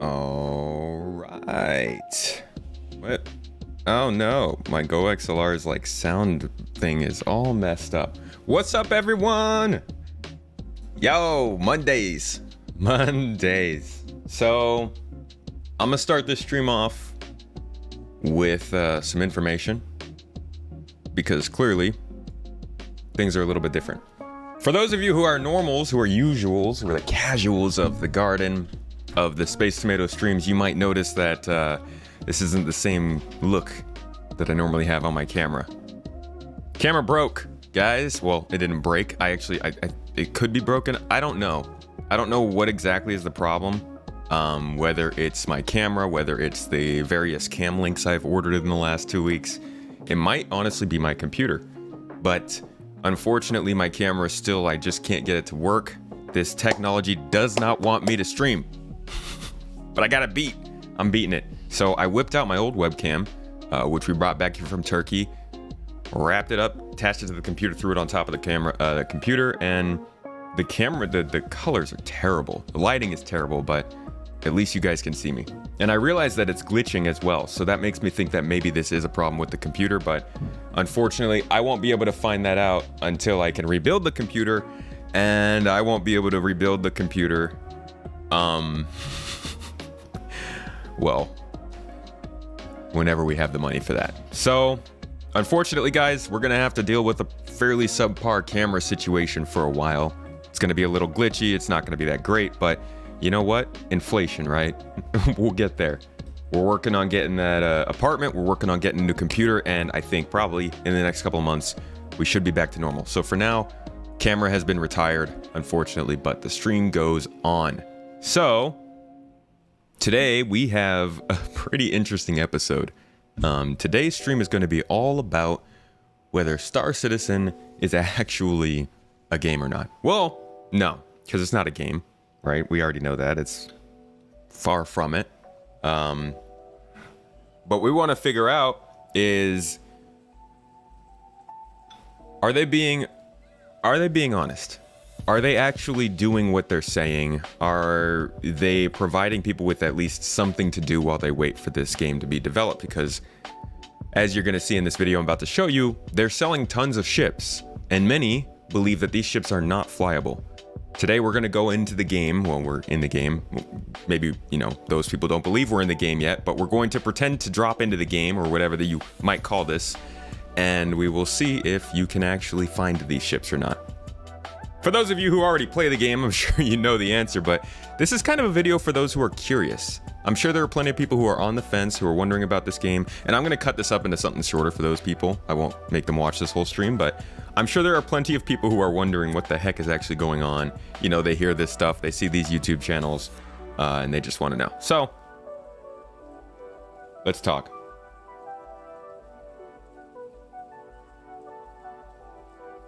All right. What? Oh no, my Go XLR's like sound thing is all messed up. What's up, everyone? Yo, Mondays. So, I'm gonna start this stream off with some information because clearly things are a little bit different. For those of you who are normals, who are usuals, who are the casuals of the garden, of the Space Tomato streams, you might notice that this isn't the same look that I normally have on my camera. Camera broke, guys. Well, it didn't break. It could be broken. I don't know. I don't know what exactly is the problem. Whether it's my camera, whether it's the various cam links I've ordered in the last 2 weeks. It might honestly be my computer. But unfortunately, my camera still, I just can't get it to work. This technology does not want me to stream. But I got it beat. I'm beating it. So I whipped out my old webcam, which we brought back here from Turkey, wrapped it up, attached it to the computer, threw it on top of the computer, and the camera, the colors are terrible. The lighting is terrible, but at least you guys can see me. And I realize that it's glitching as well, so that makes me think that maybe this is a problem with the computer, but unfortunately, I won't be able to find that out until I can rebuild the computer, and I won't be able to rebuild the computer, well, whenever we have the money for that. So, unfortunately, guys, we're gonna have to deal with a fairly subpar camera situation for a while. It's gonna be a little glitchy, it's not gonna be that great, but you know what? Inflation, right? We'll get there. We're working on getting that apartment, we're working on getting a new computer, and I think probably in the next couple of months, we should be back to normal. So for now, camera has been retired, unfortunately, but the stream goes on. So, today we have a pretty interesting episode. Today's stream is going to be all about whether Star Citizen is actually a game or not. Well, no, because it's not a game, right? We already know that. It's far from it. But we want to figure out is, are they being honest? Are they actually doing what they're saying? Are they providing people with at least something to do while they wait for this game to be developed? Because as you're going to see in this video I'm about to show you, they're selling tons of ships, and many believe that these ships are not flyable. Today we're going to go into the game. Well, we're in the game. Maybe, you know, those people don't believe we're in the game yet, but we're going to pretend to drop into the game, or whatever that you might call this, and we will see if you can actually find these ships or not. For those of you who already play the game, I'm sure you know the answer, but this is kind of a video for those who are curious. I'm sure there are plenty of people who are on the fence, who are wondering about this game, and I'm going to cut this up into something shorter for those people. I won't make them watch this whole stream, but I'm sure there are plenty of people who are wondering what the heck is actually going on. You know, they hear this stuff, they see these YouTube channels, and they just want to know. So, let's talk.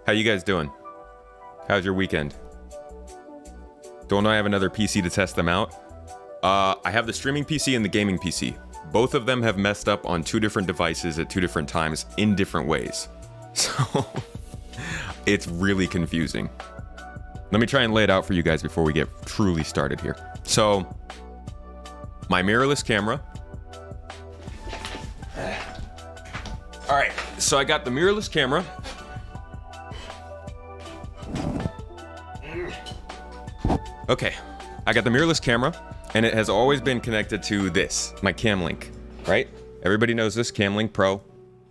How you guys doing? How's your weekend? Don't I have another PC to test them out? I have the streaming PC and the gaming PC. Both of them have messed up on 2 different devices at 2 different times in different ways. So, it's really confusing. Let me try and lay it out for you guys before we get truly started here. So, my mirrorless camera. Alright, so I got the mirrorless camera. Okay, I got the mirrorless camera, and it has always been connected to this, my cam link, right? Everybody knows this, Cam Link Pro.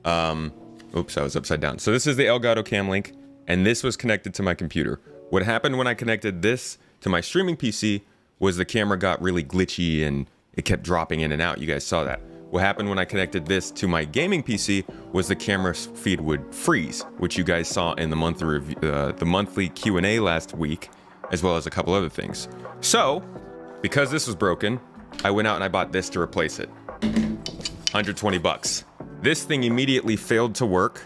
Oops, I was upside down. So this is the Elgato Cam Link, and this was connected to my computer. What happened when I connected this to my streaming PC was the camera got really glitchy and it kept dropping in and out. You guys saw that. What happened when I connected this to my gaming PC was the camera feed would freeze, which you guys saw in the monthly Q&A last week, as well as a couple other things. So, because this was broken, I went out and I bought this to replace it. 120 bucks. This thing immediately failed to work.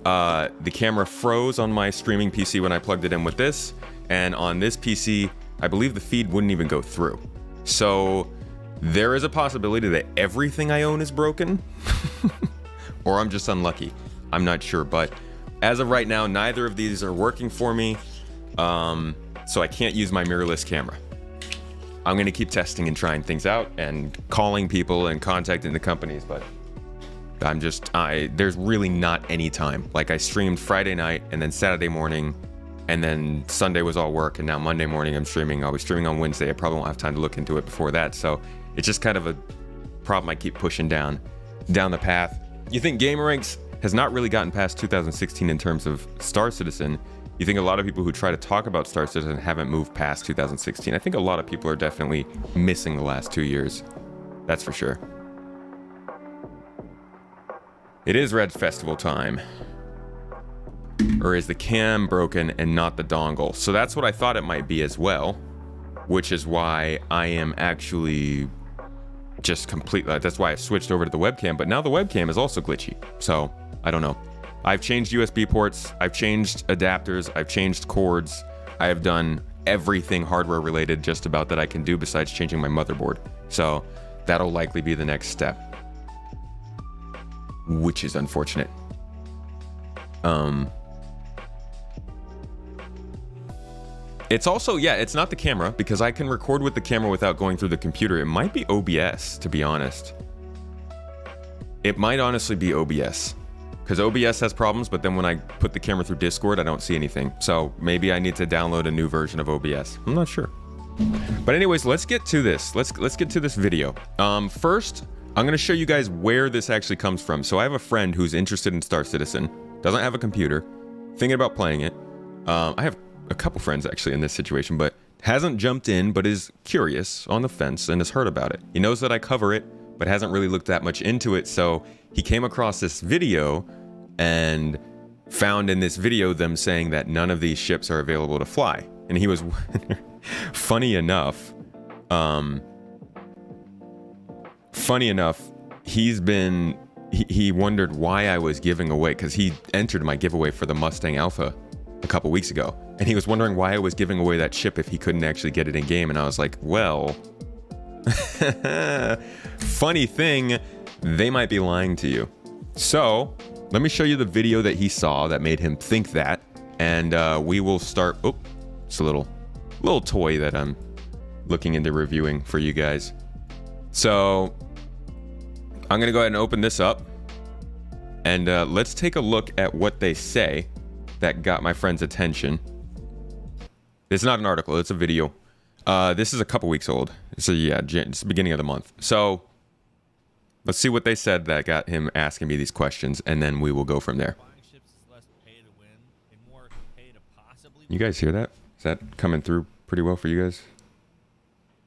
The camera froze on my streaming PC when I plugged it in with this, and on this PC, I believe the feed wouldn't even go through. So, there is a possibility that everything I own is broken, or I'm just unlucky. I'm not sure, but as of right now, neither of these are working for me. So I can't use my mirrorless camera. I'm going to keep testing and trying things out and calling people and contacting the companies, but there's really not any time. Like, I streamed Friday night and then Saturday morning, and then Sunday was all work, and now Monday morning I'm streaming. I'll be streaming on Wednesday. I probably won't have time to look into it before that, so it's just kind of a problem I keep pushing down the path. You think GamerRanks has not really gotten past 2016 in terms of Star Citizen? You think a lot of people who try to talk about Star Citizen haven't moved past 2016? I think a lot of people are definitely missing the last 2 years. That's for sure. It is Red Festival time. Or is the cam broken and not the dongle? So that's what I thought it might be as well, which is why I am actually just completely, that's why I switched over to the webcam, but now the webcam is also glitchy. So I don't know. I've changed USB ports, I've changed adapters, I've changed cords. I have done everything hardware related just about that I can do besides changing my motherboard. So that'll likely be the next step, which is unfortunate. It's also, yeah, it's not the camera, because I can record with the camera without going through the computer. It might be OBS, to be honest. It might honestly be OBS, because OBS has problems, but then when I put the camera through Discord, I don't see anything. So maybe I need to download a new version of OBS. I'm not sure. But anyways, let's get to this. Let's get to this video. First, I'm gonna show you guys where this actually comes from. So I have a friend who's interested in Star Citizen, doesn't have a computer, thinking about playing it. I have a couple friends actually in this situation, but hasn't jumped in, but is curious, on the fence, and has heard about it. He knows that I cover it, but hasn't really looked that much into it. So he came across this video and found in this video them saying that none of these ships are available to fly. And he was funny enough, he wondered why I was giving away, because he entered my giveaway for the Mustang Alpha a couple weeks ago, and he was wondering why I was giving away that ship if he couldn't actually get it in game. And I was like, well, funny thing, they might be lying to you. So let me show you the video that he saw that made him think that, and we will start. Oh, it's a little toy that I'm looking into reviewing for you guys. So I'm gonna go ahead and open this up, and let's take a look at what they say that got my friend's attention. It's not an article, it's a video. This is a couple weeks old. So yeah, it's the beginning of the month. So let's see what they said that got him asking me these questions, and then we will go from there. You guys hear that? Is that coming through pretty well for you guys?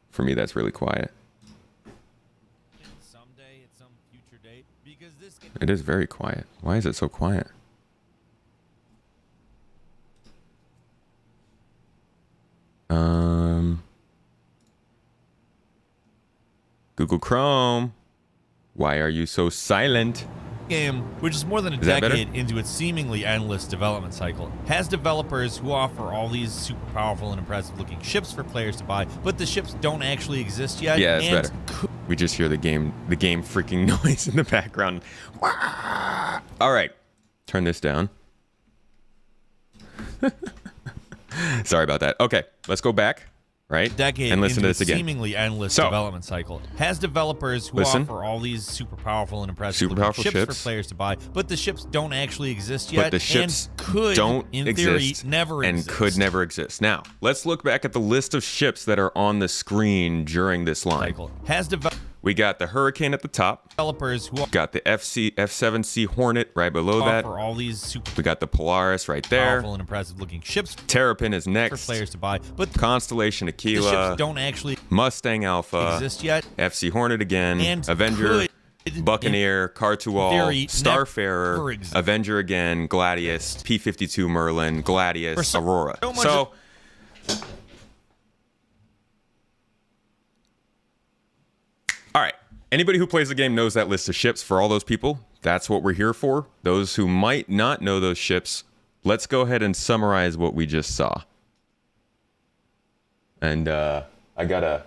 For me, that's really quiet. It is very quiet. Why is it so quiet? Google Chrome, why are you so silent? Game, which is more than a decade into its seemingly endless development cycle, has developers who offer all these super powerful and impressive looking ships for players to buy, but the ships don't actually exist yet. Yeah, it's better. We just hear the game freaking noise in the background. All right, turn this down. Sorry about that. Okay, let's go back, right? Decade and listen to this again. Seemingly endless development cycle has developers who offer all these super powerful and impressive ships for players to buy, but the ships don't actually exist yet. But the ships don't, in theory, never exist. And could never exist. Now, let's look back at the list of ships that are on the screen during this line. We got the Hurricane at the top. Developers who got the F7C Hornet right below that. All these we got the Polaris right there. Powerful and impressive looking ships. Terrapin is next. For players to buy, but Constellation Aquila. The ships don't actually Mustang Alpha exist yet. FC Hornet again. And Avenger. Buccaneer, Cartual, Starfarer, Avenger again, Gladius, P-52 Merlin, Gladius, Aurora. So all right, anybody who plays the game knows that list of ships. For all those people, that's what we're here for. Those who might not know those ships, let's go ahead and summarize what we just saw. And I got a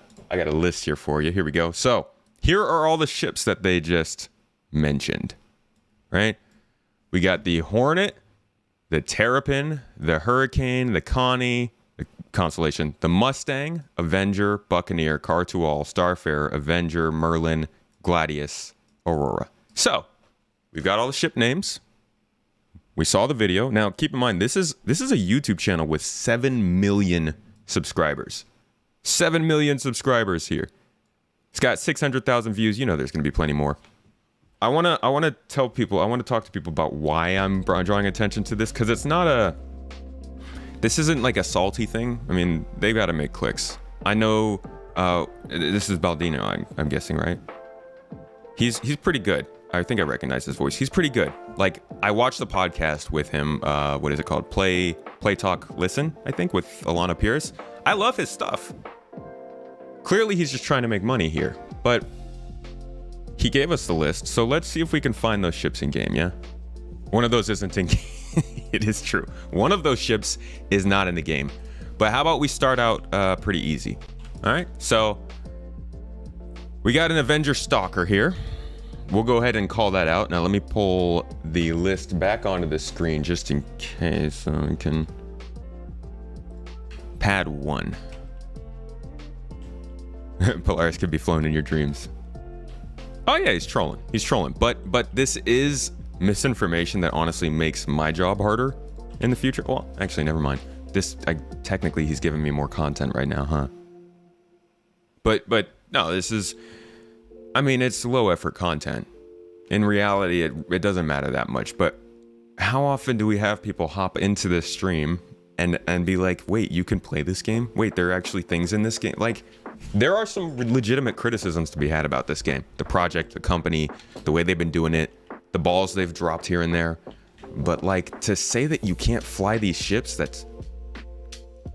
list here for you. Here we go. So here are all the ships that they just mentioned, right? We got the Hornet, the Terrapin, the Hurricane, the Connie, the constellation. The Mustang, Avenger, Buccaneer, Car-to-All, Starfarer, Avenger, Merlin, Gladius, Aurora. So, we've got all the ship names. We saw the video. Now, keep in mind, this is a YouTube channel with 7 million subscribers. 7 million subscribers here. It's got 600,000 views. You know there's going to be plenty more. I want to talk to people about why I'm drawing attention to this, because this isn't like a salty thing. I mean, they've got to make clicks. I know, this is Baldino, I'm guessing, right? He's pretty good. I think I recognize his voice. He's pretty good. Like, I watched the podcast with him, what is it called? Play Talk Listen, I think, with Alana Pierce. I love his stuff. Clearly, he's just trying to make money here, but he gave us the list, so let's see if we can find those ships in game, yeah? One of those isn't in game. It is true. One of those ships is not in the game. But how about we start out pretty easy? All right, so we got an Avenger Stalker here. We'll go ahead and call that out. Now let me pull the list back onto the screen just in case, so we can... Pad 1. Polaris could be flown in your dreams. Oh yeah, he's trolling. He's trolling. But this is misinformation that honestly makes my job harder in the future. Well, actually, never mind. Technically, he's giving me more content right now, huh? But no, this is... I mean, it's low effort content. In reality, it doesn't matter that much. But how often do we have people hop into this stream and be like, wait, you can play this game? Wait, there are actually things in this game? Like, there are some legitimate criticisms to be had about this game. The project, the company, the way they've been doing it, the balls they've dropped here and there. But like, to say that you can't fly these ships, that's...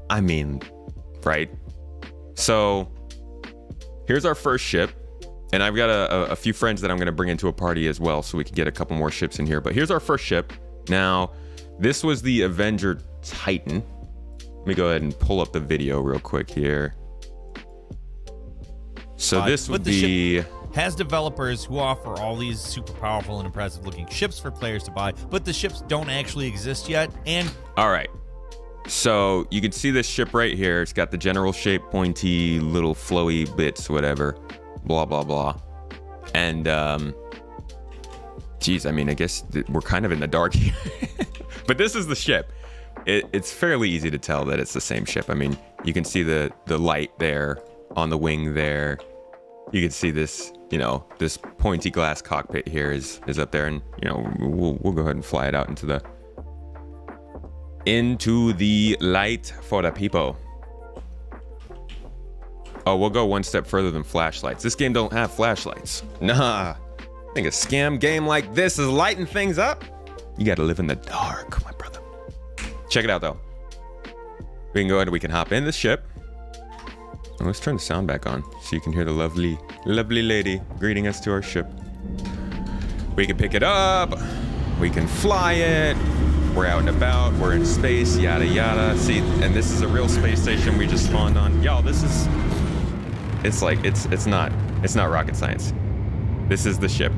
I mean, right? So, here's our first ship. And I've got a few friends that I'm going to bring into a party as well, so we can get a couple more ships in here. But here's our first ship. Now, this was the Avenger Titan. Let me go ahead and pull up the video real quick here. So this would be... has developers who offer all these super powerful and impressive looking ships for players to buy, but the ships don't actually exist yet. And all right, so you can see this ship right here. It's got the general shape, pointy little flowy bits, whatever, blah blah blah. And geez, I mean, I guess we're kind of in the dark here. But this is the ship. It's fairly easy to tell that it's the same ship. I mean, you can see the light there on the wing there. You can see this, you know, this pointy glass cockpit here is up there, and you know, we'll go ahead and fly it out into the light for the people. Oh, we'll go one step further than flashlights. This game don't have flashlights. Nah. I think a scam game like this is lighting things up. You gotta live in the dark, my brother. Check it out though. We can go ahead and we can hop in the ship. And let's turn the sound back on so you can hear the lovely, lovely lady greeting us to our ship. We can pick it up. We can fly it. We're out and about. We're in space, yada yada. See, and this is a real space station we just spawned on. Y'all, this is... It's like, it's not rocket science. This is the ship.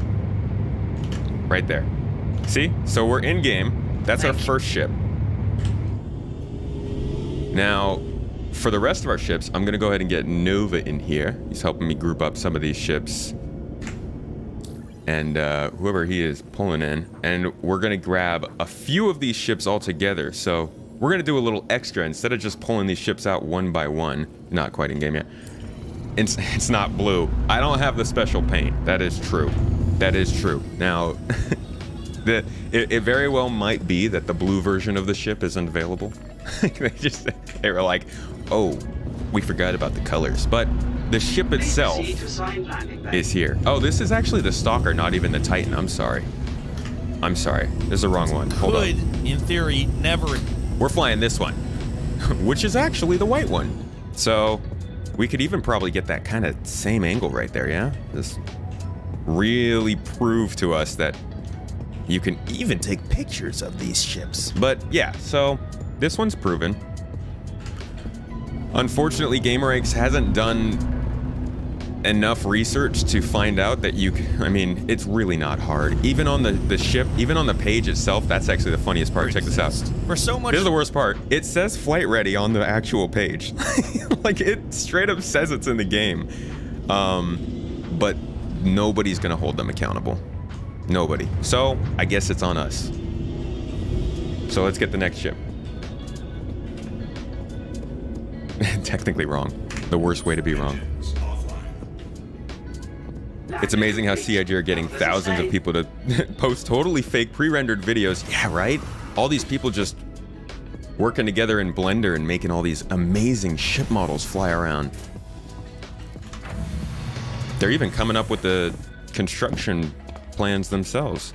Right there. See? So we're in game. That's our first ship. Now, for the rest of our ships, I'm gonna go ahead and get Nova in here. He's helping me group up some of these ships. And whoever he is pulling in. And we're gonna grab a few of these ships all together. So we're gonna do a little extra. Instead of just pulling these ships out one by one. Not quite in game yet. It's not blue. I don't have the special paint. That is true. That is true. Now, it very well might be that the blue version of the ship isn't available. They were like, oh, we forgot about the colors. But the ship itself is here. Oh, this is actually the Stalker, not even the Titan. I'm sorry. This is the wrong one. Hold on. In theory, never... We're flying this one, which is actually the white one. So we could even probably get that kind of same angle right there, yeah? Just really prove to us that you can even take pictures of these ships. But yeah, so this one's proven. Unfortunately, GamerX hasn't done enough research to find out that I mean, it's really not hard. Even on the ship, even on the page itself, that's actually the funniest part. Check this out. For so much... Here's the worst part. It says flight ready on the actual page. Like, it straight up says it's in the game. But nobody's gonna hold them accountable. Nobody. So, I guess it's on us. So let's get the next ship. Technically wrong. The worst way to be wrong. It's amazing how CIG are getting thousands of people to post totally fake pre-rendered videos. Yeah, right? All these people just working together in Blender and making all these amazing ship models fly around. They're even coming up with the construction plans themselves.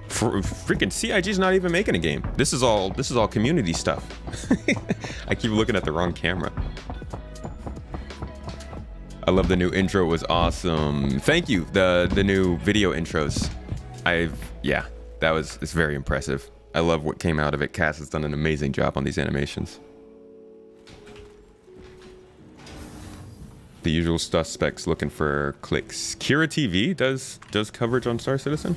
Freaking CIG's not even making a game. This is all community stuff. I keep looking at the wrong camera. I love the new intro. It was awesome. Thank you. The new video intros. Yeah, it's very impressive. I love what came out of it. Cass has done an amazing job on these animations. The usual suspects looking for clicks. Kira TV does coverage on Star Citizen.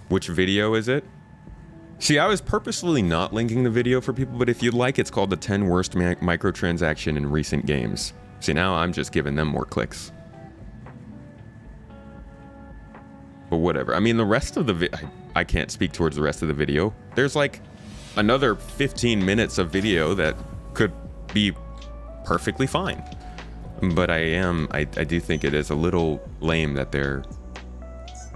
Which video is it? See, I was purposefully not linking the video for people, but if you'd like, it's called the 10 worst microtransaction in recent games. See, now I'm just giving them more clicks. But whatever. I mean, the rest of the I can't speak towards the rest of the video. There's like another 15 minutes of video that could be perfectly fine. But I do think it is a little lame that they're...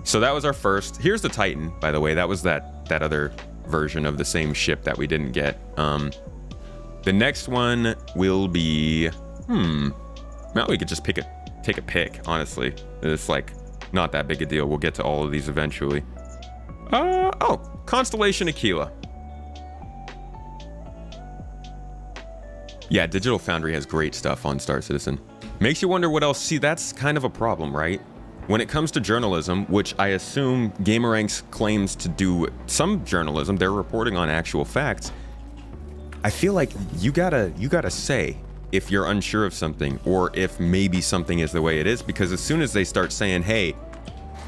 So that was our first. Here's the Titan, by the way. That was that other version of the same ship that we didn't get. The next one will be... Now we could just take a pick, honestly. It's like not that big a deal. We'll get to all of these eventually. Oh, Constellation Aquila. Yeah, Digital Foundry has great stuff on Star Citizen. Makes you wonder what else. See, that's kind of a problem, right? When it comes to journalism, which I assume Gameranx claims to do some journalism, they're reporting on actual facts. I feel like you gotta say if you're unsure of something or if maybe something is the way it is, because as soon as they start saying, hey,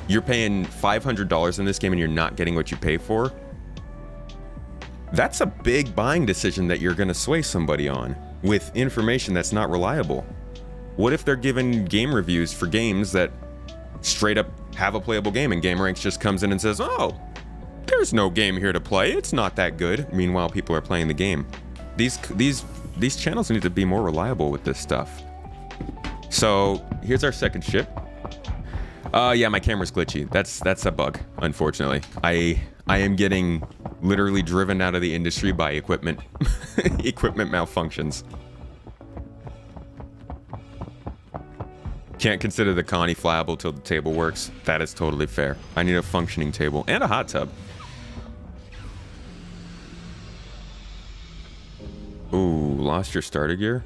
you're paying $500 in this game and you're not getting what you pay for, that's a big buying decision that you're gonna sway somebody on with information that's not reliable. What if they're giving game reviews for games that straight up have a playable game and Gameranx just comes in and says, oh, there's no game here to play, it's not that good. Meanwhile, people are playing the game. These channels need to be more reliable with this stuff. So here's our second ship. Yeah, my camera's glitchy. That's a bug, unfortunately. I am getting literally driven out of the industry by equipment malfunctions. Can't consider the Connie flyable till the table works. That is totally fair. I need a functioning table and a hot tub. Ooh, lost your starter gear?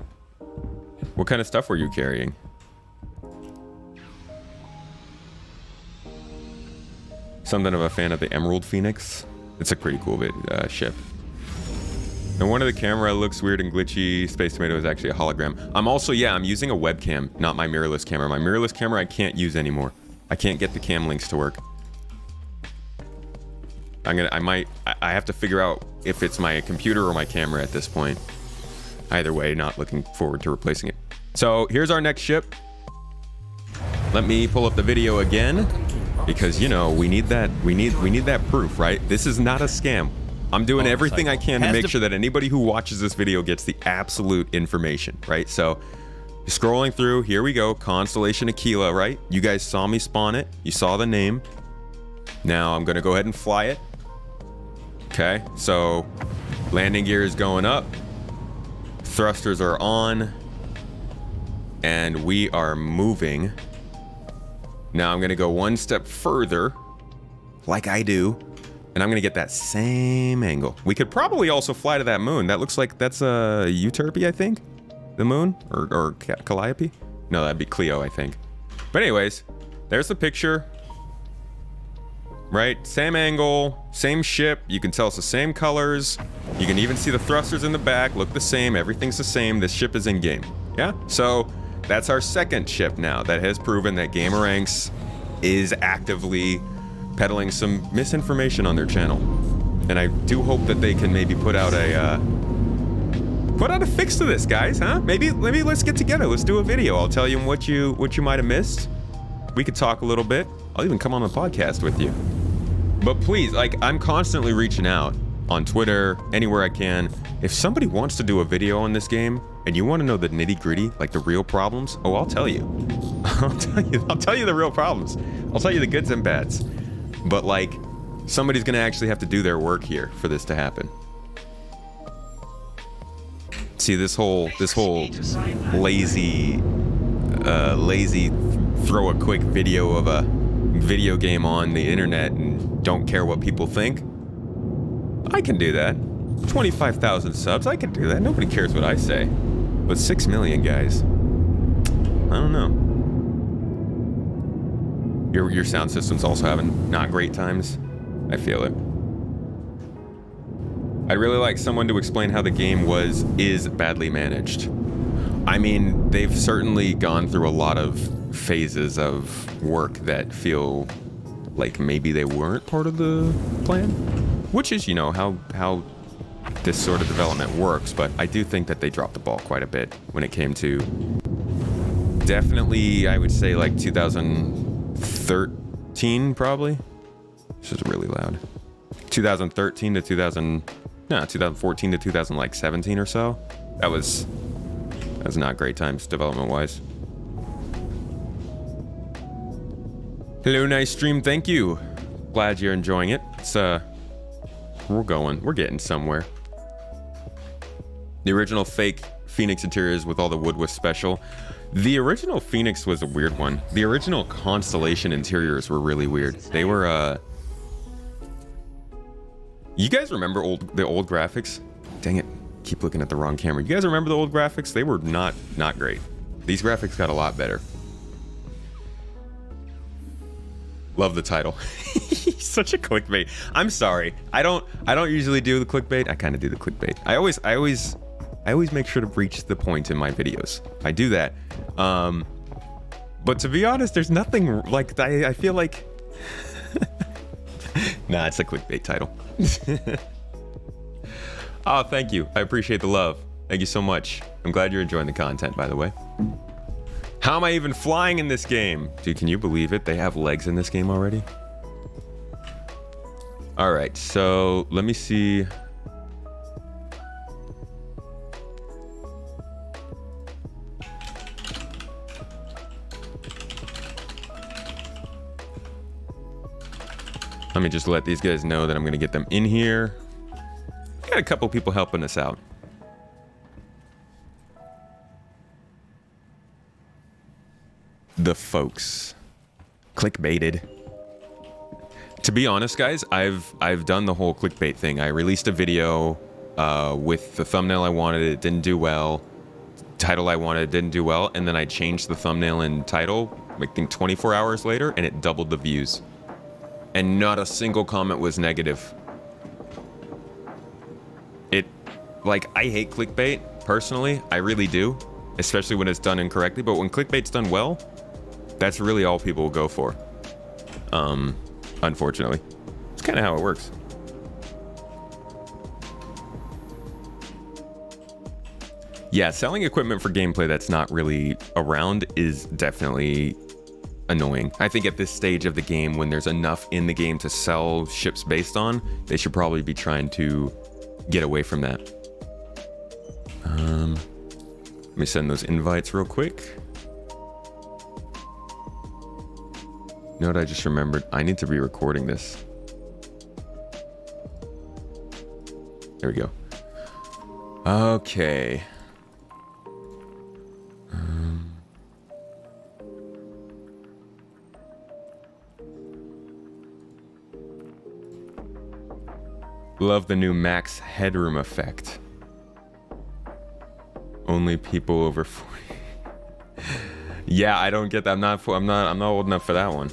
What kind of stuff were you carrying? Something of a fan of the Emerald Phoenix. It's a pretty cool ship. No wonder the camera looks weird and glitchy. Space Tomato is actually a hologram. I'm using a webcam, not my mirrorless camera. My mirrorless camera I can't use anymore. I can't get the cam links to work. I have to figure out if it's my computer or my camera at this point. Either way, not looking forward to replacing it. So here's our next ship. Let me pull up the video again, because you know we need that proof, right? This is not a scam. I'm doing everything I can to make sure that anybody who watches this video gets the absolute information, right? So scrolling through, here we go, Constellation Aquila, right? You guys saw me spawn it. You saw the name. Now I'm gonna go ahead and fly it. Okay, so landing gear is going up. Thrusters are on. And we are moving. Now I'm gonna go one step further, like I do. And I'm gonna get that same angle. We could probably also fly to that moon. That looks like that's a Euterpe, I think. The moon, or Calliope? No, that'd be Clio, I think. But anyways, there's the picture. right? Same angle, same ship. You can tell it's the same colors. You can even see the thrusters in the back look the same. Everything's the same. This ship is in game. Yeah. So that's our second ship now that has proven that Gameranx is actively peddling some misinformation on their channel. And I do hope that they can maybe put out a fix to this, guys, huh? Maybe let's get together. Let's do a video. I'll tell you what you might have missed. We could talk a little bit. I'll even come on the podcast with you. But please, like, I'm constantly reaching out on Twitter, anywhere I can. If somebody wants to do a video on this game and you want to know the nitty-gritty, like the real problems, oh, I'll tell you. I'll tell you the real problems. I'll tell you the goods and bads. But like, somebody's gonna actually have to do their work here for this to happen. See, this whole lazy throw a quick video of a video game on the internet and don't care what people think. I can do that. 25,000 subs, I can do that. Nobody cares what I say. But 6 million, guys. I don't know. Your sound system's also having not great times. I feel it. I'd really like someone to explain how the game is badly managed. I mean, they've certainly gone through a lot of phases of work that feel like maybe they weren't part of the plan, which is, you know, how this sort of development works. But I do think that they dropped the ball quite a bit when it came to definitely, I would say, like 2013 probably. This is really loud. 2013 to 2014 to 2017 or so. That was not great times development wise. Hello, nice stream. Thank you. Glad you're enjoying it. It's we're getting somewhere. The original fake Phoenix interiors with all the wood was special. The original Phoenix was a weird one. The original Constellation interiors were really weird. They were you guys remember the old graphics? Dang it, keep looking at the wrong camera. You guys remember the old graphics? They were not great. These graphics got a lot better. Love the title. Such a clickbait. I'm sorry. I don't usually do the clickbait. I kind of do the clickbait. I always make sure to reach the point in my videos. I do that. But to be honest, there's nothing like I feel like nah, it's a clickbait title. Oh, thank you. I appreciate the love. Thank you so much. I'm glad you're enjoying the content, by the way. How am I even flying in this game? Dude, can you believe it? They have legs in this game already? All right, so let me see. Let me just let these guys know that I'm gonna get them in here. Got a couple people helping us out. The folks. Clickbaited. To be honest, guys, I've done the whole clickbait thing. I released a video with the thumbnail I wanted, it didn't do well. Title I wanted, it didn't do well, and then I changed the thumbnail and title, I think 24 hours later, and it doubled the views. And not a single comment was negative. I hate clickbait, personally. I really do. Especially when it's done incorrectly. But when clickbait's done well, that's really all people will go for. Unfortunately. It's kind of how it works. Yeah, selling equipment for gameplay that's not really around is definitely annoying. I think at this stage of the game, when there's enough in the game to sell ships based on, they should probably be trying to get away from that. Let me send those invites real quick. You know what I just remembered? I need to be recording this. There we go. Okay. Love the new max headroom effect. Only people over 40. Yeah, I don't get that. I'm not old enough for that one.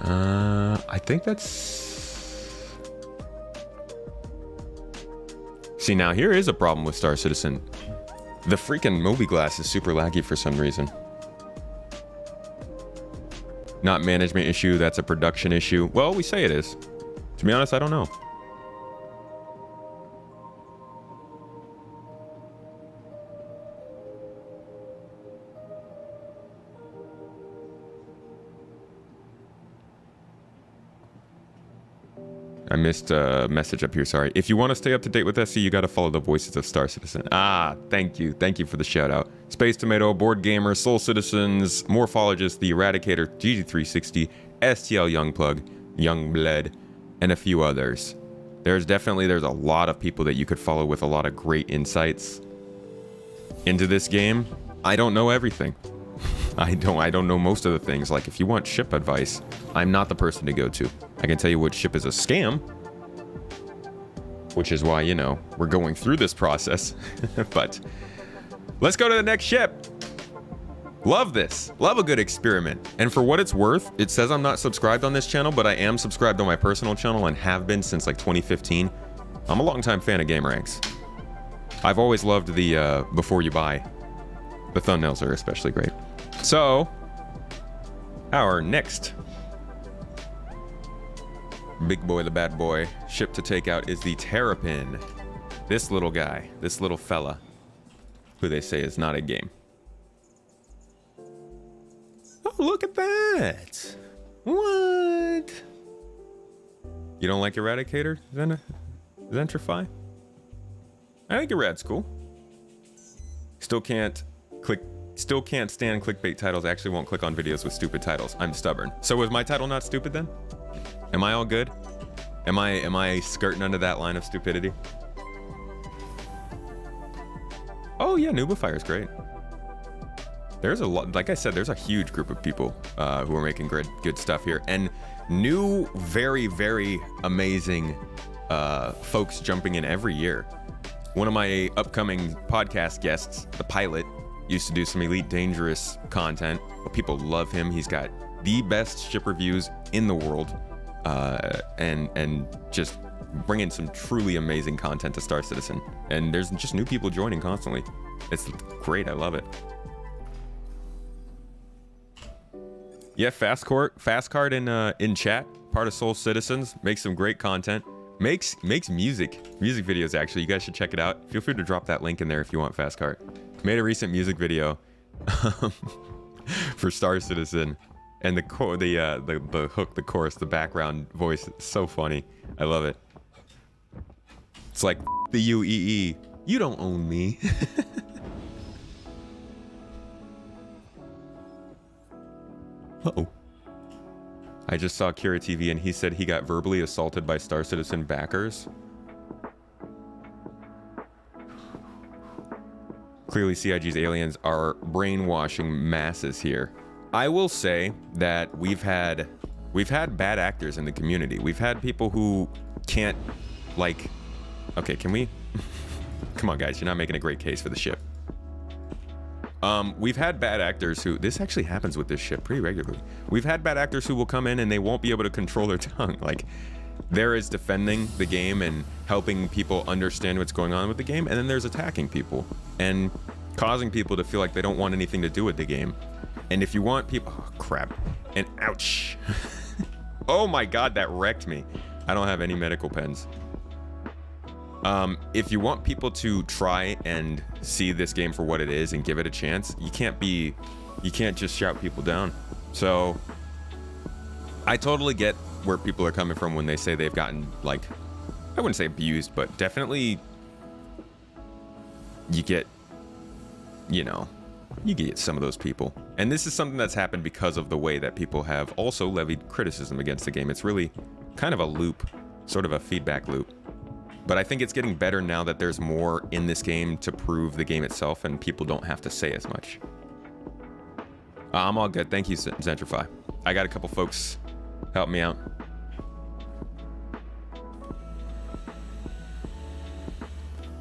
I think that's... See, now here is a problem with Star Citizen. The freaking mobi-glass is super laggy for some reason. Not management issue, that's a production issue. Well, we say it is. To be honest, I don't know. I missed a message up here, sorry. If you want to stay up to date with SC, you got to follow the Voices of Star Citizen. Ah, thank you. Thank you for the shout out. Space Tomato, Board Gamer, Soul Citizens, Morphologist, The Eradicator, GG360, STL Youngplug, Youngblood, and a few others. There's a lot of people that you could follow with a lot of great insights into this game. I don't know everything. I don't know most of the things. Like, if you want ship advice, I'm not the person to go to. I can tell you which ship is a scam, which is why, you know, we're going through this process. But let's go to the next ship. Love this. Love a good experiment. And for what it's worth, it says I'm not subscribed on this channel, but I am subscribed on my personal channel and have been since like 2015. I'm a longtime fan of GameRanks. I've always loved the before you buy. The thumbnails are especially great. So, our next big boy, the bad boy, ship to take out is the Terrapin. This little guy, this little fella, who they say is not a game. Oh, look at that! What? You don't like Eradicator, Zentrify? I think Erad's cool. Still can't stand clickbait titles. I actually won't click on videos with stupid titles. I'm stubborn. So was my title not stupid then? Am I all good? Am I skirting under that line of stupidity? Oh yeah, Noobifier is great. There's a lot, like I said, there's a huge group of people who are making good stuff here, and new, very, very amazing folks jumping in every year. One of my upcoming podcast guests, the pilot, used to do some Elite Dangerous content, but people love him. He's got the best ship reviews in the world, and just bringing some truly amazing content to Star Citizen. And there's just new people joining constantly. It's great. I love it. Yeah, Fast Card in chat, part of Soul Citizens, makes some great content. Makes music videos, actually. You guys should check it out. Feel free to drop that link in there if you want Fast Card. Made a recent music video for Star Citizen, and the hook, the chorus, the background voice, it's so funny. I love it. It's like the UEE. You don't own me. Uh-oh. I just saw Kira TV and he said he got verbally assaulted by Star Citizen backers. Clearly CIG's aliens are brainwashing masses here. I will say that we've had bad actors in the community. We've had people who can't, like, okay, can we? Come on guys, you're not making a great case for the ship. We've had bad actors who, this actually happens with this ship pretty regularly. We've had bad actors who will come in and they won't be able to control their tongue. Like, there is defending the game and helping people understand what's going on with the game, and then there's attacking people and causing people to feel like they don't want anything to do with the game. And if you want people, oh crap, and ouch. Oh my god, that wrecked me. I don't have any medical pens. If you want people to try and see this game for what it is and give it a chance, you can't just shout people down. So I totally get where people are coming from when they say they've gotten, like, I wouldn't say abused, but definitely you get some of those people. And this is something that's happened because of the way that people have also levied criticism against the game. It's really kind of a loop, sort of a feedback loop. But I think it's getting better now that there's more in this game to prove the game itself and people don't have to say as much. I'm all good. Thank you, Zentrify. I got a couple folks help me out.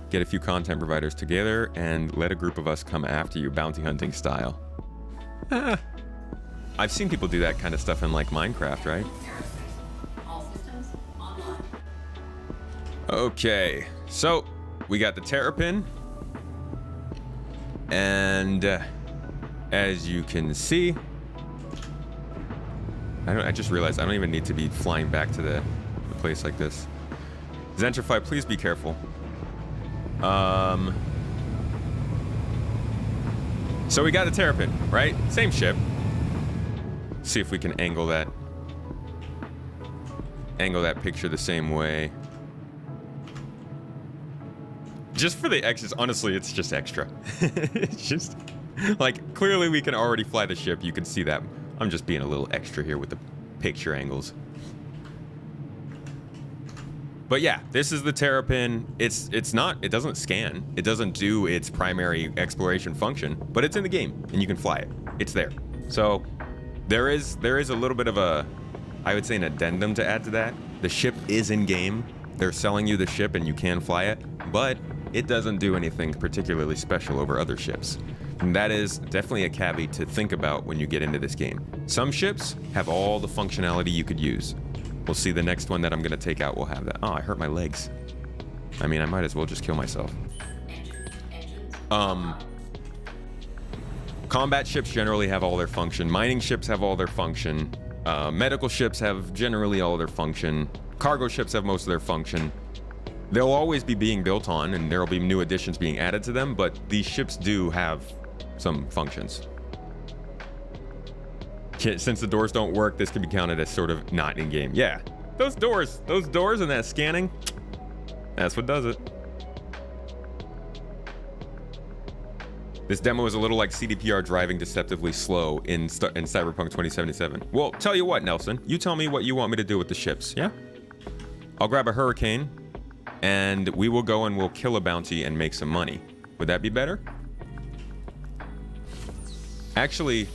Get a few content providers together and let a group of us come after you, bounty hunting style. I've seen people do that kind of stuff in like Minecraft, right? Okay, so we got the terrapin, and as you can see, I just realized I don't even need to be flying back to the place like this. Zentrify, please be careful. So we got a terrapin, right? Same ship. See if we can angle that picture the same way. Just for the extras, honestly, it's just extra. It's just like, clearly we can already fly the ship. You can see that. I'm just being a little extra here with the picture angles. But yeah, this is the terrapin. It doesn't scan. It doesn't do its primary exploration function, but it's in the game and you can fly it. It's there. So there is a little bit of a, I would say, an addendum to add to that. The ship is in game. They're selling you the ship and you can fly it, but it doesn't do anything particularly special over other ships. And that is definitely a caveat to think about when you get into this game. Some ships have all the functionality you could use. We'll see the next one that I'm gonna take out will have that. Oh, I hurt my legs. I mean, I might as well just kill myself. Combat ships generally have all their function. Mining ships have all their function. Medical ships have generally all their function. Cargo ships have most of their function. They'll always be being built on, and there'll be new additions being added to them, but these ships do have some functions. Since the doors don't work, this can be counted as sort of not in-game. Yeah, those doors and that scanning, that's what does it. This demo is a little like CDPR driving deceptively slow in Cyberpunk 2077. Well, tell you what, Nelson, you tell me what you want me to do with the ships, yeah? I'll grab a hurricane, and we will go and we'll kill a bounty and make some money. Would that be better? Actually,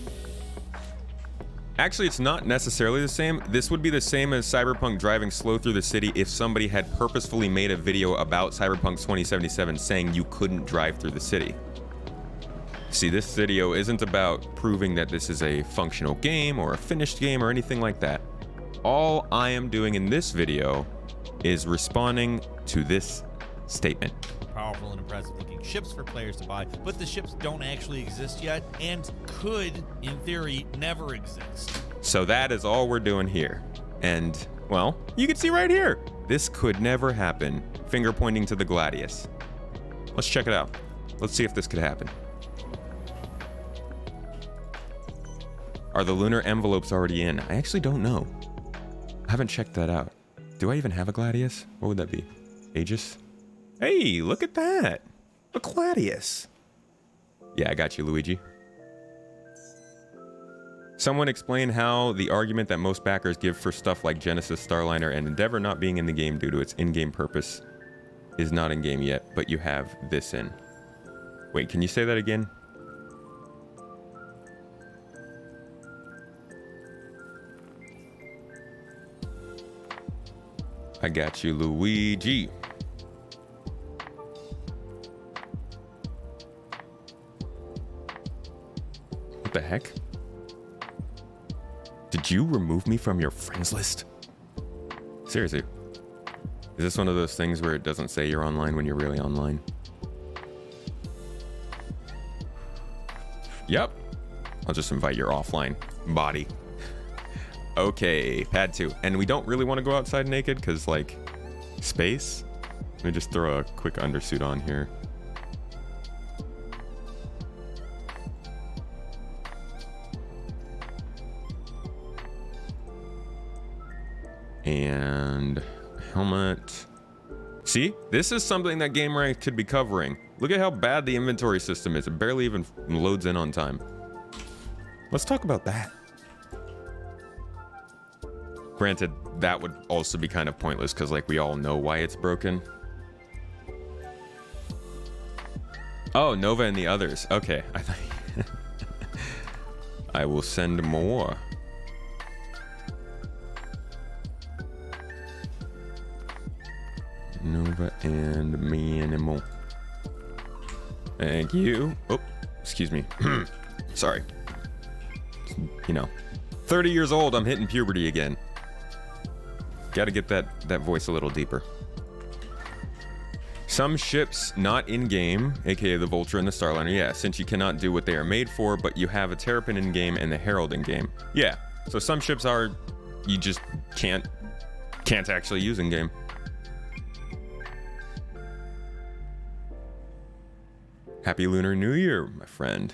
it's not necessarily the same. This would be the same as Cyberpunk driving slow through the city if somebody had purposefully made a video about Cyberpunk 2077 saying you couldn't drive through the city. See, this video isn't about proving that this is a functional game or a finished game or anything like that. All I am doing in this video is responding to this statement. Powerful and impressive looking ships for players to buy, but the ships don't actually exist yet and could, in theory, never exist. So that is all we're doing here. And, well, you can see right here, this could never happen. Finger pointing to the Gladius. Let's check it out. Let's see if this could happen. Are the lunar envelopes already in? I actually don't know. I haven't checked that out. Do I even have a Gladius? What would that be? Aegis? Hey, look at that. A Gladius. Yeah, I got you, Luigi. Someone explain how the argument that most backers give for stuff like Genesis, Starliner, and Endeavor not being in the game due to its in-game purpose is not in game yet, but you have this in. Wait, can you say that again? I got you, Luigi. What the heck? Did you remove me from your friends list? Seriously. Is this one of those things where it doesn't say you're online when you're really online? Yep. I'll just invite your offline body. Okay, pad 2. And we don't really want to go outside naked because, like, space. Let me just throw a quick undersuit on here. And helmet. See, this is something that GameRank could be covering. Look at how bad the inventory system is. It barely even loads in on time. Let's talk about that. Granted, that would also be kind of pointless because, like, we all know why it's broken. Oh, Nova and the others. Okay, I thought I will send more. Nova and Minimal. Thank you. Oh, excuse me. Sorry. you know, 30 years old, I'm hitting puberty again. Gotta get that voice a little deeper. Some ships not in-game, aka the Vulture and the Starliner, yeah, since you cannot do what they are made for, but you have a Terrapin in-game and the Herald in-game. Yeah, so some ships are, you just can't actually use in-game. Happy Lunar New Year, my friend.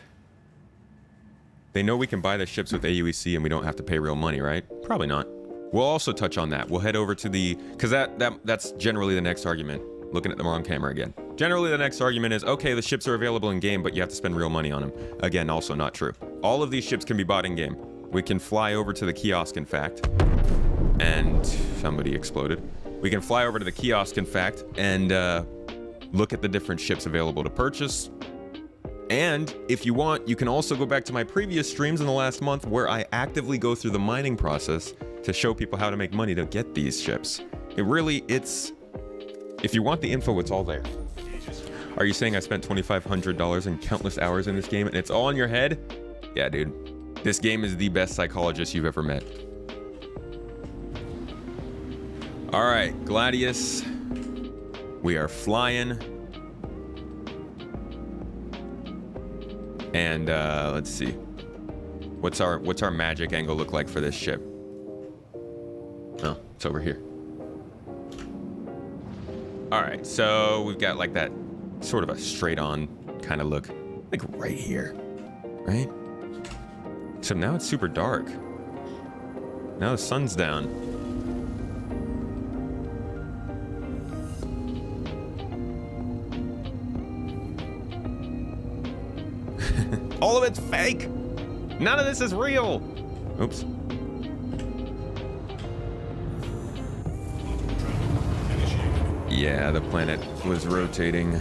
They know we can buy the ships with AUEC and we don't have to pay real money, right? Probably not. We'll also touch on that. We'll head over to the, because that's generally the next argument. Looking at the wrong camera again. Generally, the next argument is, okay, the ships are available in game, but you have to spend real money on them. Again, also not true. All of these ships can be bought in game. We can fly over to the kiosk, in fact, and somebody exploded. We can fly over to the kiosk, in fact, and look at the different ships available to purchase. And if you want, you can also go back to my previous streams in the last month where I actively go through the mining process to show people how to make money to get these ships. It's... If you want the info, it's all there. Are you saying I spent $2,500 and countless hours in this game and it's all in your head? Yeah, dude. This game is the best psychologist you've ever met. All right, Gladius. We are flying. And let's see. What's our magic angle look like for this ship? Oh, it's over here. All right, so we've got like that sort of a straight on kind of look, like right here, right? So now it's super dark. Now the sun's down. All of it's fake. None of this is real. Oops. Yeah, the planet was rotating.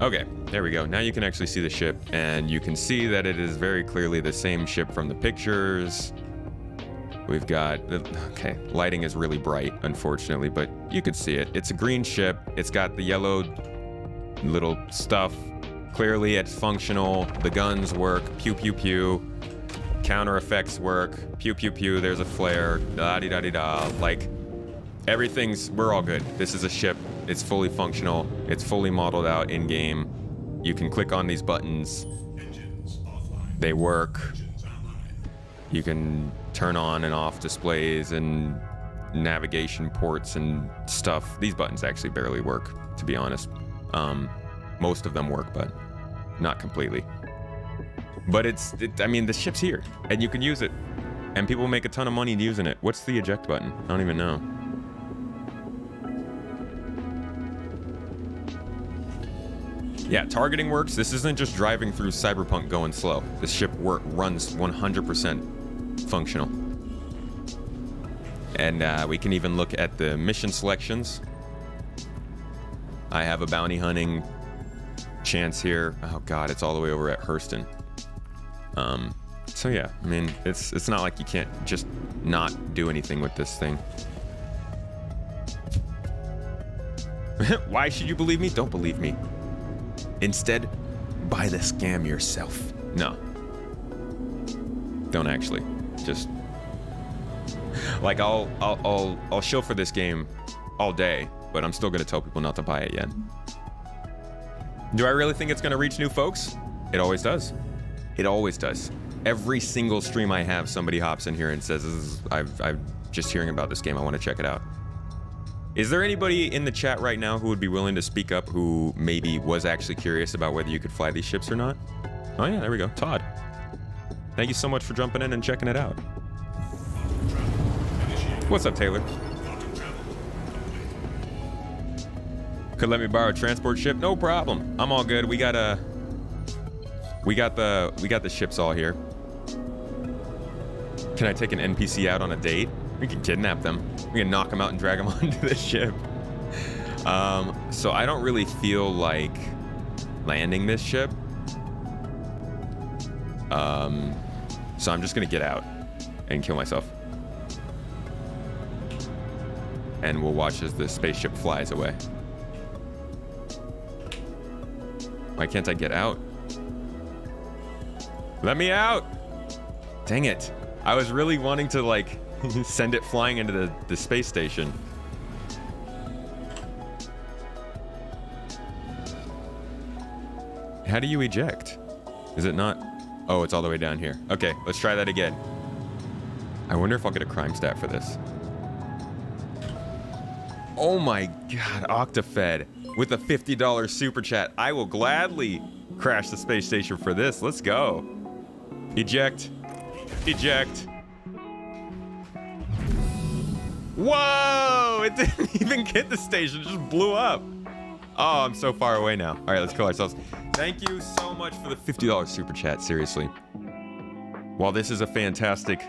Okay, there we go. Now you can actually see the ship, and you can see that it is very clearly the same ship from the pictures. We've got, okay, lighting is really bright, unfortunately, but you could see it. It's a green ship. It's got the yellow little stuff. Clearly, it's functional. The guns work. Pew, pew, pew. Counter effects work. Pew, pew, pew. There's a flare. Da-di-da-di-da. Like, everything's, we're all good. This is a ship. It's fully functional. It's fully modeled out in game. You can click on these buttons. They work. You can turn on and off displays and navigation ports and stuff. These buttons actually barely work, to be honest. Most of them work, but not completely. But I mean, the ship's here and you can use it. And people make a ton of money using it. What's the eject button? I don't even know. Yeah, targeting works. This isn't just driving through Cyberpunk going slow. This ship runs 100% functional. And we can even look at the mission selections. I have a bounty hunting chance here. Oh god, it's all the way over at Hurston. So yeah, I mean, it's not like you can't just not do anything with this thing. Why should you believe me? Don't believe me. Instead, buy the scam yourself. No. Don't actually. Just like I'll show for this game all day, but I'm still gonna tell people not to buy it yet. Do I really think it's gonna reach new folks? It always does. It always does. Every single stream I have, somebody hops in here and says, I'm just hearing about this game, I want to check it out. Is there anybody in the chat right now who would be willing to speak up who maybe was actually curious about whether you could fly these ships or not? Oh yeah, there we go. Todd. Thank you so much for jumping in and checking it out. What's up, Taylor? Could let me borrow a transport ship? No problem. I'm all good. We got the ships all here. Can I take an NPC out on a date? We can kidnap them. We can knock them out and drag them onto the ship. So I don't really feel like landing this ship. So I'm just gonna get out and kill myself. And we'll watch as the spaceship flies away. Why can't I get out? Let me out! Dang it. I was really wanting to, like, send it flying into the space station. How do you eject? Is it not? Oh, it's all the way down here. Okay, let's try that again. I wonder if I'll get a crime stat for this. Oh my god, Octafed with a $50 super chat. I will gladly crash the space station for this. Let's go. Eject. Eject. Whoa! It didn't even get the station. It just blew up. Oh, I'm so far away now. All right, let's kill ourselves. Thank you so much for the $50 super chat, seriously. While this is a fantastic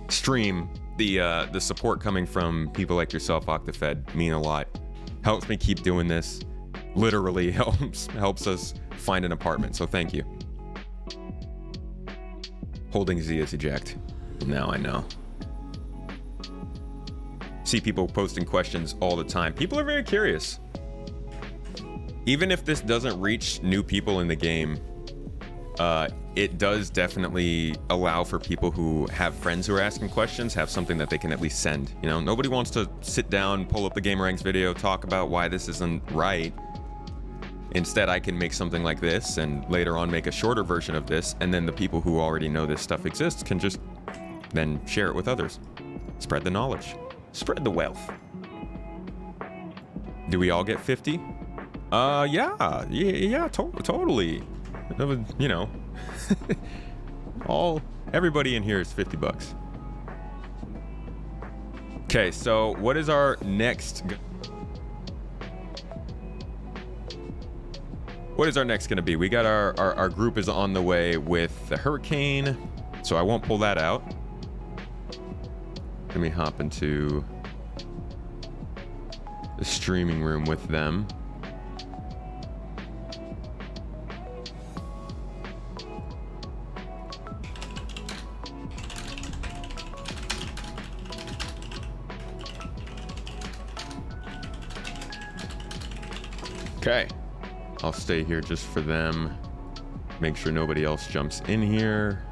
stream, the support coming from people like yourself, Octafed, mean a lot. Helps me keep doing this. Literally helps us find an apartment, so thank you. Holding Z as eject. Now I know. See people posting questions all the time. People are very curious. Even if this doesn't reach new people in the game, it does definitely allow for people who have friends who are asking questions, have something that they can at least send. You know, nobody wants to sit down, pull up the GamerRanks video, talk about why this isn't right. Instead, I can make something like this and later on make a shorter version of this, and then the people who already know this stuff exists can just then share it with others. Spread the knowledge. Spread the wealth. Do we all get 50? Yeah, totally. That was, you know, everybody in here is 50 bucks. Okay, so what is our next? What is our next gonna be? We got our group is on the way with the hurricane, so I won't pull that out. Let me hop into the streaming room with them. Okay, I'll stay here just for them. Make sure nobody else jumps in here.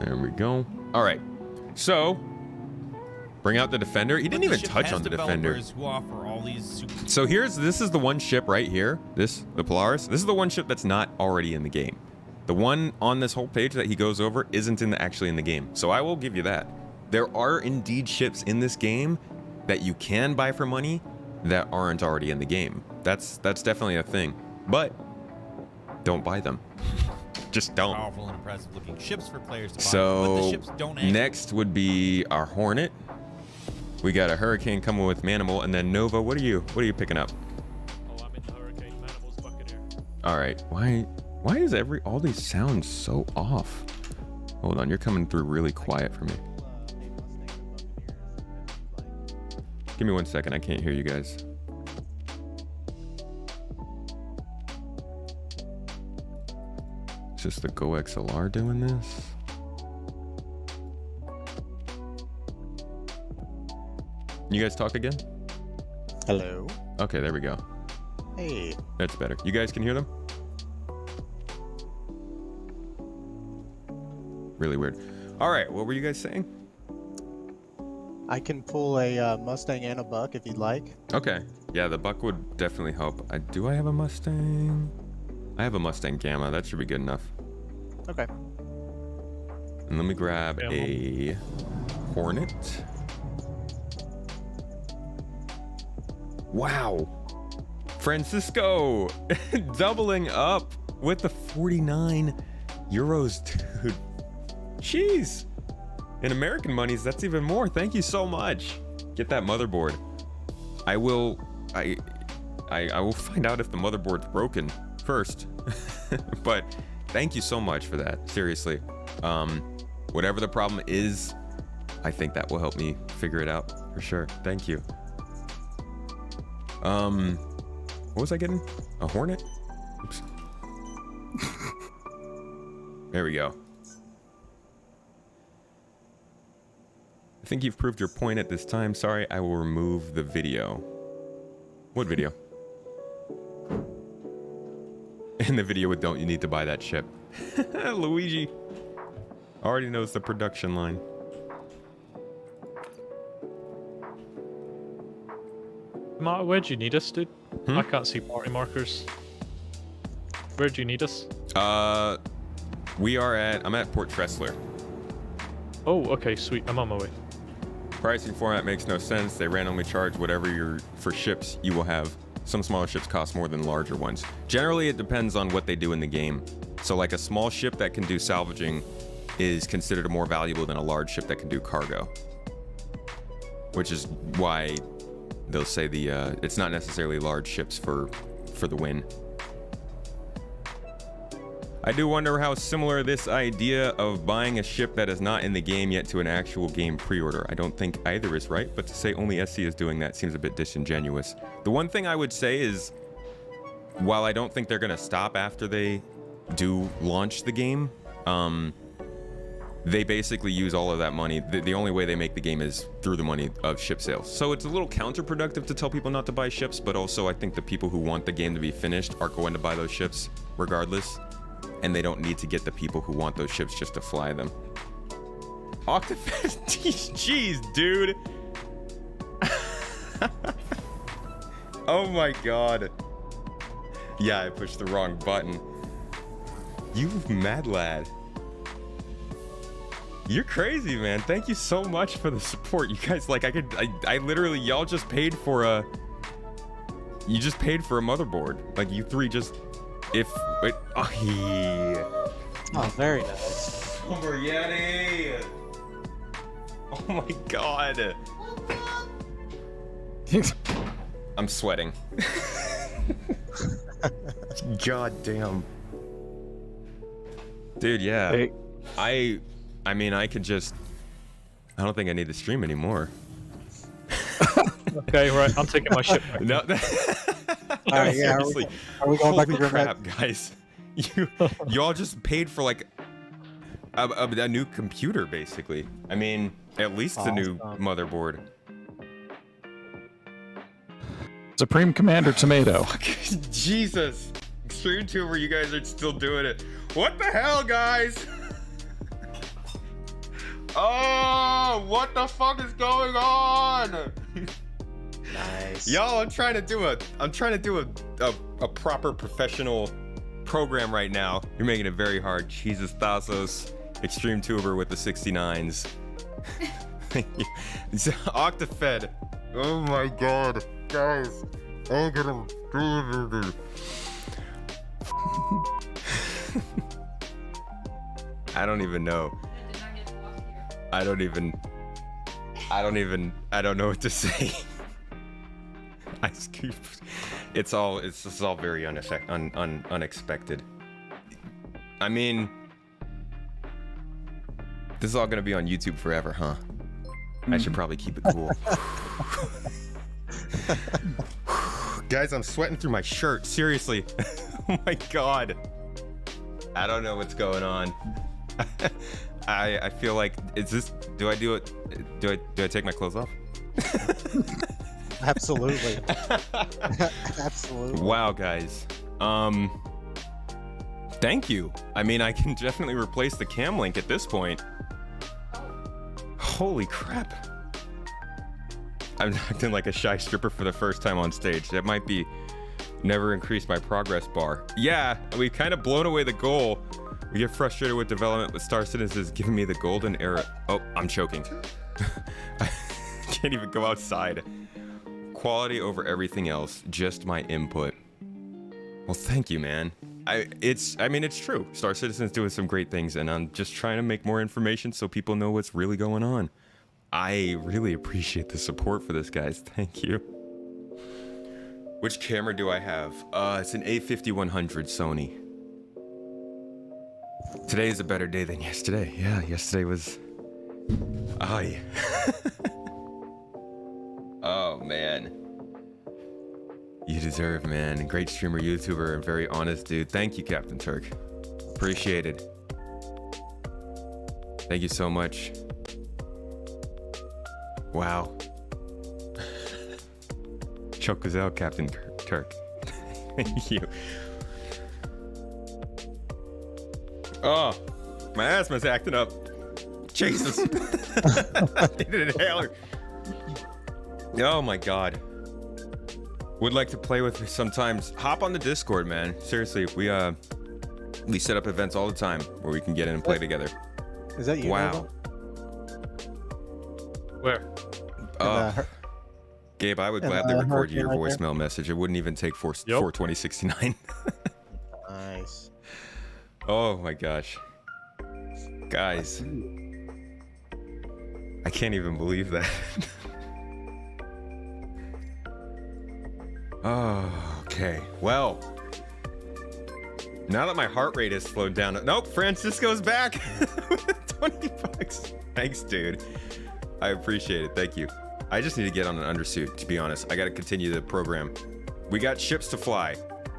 There we go. All right, so bring out the defender. He didn't even touch on the defender. Who offer all these so this is the one ship right here. The Polaris. This is the one ship that's not already in the game. The one on this whole page that he goes over isn't actually in the game. So I will give you that. There are indeed ships in this game that you can buy for money that aren't already in the game. That's definitely a thing. But don't buy them. Just don't. Powerful and impressive looking ships for players to buy. So but the ships don't actually. Next would be our Hornet. We got a Hurricane coming with Manimal, and then Nova. What are you picking up? Oh, I'm in the Hurricane. Manimal's Buccaneer. All right. Why is all these sounds so off? Hold on, you're coming through really quiet for me. Give me 1 second. I can't hear you guys. Is this the Go XLR doing this? You guys talk again? Hello. Okay, there we go. Hey. That's better. You guys can hear them? Really weird. All right, what were you guys saying? I can pull a Mustang and a Buck if you'd like. Okay. Yeah, the Buck would definitely help. Do I have a Mustang? I have a Mustang Gamma. That should be good enough. Okay. And let me grab a Hornet. Wow. Francisco doubling up with the 49 euros, dude. Jeez. In American monies, that's even more. Thank you so much. Get that motherboard. I will find out if the motherboard's broken first. But thank you so much for that. Seriously. Whatever the problem is, I think that will help me figure it out for sure. Thank you. What was I getting? A Hornet? Oops. There we go. I think you've proved your point at this time. Sorry, I will remove the video. What video? in the video with "Don't you need to buy that ship?" Luigi already knows the production line. Matt, where do you need us, dude? I can't see party markers. Where do you need us? I'm at Port Tressler. Oh, okay, sweet. I'm on my way. Pricing format makes no sense. They randomly charge whatever for ships you will have. Some smaller ships cost more than larger ones. Generally, it depends on what they do in the game. So like a small ship that can do salvaging is considered more valuable than a large ship that can do cargo. Which is why they'll say it's not necessarily large ships for the win. I do wonder how similar this idea of buying a ship that is not in the game yet to an actual game pre-order. I don't think either is right, but to say only SC is doing that seems a bit disingenuous. The one thing I would say is, while I don't think they're gonna stop after they do launch the game, they basically use all of that money. The only way they make the game is through the money of ship sales. So it's a little counterproductive to tell people not to buy ships, but also I think the people who want the game to be finished are going to buy those ships regardless. And they don't need to get the people who want those ships just to fly them. Octofest, jeez, dude. Oh my god. Yeah, I pushed the wrong button. You mad lad. You're crazy, man. Thank you so much for the support. You guys, like, I literally, y'all just paid for a motherboard. Like, you three just, oh, yeah. Oh, very nice. Silver Yeti. Oh my god. I'm sweating. God damn. Dude, yeah. Hey. I mean, I don't think I need to stream anymore. Okay, right. I'm taking my ship back. No, Alright, yeah, seriously. are we going back to Holy your crap, guys. You all just paid for like a new computer, basically. I mean, at least a new motherboard. Supreme Commander Tomato. Fuck, Jesus. Extreme Tuber, you guys are still doing it. What the hell, guys? Oh, what the fuck is going on? Nice. Y'all, I'm trying to do a proper professional program right now. You're making it very hard. Jesus Thassos, Extreme Tuber with the 69s. Thank you. It's Octofed. Oh my god. Guys, I'm gonna do. I don't even know. I don't know what to say. It's all very unexpected. I mean, this is all gonna be on YouTube forever, huh? I should probably keep it cool. Guys, I'm sweating through my shirt. Seriously. Oh my god. I don't know what's going on. I feel like, do I do it? Do I take my clothes off? Absolutely. Absolutely. Wow, guys. Thank you. I mean, I can definitely replace the cam link at this point. Holy crap. I'm acting like a shy stripper for the first time on stage. That might be never increased my progress bar. Yeah, we kind of blown away the goal. We get frustrated with development, but Star Citizen is giving me the golden era. Oh, I'm choking. I can't even go outside. Quality over everything else, just my input. Well, thank you, man. I mean, it's true. Star Citizen's doing some great things, and I'm just trying to make more information so people know what's really going on. I really appreciate the support for this, guys. Thank you. Which camera do I have? It's an A5100 Sony. Today is a better day than yesterday. Yeah, yesterday was... Oh, yeah. Oh, man. You deserve, man. Great streamer, YouTuber, and very honest dude. Thank you, Captain Turk. Appreciate it. Thank you so much. Wow. Choke us out, Captain Turk. Thank you. Oh, my asthma's acting up. Jesus. I need an inhaler. Oh my God. Would like to play with me sometimes. Hop on the Discord, man. Seriously, we set up events all the time where we can get in and play together. Is that you? Wow. Where? Gabe, I would gladly record your right voicemail message. It wouldn't even take 42069. Nice. Oh my gosh. Guys. I can't even believe that. Oh, okay. Well, now that my heart rate has slowed down. Nope, Francisco's back. 20 bucks. Thanks, dude. I appreciate it. Thank you. I just need to get on an undersuit, to be honest. I got to continue the program. We got ships to fly,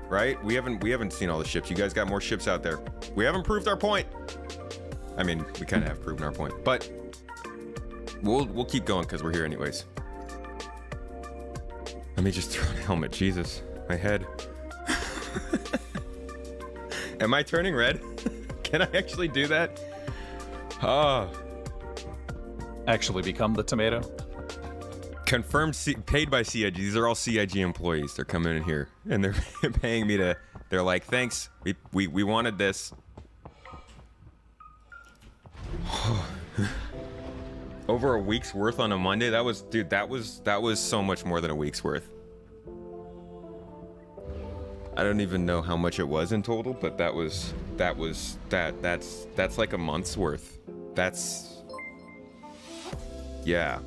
right? We haven't seen all the ships. You guys got more ships out there. We haven't proved our point. I mean, we kind of have proven our point, but we'll keep going because we're here anyways. Let me just throw on a helmet. Jesus, my head. Am I turning red? Can I actually do that? Oh. Actually become the tomato. Confirmed paid by CIG. These are all CIG employees. They're coming in here and they're paying me to. They're like, thanks. We wanted this. Over a week's worth on a Monday. That was so much more than a week's worth. I don't even know how much it was in total, but that's like a month's worth. Yeah.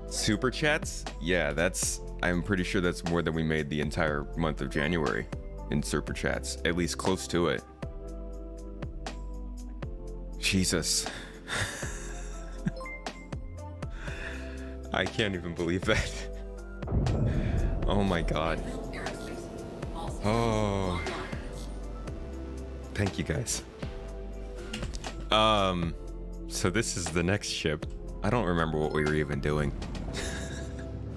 Super chats? Yeah, I'm pretty sure that's more than we made the entire month of January in super chats, at least close to it. Jesus. I can't even believe that. Oh my God. Oh. Thank you guys. So this is the next ship. I don't remember what we were even doing.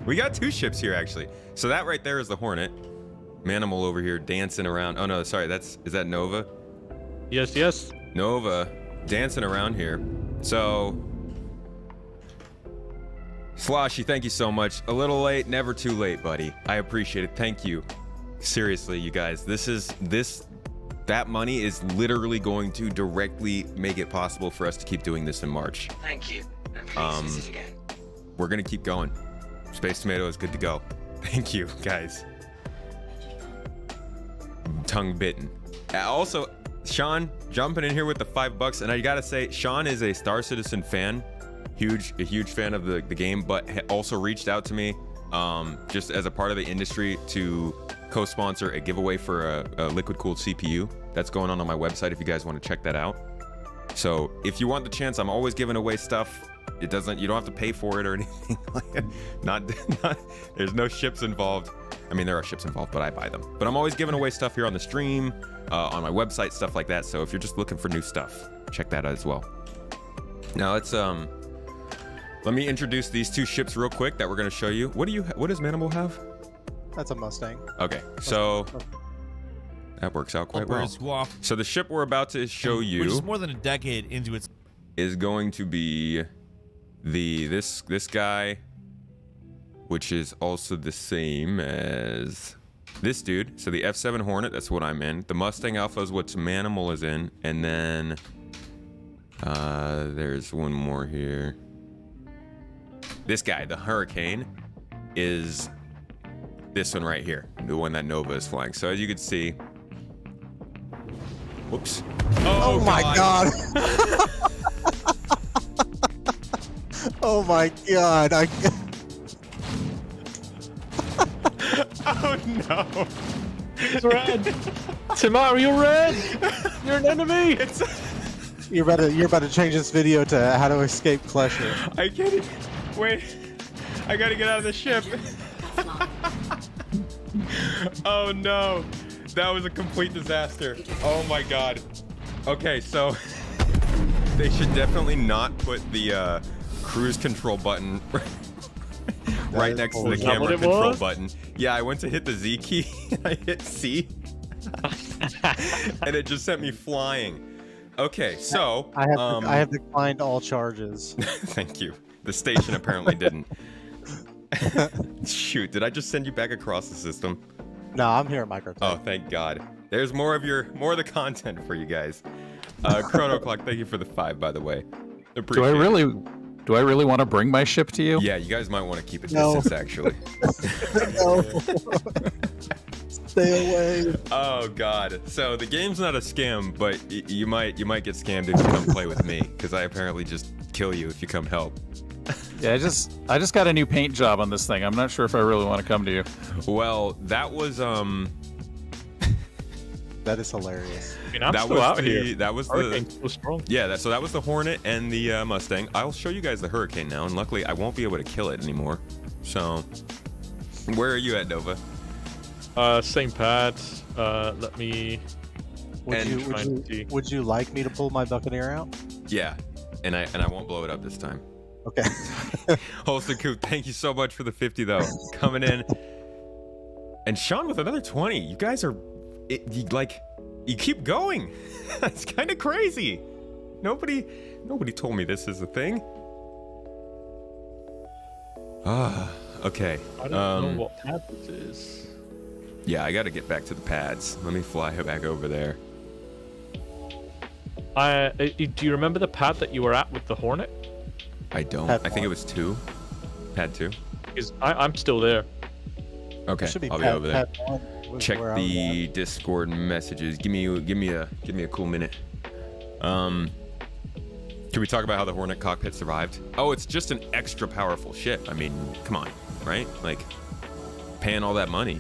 We got 2 ships here actually. So that right there is the Hornet. Manimal over here dancing around. Oh no, sorry, is that Nova? Yes. Nova dancing around here. So Sloshy, thank you so much. A little late, never too late, buddy. I appreciate it. Thank you. Seriously, you guys, that money is literally going to directly make it possible for us to keep doing this in March. Thank you. And please visit again. We're gonna keep going. Space Tomato is good to go. Thank you, guys. Tongue bitten. Also, Sean jumping in here with the $5, and I gotta say, Sean is a Star Citizen fan, a huge fan of the game, but also reached out to me just as a part of the industry to co-sponsor a giveaway for a liquid cooled CPU that's going on my website if you guys want to check that out. So if you want the chance, I'm always giving away stuff. You don't have to pay for it or anything like that. Not there's no ships involved. I mean, there are ships involved, but I buy them. But I'm always giving away stuff here on the stream, on my website, stuff like that. So if you're just looking for new stuff, check that out as well. Now let's let me introduce these 2 ships real quick that we're going to show you. What does Manimal have? That's a Mustang. Okay, so that works out quite well. So the ship we're about to show you, which is more than a decade into its, is going to be this guy, which is also the same as this dude. So the F7 Hornet, that's what I'm in. The Mustang Alpha is what Manimal is in, and then there's one more here. This guy, the Hurricane, is this one right here, the one that Nova is flying. So as you can see, whoops. Oh my God. Oh my God. Oh no. It's red. Tomato, you're red. You're an enemy. You're about to change this video to how to escape Klesher. I get it. Wait, I gotta get out of the ship. Oh no, that was a complete disaster. Oh my God. Okay, so they should definitely not put the cruise control button right next to the camera control button. Yeah, I went to hit the Z key and I hit C and it just sent me flying. Okay, so I have declined all charges. thank you. The station apparently didn't. Shoot, did I just send you back across the system? No, I'm here at Microtech. Oh, thank God. There's more of the content for you guys. Chrono Clock, thank you for the 5, by the way. Appreciate it. Do I really want to bring my ship to you? Yeah, you guys might want to keep a No. distance, actually. No. Stay away. Oh God! So the game's not a scam, but you might get scammed if you come play with me, because I apparently just kill you if you come help. Yeah, I just got a new paint job on this thing. I'm not sure if I really want to come to you. Well, that was That is hilarious. I mean, I'm that still was out the here. that was Hurricane's the so strong. yeah. So that was the Hornet and the Mustang. I'll show you guys the Hurricane now, and luckily I won't be able to kill it anymore. So, where are you at, Nova? Same pad. Let me. Would you like me to pull my Buccaneer out? Yeah, and I won't blow it up this time. Okay. Holston Coop, thank you so much for the 50 though, coming in. And Sean with another 20. You guys are, you keep going. That's kind of crazy. Nobody told me this is a thing. Okay. I don't know what pad this is. Yeah, I got to get back to the pads. Let me fly back over there. Do you remember the pad that you were at with the Hornet? I don't. Pad I think it one. was 2. Pad 2. Because I'm still there. Okay, Should be I'll be pad- over there. pad one was Check where I was the Discord messages. Give me a cool minute. Can we talk about how the Hornet cockpit survived? Oh, it's just an extra powerful ship. I mean, come on, right? Like, paying all that money.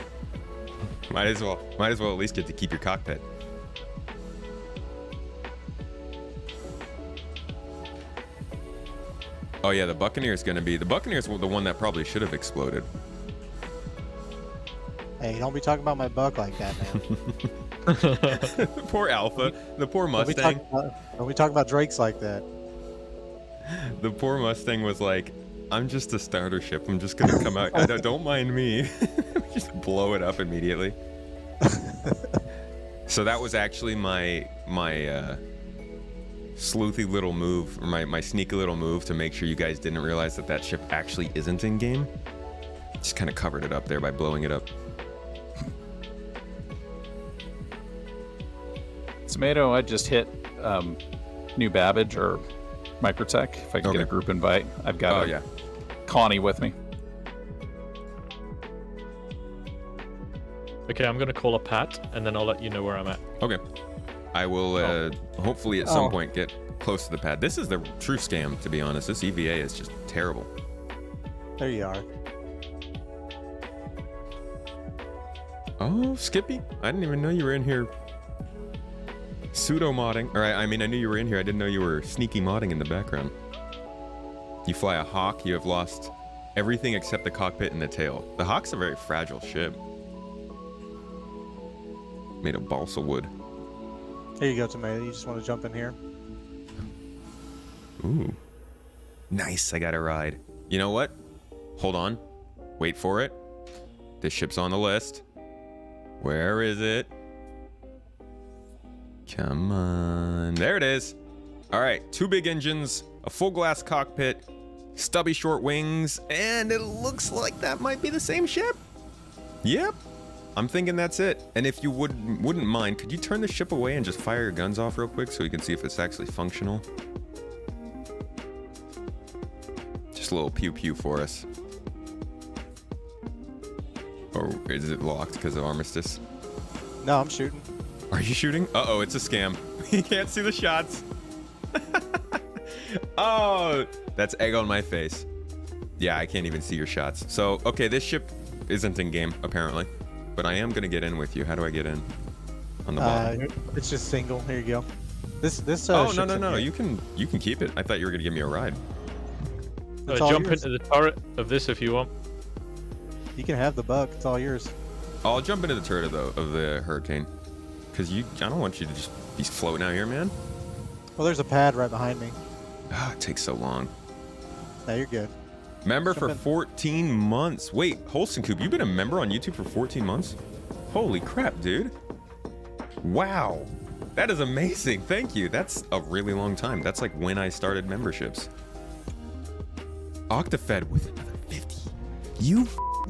Might as well at least get to keep your cockpit. Oh yeah, the Buccaneer's the the one that probably should have exploded. Hey, don't be talking about my buck like that, man. Poor Alpha, the poor Mustang. Don't we talk about Drakes like that? The poor Mustang was like, I'm just a starter ship. I'm just gonna come out. Don't mind me. Just blow it up immediately. So that was actually my sleuthy little move, or my sneaky little move to make sure you guys didn't realize that ship actually isn't in game. Just kind of covered it up there by blowing it up. Tomato, I just hit New Babbage or Microtech. If I can get a group invite, I've got Connie with me. Okay, I'm gonna call a Pat, and then I'll let you know where I'm at. Okay. I will hopefully at some point get close to the pad. This is the true scam, to be honest. This EVA is just terrible. There you are. Oh, Skippy, I didn't even know you were in here pseudo modding. Or I knew you were in here. I didn't know you were sneaky modding in the background. You fly a Hawk. You have lost everything except the cockpit and the tail. The Hawk's a very fragile ship. Made of balsa wood. Here you go, Tomato. You just want to jump in here? Ooh. Nice, I got a ride. You know what? Hold on. Wait for it. This ship's on the list. Where is it? Come on. There it is. All right, 2 big engines, a full glass cockpit, stubby short wings, and it looks like that might be the same ship. Yep. I'm thinking that's it. And if you wouldn't mind, could you turn the ship away and just fire your guns off real quick so you can see if it's actually functional? Just a little pew pew for us. Or is it locked because of armistice? No, I'm shooting. Are you shooting? Uh-oh, it's a scam. You can't see the shots. Oh, that's egg on my face. Yeah, I can't even see your shots. So, okay, this ship isn't in game, apparently. But I am going to get in with you. How do I get in? On the bottom. It's just single. Here you go. This oh, ship's no. in You can keep it. I thought you were going to give me a ride. It's all Jump yours. into the turret of this if you want. You can have the buck. It's all yours. I'll jump into the turret of the Hurricane. Because I don't want you to just be floating out here, man. Well, there's a pad right behind me. Ah, it takes so long. Now you're good. Member Jump for in. 14 months. Wait, Holston Coop, you've been a member on YouTube for 14 months? Holy crap, dude. Wow. That is amazing. Thank you. That's a really long time. That's like when I started memberships. Octafed with another 50. You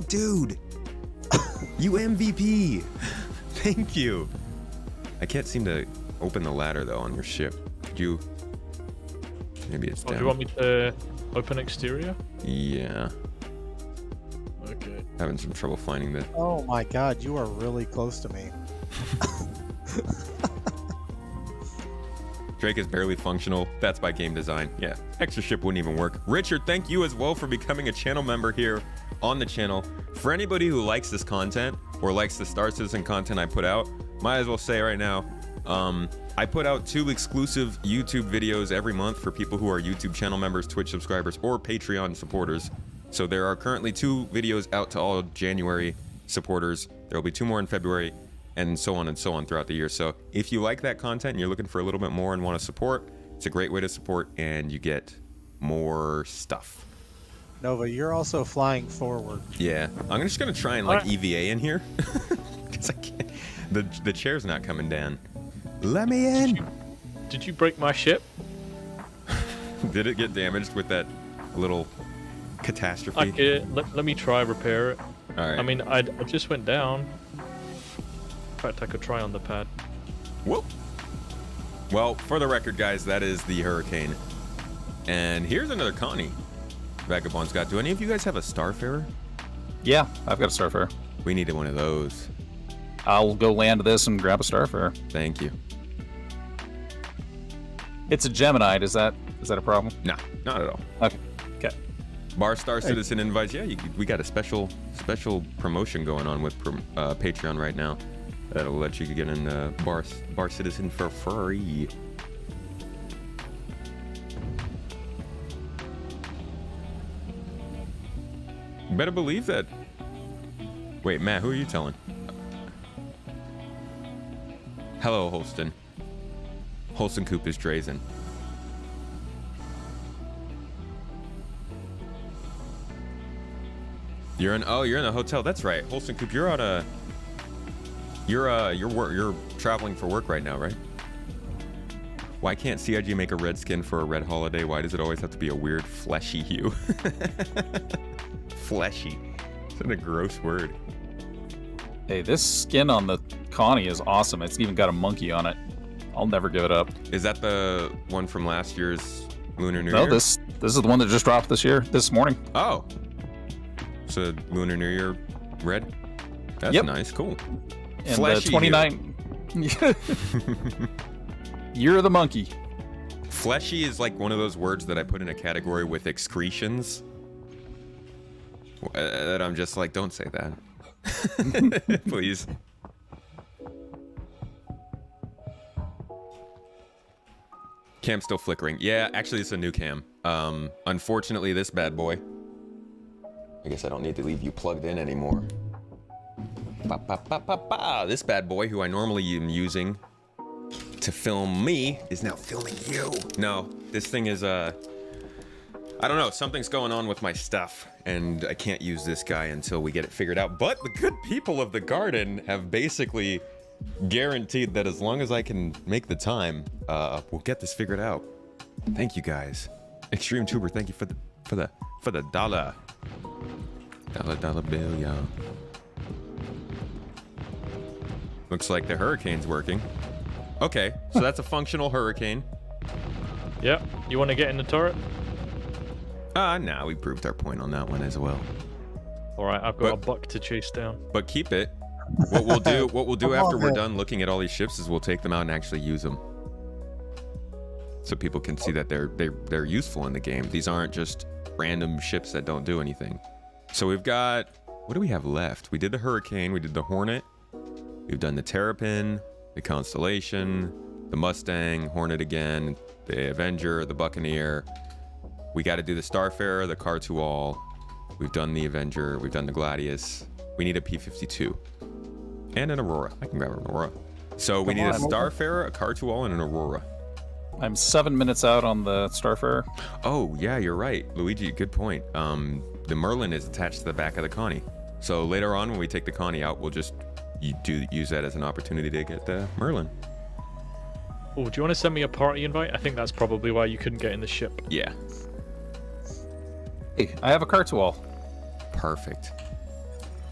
dude. You MVP. Thank you. I can't seem to open the ladder though on your ship. Could you? Maybe it's down. Do you want me to open exterior? Yeah. Okay. Having some trouble finding the. Oh my god, you are really close to me. Drake is barely functional. That's by game design. Yeah, extra ship wouldn't even work. Richard, thank you as well for becoming a channel member here on the channel. For anybody who likes this content or likes the Star Citizen content I put out, might as well say right now, I put out 2 exclusive YouTube videos every month for people who are YouTube channel members, Twitch subscribers, or Patreon supporters. So there are currently 2 videos out to all January supporters. There will be 2 more in February, and so on throughout the year. So if you like that content and you're looking for a little bit more and want to support, it's a great way to support, and you get more stuff. Nova, you're also flying forward. Yeah, I'm just gonna try and like EVA in here because I can't. The chair's not coming down. Let me in. Did you break my ship? Did it get damaged with that little catastrophe? Let me try repair it. All right. I mean, I just went down. In fact, I could try on the pad. Whoop. Well, for the record, guys, that is the Hurricane. And here's another Connie Vagabond's got. Do any of you guys have a Starfarer? Yeah, I've got a Starfarer. We needed one of those. I'll go land this and grab a Starfarer. Thank you. It's a Gemini. Is that a problem? No, not at all. Okay. Bar Star Citizen invites. Yeah, we got a special promotion going on with Patreon right now. That'll let you get in Bar Citizen for free. You better believe that. Wait, Matt, who are you telling? Hello, Holston. Holston Coop is Drazen. You're in a hotel. That's right. Holston Coop, you're on a you're traveling for work right now, right? Why can't CIG make a red skin for a red holiday? Why does it always have to be a weird fleshy hue? Fleshy. It's a gross word. Hey, this skin on the Connie is awesome. It's even got a monkey on it. I'll never give it up. Is that the one from last year's Lunar New Year? No, this is the one that just dropped this morning. Oh. So Lunar New Year red? That's nice. Cool. And Fleshy 29 Year of the monkey. Fleshy is like one of those words that I put in a category with excretions. That I'm just like, don't say that. Please. Cam's still flickering. Yeah, actually, it's a new cam. Unfortunately, this bad boy. I guess I don't need to leave you plugged in anymore. This bad boy, who I normally am using to film me, is now filming you. No, this thing is, I don't know, something's going on with my stuff, and I can't use this guy until we get it figured out. But the good people of the garden have basically guaranteed that as long as I can make the time, we'll get this figured out. Thank you guys. Extreme Tuber, thank you for the dollar. Dollar bill, y'all. Looks like the Hurricane's working. Okay, so that's a functional Hurricane. Yep. You want to get in the turret? Nah, we proved our point on that one as well. All right, I've got a buck to chase down. But keep it. What we'll do after we're done looking at all these ships is we'll take them out and actually use them, so people can see that they're useful in the game. These aren't just random ships that don't do anything. So we've got, what do we have left? We did the Hurricane, we did the Hornet, we've done the Terrapin, the Constellation, the Mustang, Hornet again, the Avenger, the Buccaneer. We got to do the Starfarer, the Cartual. We've done the Avenger, we've done the Gladius. We need a P-52 and an Aurora. I can grab an Aurora. So we need a Starfarer, a Cartual, and an Aurora. I'm 7 minutes out on the Starfarer. Oh, yeah, you're right. Luigi, good point. The Merlin is attached to the back of the Connie. So later on, when we take the Connie out, we'll just use that as an opportunity to get the Merlin. Oh, do you want to send me a party invite? I think that's probably why you couldn't get in the ship. Yeah. Hey, I have a cart wall. Perfect.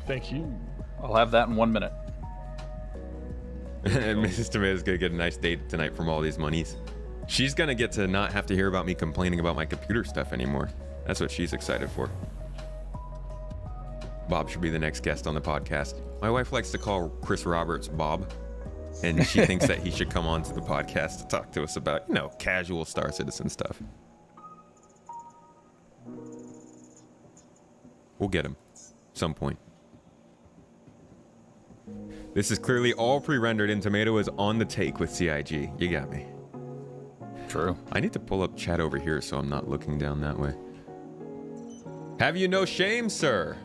Thank you. I'll have that in 1 minute. And Mrs. Tomato's gonna get a nice date tonight from all these monies. She's gonna get to not have to hear about me complaining about my computer stuff anymore. That's what she's excited for. Bob should be the next guest on the podcast. My wife likes to call Chris Roberts Bob, and she thinks that he should come on to the podcast to talk to us about, you know, casual Star Citizen stuff. We'll get him some point. This is clearly all pre-rendered, and Tomato is on the take with CIG. You got me. True. I need to pull up chat over here so I'm not looking down that way. Have you no shame, sir?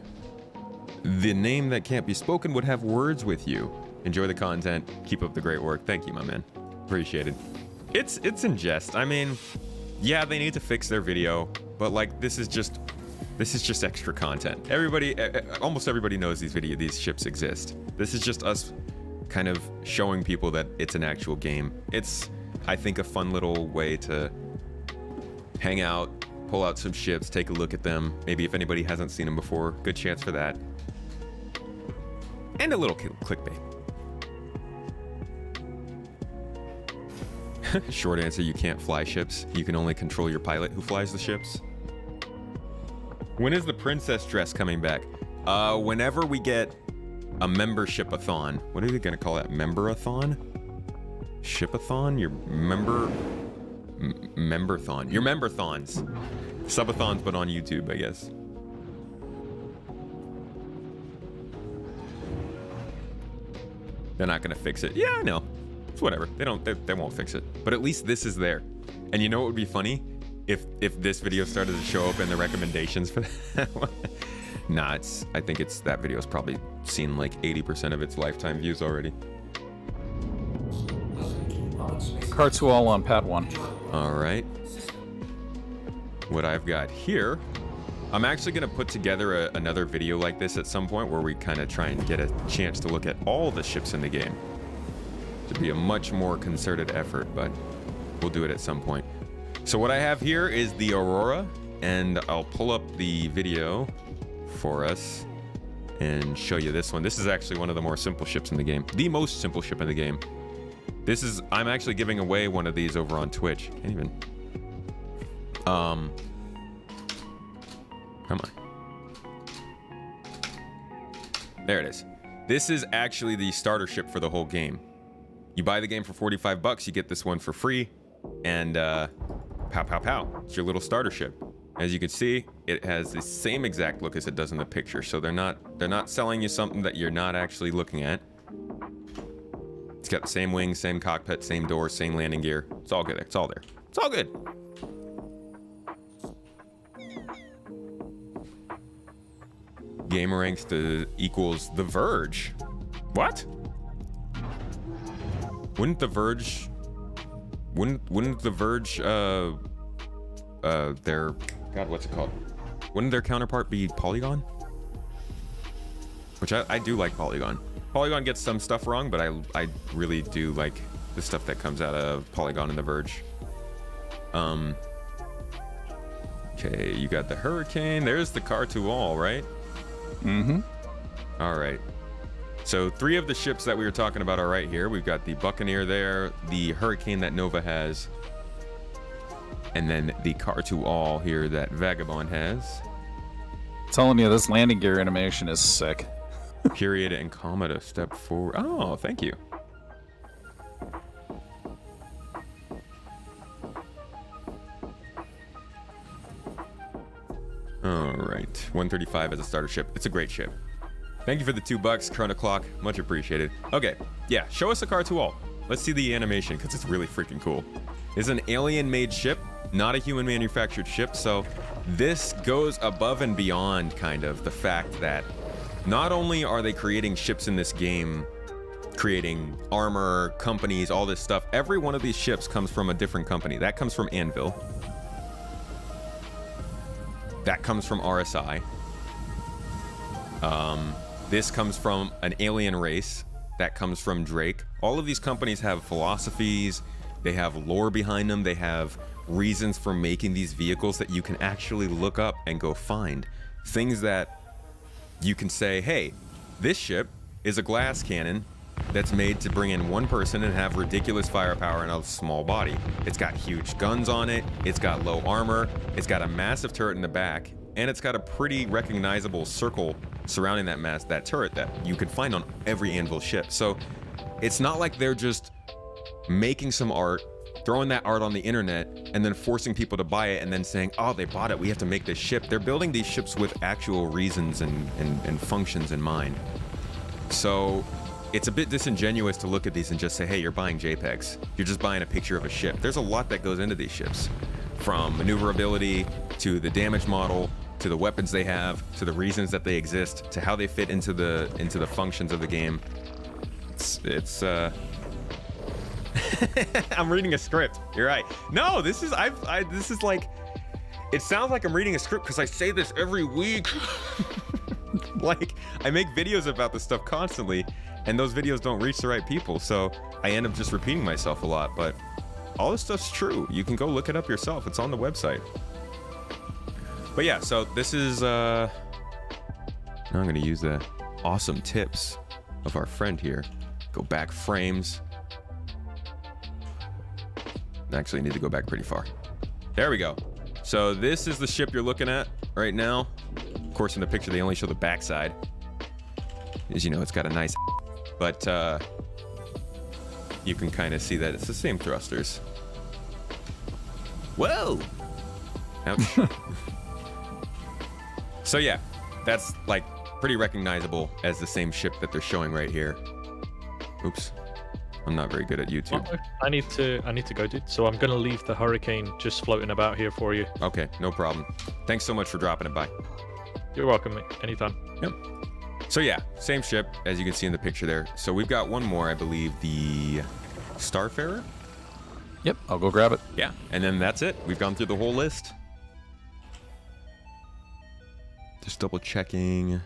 The name that can't be spoken would have words with you. Enjoy the content. Keep up the great work. Thank you, my man. Appreciated. It's in jest. I mean, yeah, they need to fix their video, but like this is just extra content. Almost everybody knows these ships exist. This is just us kind of showing people that it's an actual game. It's, I think, a fun little way to hang out, pull out some ships, take a look at them. Maybe if anybody hasn't seen them before, good chance for that. And a little clickbait. Short answer, you can't fly ships. You can only control your pilot who flies the ships. When is the princess dress coming back? Whenever we get a membership-a-thon. What are they gonna call that? Member-a-thon? Ship-a-thon? Your member-thon. Your member-thons. Subathons, but on YouTube, I guess. They're not gonna fix it. Yeah, I know. It's whatever. They won't fix it. But at least this is there. And you know what would be funny? If this video started to show up in the recommendations for that one. Nah, I think that video's probably seen like 80% of its lifetime views already. Carts wall on pad 1. All right. What I've got here, I'm actually gonna put together another video like this at some point where we kind of try and get a chance to look at all the ships in the game. It'd be a much more concerted effort, but we'll do it at some point. So what I have here is the Aurora, and I'll pull up the video for us and show you this one. This is actually one of the more simple ships in the game. The most simple ship in the game. I'm actually giving away one of these over on Twitch. Can't even. Come on. There it is. This is actually the starter ship for the whole game. You buy the game for $45, you get this one for free, and pow, pow, pow. It's your little starter ship. As you can see, it has the same exact look as it does in the picture. So they're not selling you something that you're not actually looking at. It's got the same wings, same cockpit, same doors, same landing gear. It's all good. It's all there. It's all good. Gamer ranks equals The Verge. What? Wouldn't The Verge their, God, what's it called? Wouldn't their counterpart be Polygon? Which I do like Polygon. Polygon gets some stuff wrong, but I really do like the stuff that comes out of Polygon and The Verge. Okay, you got the Hurricane. There's the Car-to-All, right? Mm-hmm. All right. So 3 of the ships that we were talking about are right here. We've got the Buccaneer there, the Hurricane that Nova has, and then the Car-to-All here that Vagabond has. Telling you, this landing gear animation is sick. Period and comma to step forward. Oh, thank you. All right, 135 as a starter ship. It's a great ship. Thank you for the $2, Chrono Clock. Much appreciated. Okay, yeah, show us the Car-to-All. Let's see the animation, because it's really freaking cool. It's an alien-made ship, not a human-manufactured ship, so this goes above and beyond, kind of, the fact that not only are they creating ships in this game, creating armor, companies, all this stuff, every one of these ships comes from a different company. That comes from Anvil. That comes from RSI. This comes from an alien race. That comes from Drake. All of these companies have philosophies, They have lore behind them. They have reasons for making these vehicles that you can actually look up and go find. Things that you can say, hey, this ship is a glass cannon that's made to bring in one person and have ridiculous firepower in a small body. It's got huge guns on it, it's got low armor, it's got a massive turret in the back, and it's got a pretty recognizable circle surrounding that turret that you could find on every Anvil ship. So it's not like they're just making some art, throwing that art on the internet, and then forcing people to buy it and then saying, oh, they bought it, we have to make this ship. They're building these ships with actual reasons and functions in mind. So it's a bit disingenuous to look at these and just say, hey, you're buying JPEGs. You're just buying a picture of a ship. There's a lot that goes into these ships, from maneuverability to the damage model to the weapons they have to the reasons that they exist to how they fit into the functions of the game. It's I'm reading a script. You're right. No, this is this is like, it sounds like I'm reading a script because I say this every week. Like, I make videos about this stuff constantly, and those videos don't reach the right people, so I end up just repeating myself a lot. But all this stuff's true. You can go look it up yourself. It's on the website. But yeah, so this is now I'm gonna use the awesome tips of our friend here. Go back frames. Actually need to go back pretty far. There we go. So this is the ship you're looking at right now. Of course, in the picture they only show the backside. As you know, it's got a nice, but you can kind of see that it's the same thrusters. Whoa! Ouch. So yeah, that's like pretty recognizable as the same ship that they're showing right here. Oops. I'm not very good at YouTube. Oh, I need to go, dude. So I'm gonna leave the Hurricane just floating about here for you. Okay, no problem. Thanks so much for dropping it by. You're welcome, mate. Anytime. Yep. So yeah, same ship as you can see in the picture there. So we've got one more, I believe, the Starfarer. Yep, I'll go grab it. Yeah, and then that's it. We've gone through the whole list. Just double checking.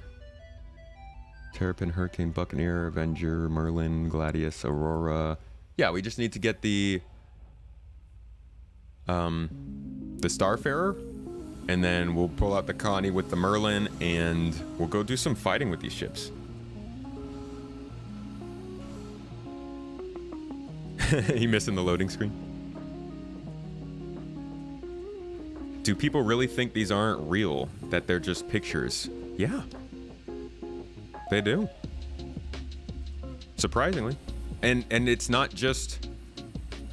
Terrapin, Hurricane, Buccaneer, Avenger, Merlin, Gladius, Aurora. Yeah, we just need to get the Starfarer, and then we'll pull out the Connie with the Merlin, and we'll go do some fighting with these ships. You missing the loading screen? Do people really think these aren't real? That they're just pictures? Yeah. They do. Surprisingly. And it's not just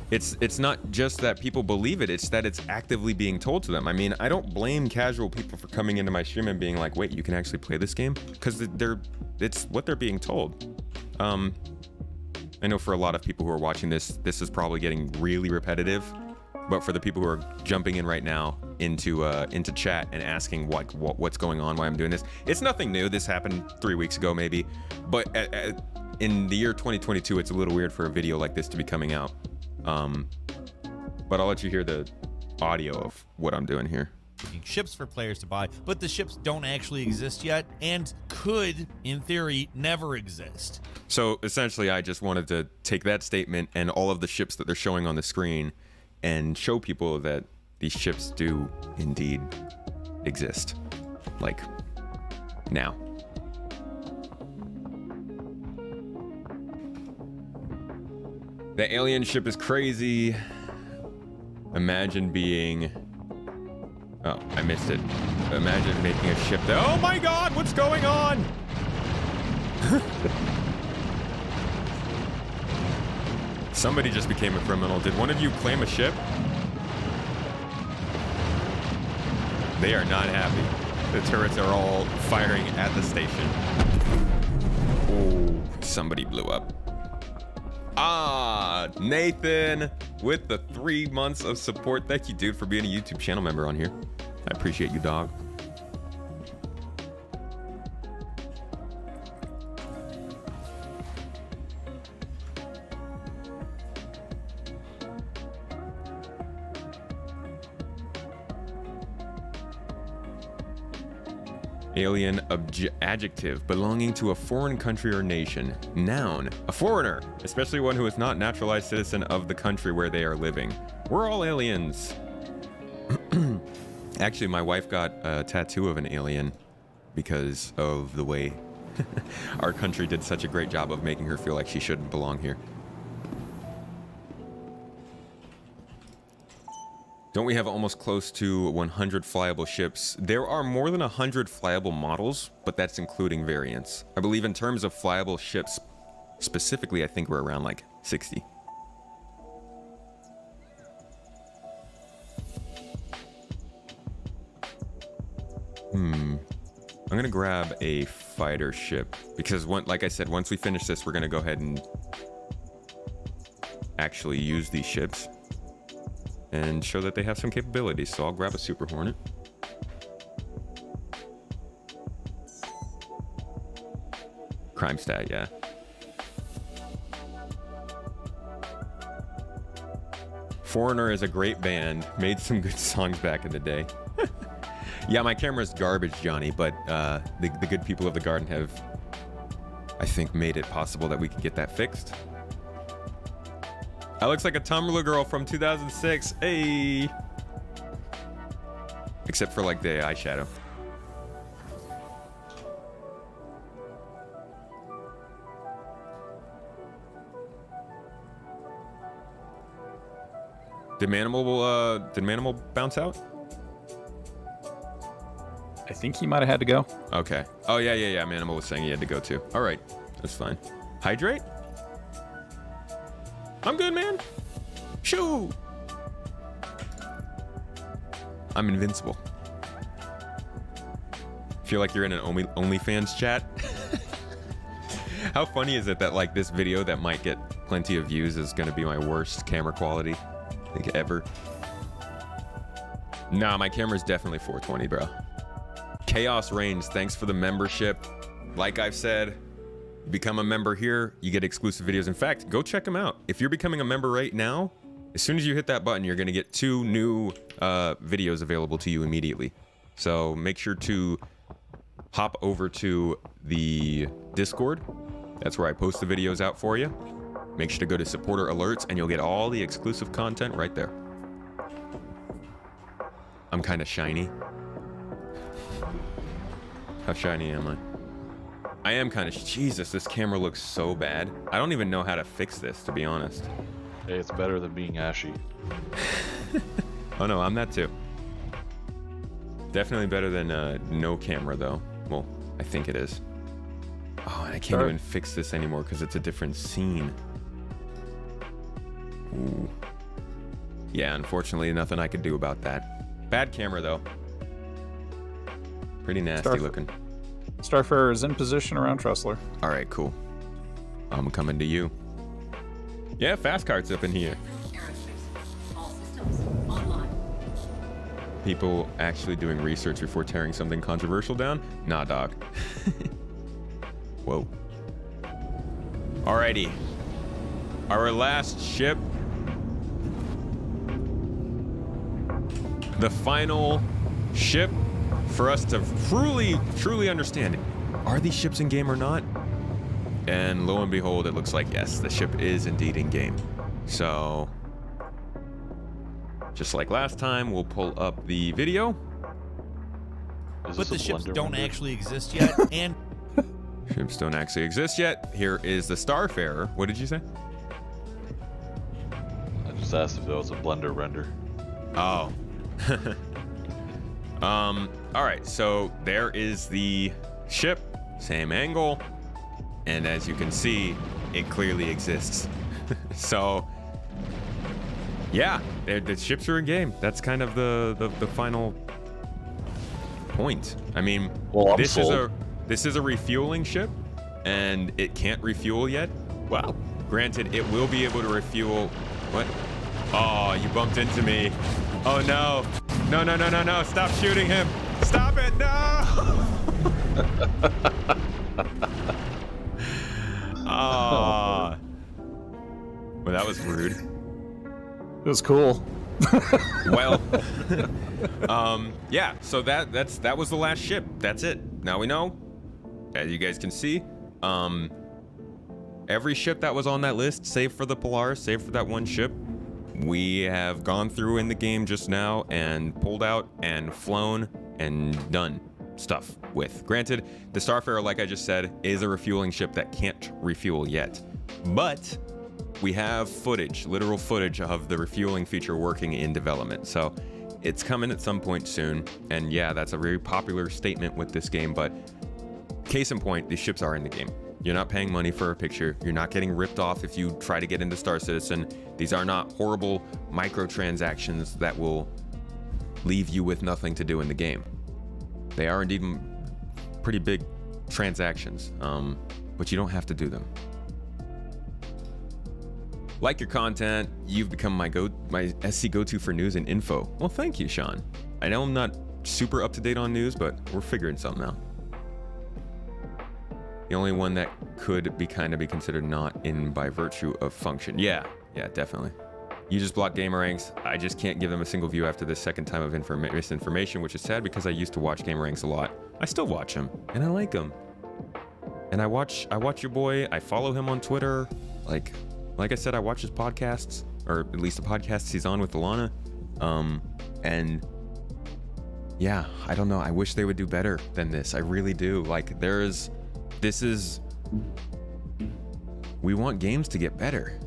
that people believe it, it's that it's actively being told to them. I mean, I don't blame casual people for coming into my stream and being like, wait, you can actually play this game? Because it's what they're being told. I know for a lot of people who are watching this is probably getting really repetitive. But for the people who are jumping in right now into chat and asking what's going on, why I'm doing this, it's nothing new. This happened 3 weeks ago maybe, but in the year 2022, it's a little weird for a video like this to be coming out. But I'll let you hear the audio of what I'm doing here. Ships for players to buy, but the ships don't actually exist yet and could, in theory, never exist. So essentially, I just wanted to take that statement and all of the ships that they're showing on the screen and show people that these ships do indeed exist. Like, now. The alien ship is crazy. Imagine being... Oh, I missed it. Imagine making a ship that... Oh my god, what's going on? Somebody just became a criminal. Did one of you claim a ship? They are not happy. The turrets are all firing at the station. Oh, somebody blew up. Ah, Nathan with the 3 months of support. Thank you, dude, for being a YouTube channel member on here. I appreciate you, dog. Alien adjective, belonging to a foreign country or nation. Noun, a foreigner, especially one who is not naturalized citizen of the country where they are living. We're all aliens. Actually, my wife got a tattoo of an alien because of the way our country did such a great job of making her feel like she shouldn't belong here. Don't we have almost close to 100 flyable ships? There are more than 100 flyable models, but that's including variants. I believe in terms of flyable ships, specifically, I think we're around like 60. I'm gonna grab a fighter ship because like I said, once we finish this, we're gonna go ahead and actually use these ships and show that they have some capabilities. So I'll grab a Super Hornet. Crime Stat, yeah. Foreigner is a great band, made some good songs back in the day. Yeah, my camera's garbage, Johnny, but the good people of the garden have, I think, made it possible that we could get that fixed. That looks like a Tumblr girl from 2006. Hey! Except for like the eyeshadow. Did Manimal bounce out? I think he might have had to go. Okay. Oh, yeah. Manimal was saying he had to go too. All right. That's fine. Hydrate? I'm good, man. Shoo! I'm invincible. Feel like you're in an OnlyFans chat? How funny is it that like this video that might get plenty of views is going to be my worst camera quality, I think, ever? Nah, my camera's definitely 420, bro. Chaos Reigns, thanks for the membership. Like I've said, become a member here, you get exclusive videos. In fact, go check them out. If you're becoming a member right now, as soon as you hit that button, you're going to get 2 new videos available to you immediately. So make sure to hop over to the Discord. That's where I post the videos out for you. Make sure to go to supporter alerts and you'll get all the exclusive content right there. I'm kind of shiny. How shiny am I? I am kind of... Jesus, this camera looks so bad. I don't even know how to fix this, to be honest. Hey, it's better than being ashy. Oh no, I'm that too. Definitely better than no camera, though. Well, I think it is. Oh, and I can't even fix this anymore because it's a different scene. Ooh. Yeah, unfortunately, nothing I could do about that. Bad camera, though. Pretty nasty looking. Starfarer is in position around Tressler. All right, cool. I'm coming to you. Yeah, fast cart's up in here. All systems online. People actually doing research before tearing something controversial down? Nah, dog. Whoa. Alrighty. Our last ship. The final ship for us to truly understand, are these ships in game or not? And lo and behold, it looks like yes, the ship is indeed in game. So, just like last time, we'll pull up the video. But the ships don't actually exist yet, and ships don't actually exist yet. Here is the Starfarer. What did you say? I just asked if that was a Blender render. Oh. All right, so there is the ship, same angle, and as you can see, it clearly exists. So, yeah, the ships are in game. That's kind of the final point. I mean, well, this is a refueling ship, and it can't refuel yet. Well, granted, it will be able to refuel. What? Oh, you bumped into me. Oh no. No. Stop shooting him. Stop it. No. Oh. Well, that was rude. It was cool. Well, yeah, so that was the last ship. That's it. now we know, as you guys can see, every ship that was on that list, save for the Polaris, save for that one ship, we have gone through in the game just now and pulled out and flown and done stuff with. Granted, the Starfarer, like I just said, is a refueling ship that can't refuel yet, but we have footage, literal footage of the refueling feature working in development. So it's coming at some point soon. And yeah, that's a very popular statement with this game, but case in point, these ships are in the game. You're not paying money for a picture. You're not getting ripped off if you try to get into Star Citizen. These are not horrible microtransactions that will leave you with nothing to do in the game. They are indeed pretty big transactions, but you don't have to do them. Like your content, you've become my SC go-to for news and info. Well, thank you, Sean. I know I'm not super up to date on news, but we're figuring something out. The only one that could be considered not in by virtue of function. Yeah, definitely. You just block Gamerangs. I just can't give them a single view after the second time of misinformation, which is sad because I used to watch Gamerangs a lot. I still watch him, and I like him. And I watch your boy. I follow him on Twitter. Like I said, I watch his podcasts, or at least the podcasts he's on with Alana. And yeah, I don't know. I wish they would do better than this. I really do. Like, we want games to get better.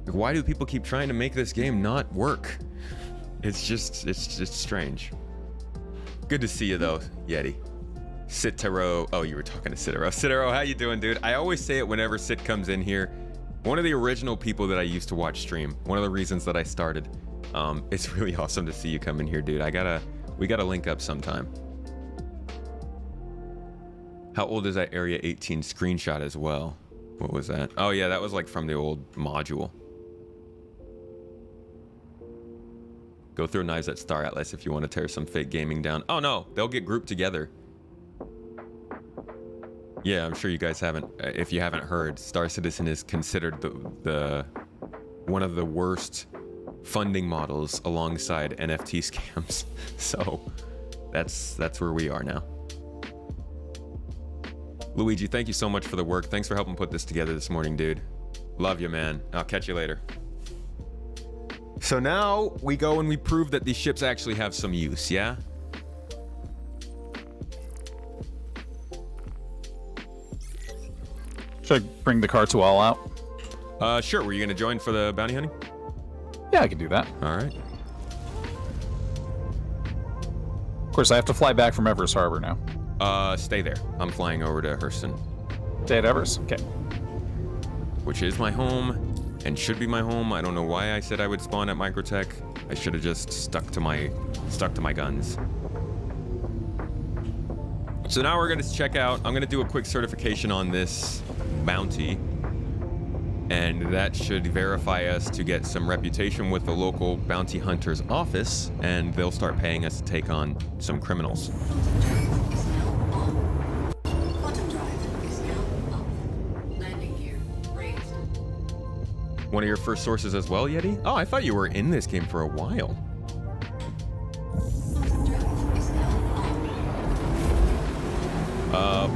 Like, why do people keep trying to make this game not work? It's strange. Good to see you though, Yeti. Citaro. Oh, you were talking to Citaro. Citaro, how you doing, dude? I always say it whenever Cit comes in here. One of the original people that I used to watch stream. One of the reasons that I started. It's really awesome to see you come in here, dude. We gotta link up sometime. How old is that Area 18 screenshot as well? What was that? Oh yeah, that was like from the old module. Go through knives at Star Atlas if you want to tear some fake gaming down. Oh no, they'll get grouped together. Yeah, I'm sure you guys haven't, if you haven't heard, Star Citizen is considered the one of the worst funding models alongside NFT scams. So that's where we are now. Luigi, thank you so much for the work. Thanks for helping put this together this morning, dude. Love you, man. I'll catch you later. So now we go and we prove that these ships actually have some use, yeah? Should I bring the carts all out? Sure. Were you going to join for the bounty hunting? Yeah, I can do that. All right. Of course, I have to fly back from Everest Harbor now. Stay there. I'm flying over to Hurston. Stay at Everest? Okay. Which is my home and should be my home. I don't know why I said I would spawn at Microtech. I should have just stuck to my guns. So now we're going to check out, I'm going to do a quick certification on this bounty. And that should verify us to get some reputation with the local bounty hunter's office, and they'll start paying us to take on some criminals. One of your first sources as well, Yeti? Oh, I thought you were in this game for a while.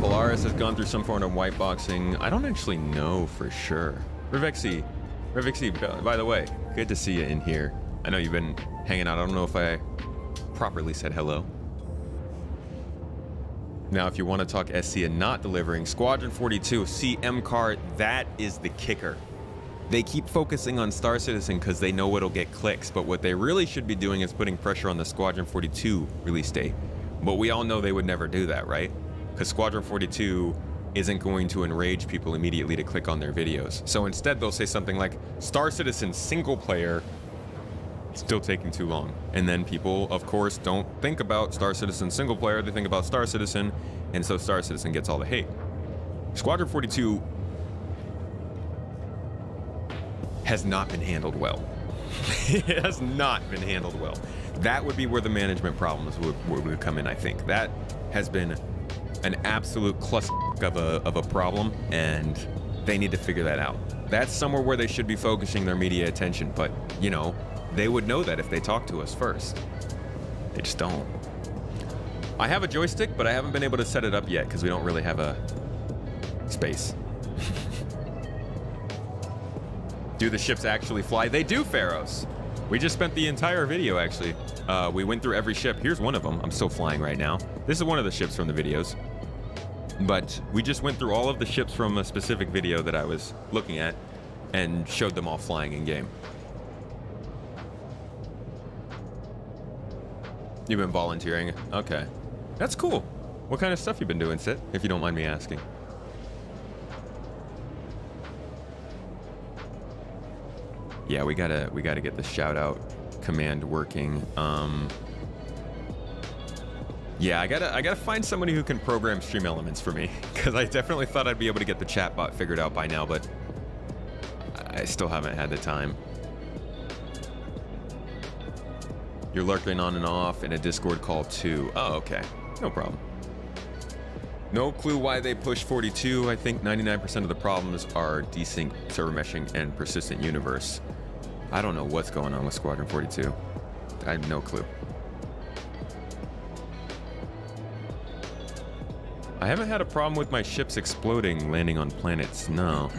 Polaris has gone through some form of white boxing. I don't actually know for sure. Revexy, by the way, good to see you in here. I know you've been hanging out. I don't know if I properly said hello. Now, if you want to talk SC and not delivering, Squadron 42, CM-Car, that is the kicker. They keep focusing on Star Citizen because they know it'll get clicks, but what they really should be doing is putting pressure on the Squadron 42 release date. But we all know they would never do that, right? Because Squadron 42 isn't going to enrage people immediately to click on their videos. So instead, they'll say something like, Star Citizen single player, still taking too long. And then people, of course, don't think about Star Citizen single player, they think about Star Citizen, and so Star Citizen gets all the hate. Squadron 42 has not been handled well. It has not been handled well. That would be where the management problems would come in, I think. That has been an absolute cluster of a problem, and they need to figure that out. That's somewhere where they should be focusing their media attention, but, you know, they would know that if they talked to us first. They just don't. I have a joystick, but I haven't been able to set it up yet because we don't really have a space. Do the ships actually fly? They do, Pharaohs. We just spent the entire video, actually. We went through every ship. Here's one of them. I'm still flying right now. This is one of the ships from the videos. But we just went through all of the ships from a specific video that I was looking at and showed them all flying in game. You've been volunteering? Okay. That's cool. What kind of stuff you been doing, Sit, if you don't mind me asking? Yeah, we gotta get the shout out command working. Yeah, I gotta find somebody who can program stream elements for me, because I definitely thought I'd be able to get the chatbot figured out by now, but I still haven't had the time. You're lurking on and off in a Discord call too. Oh, okay. No problem. No clue why they push 42. I think 99% of the problems are desync, server meshing, and persistent universe. I don't know what's going on with Squadron 42. I have no clue. I haven't had a problem with my ships exploding landing on planets, no.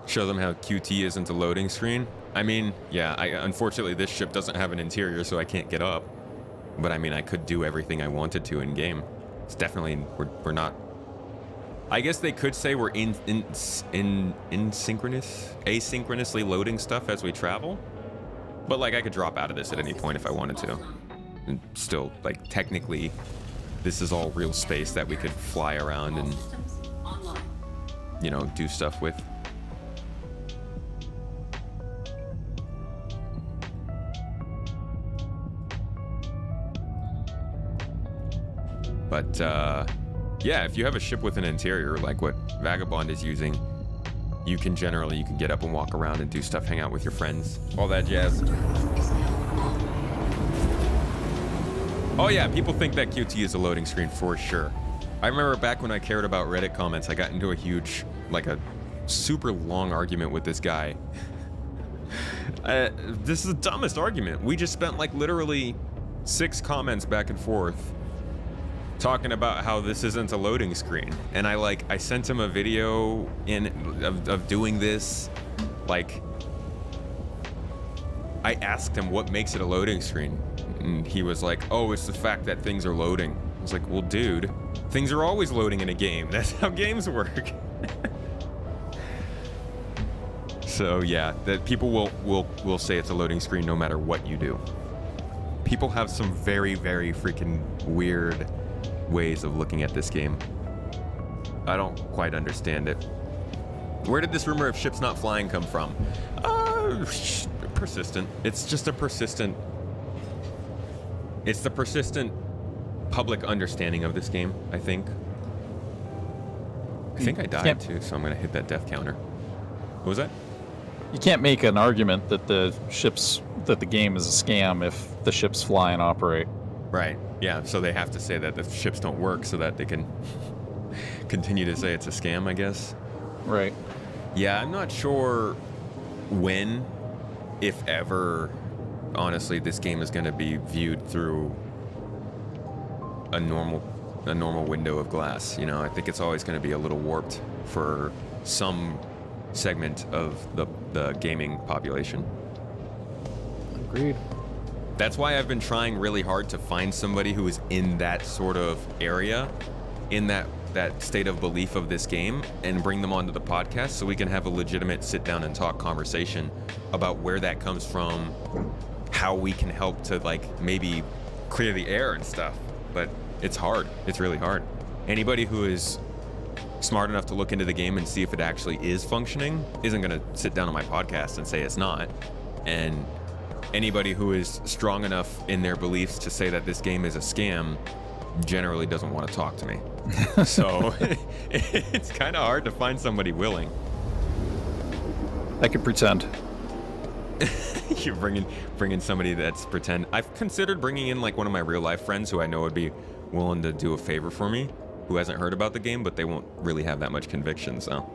Show them how QT isn't a loading screen. I mean, yeah, unfortunately this ship doesn't have an interior, so I can't get up. But I mean, I could do everything I wanted to in game. It's definitely, we're not. I guess they could say we're asynchronously loading stuff as we travel. But like, I could drop out of this at any point if I wanted to. And still, like, technically, this is all real space that we could fly around and, you know, do stuff with. But, yeah, if you have a ship with an interior, like what Vagabond is using, you can get up and walk around and do stuff, hang out with your friends, all that jazz. Oh yeah, people think that QT is a loading screen for sure. I remember back when I cared about Reddit comments, I got into a huge, like a super long argument with this guy. This is the dumbest argument. We just spent like literally 6 comments back and forth talking about how this isn't a loading screen, and I sent him a video of doing this. Like, I asked him what makes it a loading screen, and he was like, oh, it's the fact that things are loading. I was like, well, dude, things are always loading in a game. That's how games work. So yeah, that people will say it's a loading screen no matter what you do. People have some very, very freaking weird ways of looking at this game. I don't quite understand it. Where did this rumor of ships not flying come from? Persistent. It's just a persistent. It's the persistent public understanding of this game, I think. I think I died too, so I'm gonna hit that death counter. What was that? You can't make an argument that the game is a scam if the ships fly and operate. Right. Yeah, so they have to say that the ships don't work so that they can continue to say it's a scam, I guess. Right. Yeah, I'm not sure when, if ever, honestly, this game is going to be viewed through a normal window of glass. You know, I think it's always going to be a little warped for some segment of the gaming population. Agreed. That's why I've been trying really hard to find somebody who is in that sort of area, in that state of belief of this game, and bring them onto the podcast so we can have a legitimate sit down and talk conversation about where that comes from, how we can help to like maybe clear the air and stuff. But it's hard. It's really hard. Anybody who is smart enough to look into the game and see if it actually is functioning isn't going to sit down on my podcast and say it's not. And anybody who is strong enough in their beliefs to say that this game is a scam generally doesn't want to talk to me. So it's kind of hard to find somebody willing. I could pretend. You're bringing somebody that's pretend. I've considered bringing in like one of my real life friends who I know would be willing to do a favor for me, who hasn't heard about the game, but they won't really have that much conviction, so.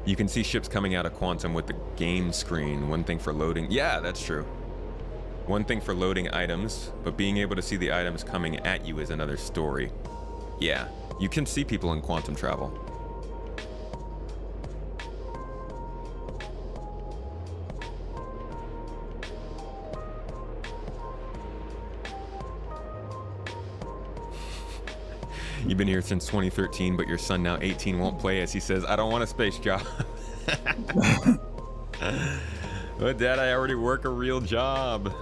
You can see ships coming out of Quantum with the game screen. One thing for loading. Yeah, that's true. One thing for loading items, but being able to see the items coming at you is another story. Yeah, you can see people in Quantum travel. You've been here since 2013, but your son, now 18, won't play as he says, I don't want a space job. But Dad, I already work a real job.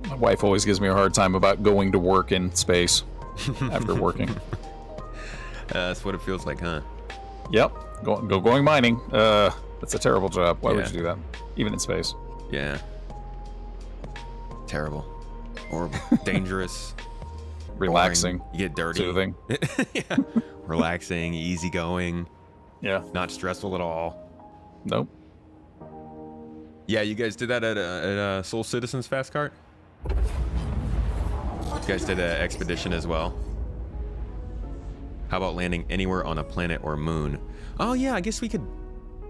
My wife always gives me a hard time about going to work in space after working. That's what it feels like, huh? Yep. Going mining. That's a terrible job. Why would you do that? Even in space. Yeah. Terrible. Horrible. Dangerous. Relaxing. Boring. You get dirty. Soothing. Yeah. Relaxing, easygoing. Yeah. Not stressful at all. Nope. Yeah, you guys did that at Soul Citizens Fast Cart? You guys did an expedition as well. How about landing anywhere on a planet or moon? Oh yeah, I guess we could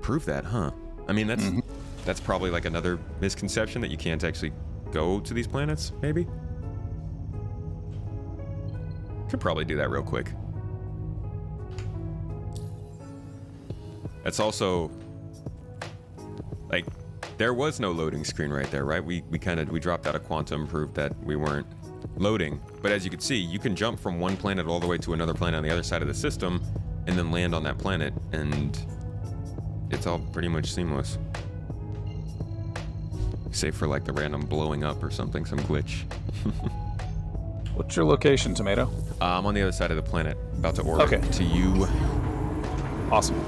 prove that, huh? I mean, that's probably like another misconception that you can't actually go to these planets, maybe? Could probably do that real quick. That's also like there was no loading screen right there, right? We dropped out of Quantum, proved that we weren't loading. But as you can see, you can jump from one planet all the way to another planet on the other side of the system and then land on that planet, and it's all pretty much seamless. Save for like the random blowing up or something, some glitch. What's your location, Tomato? I'm on the other side of the planet, about to orbit to you. Awesome.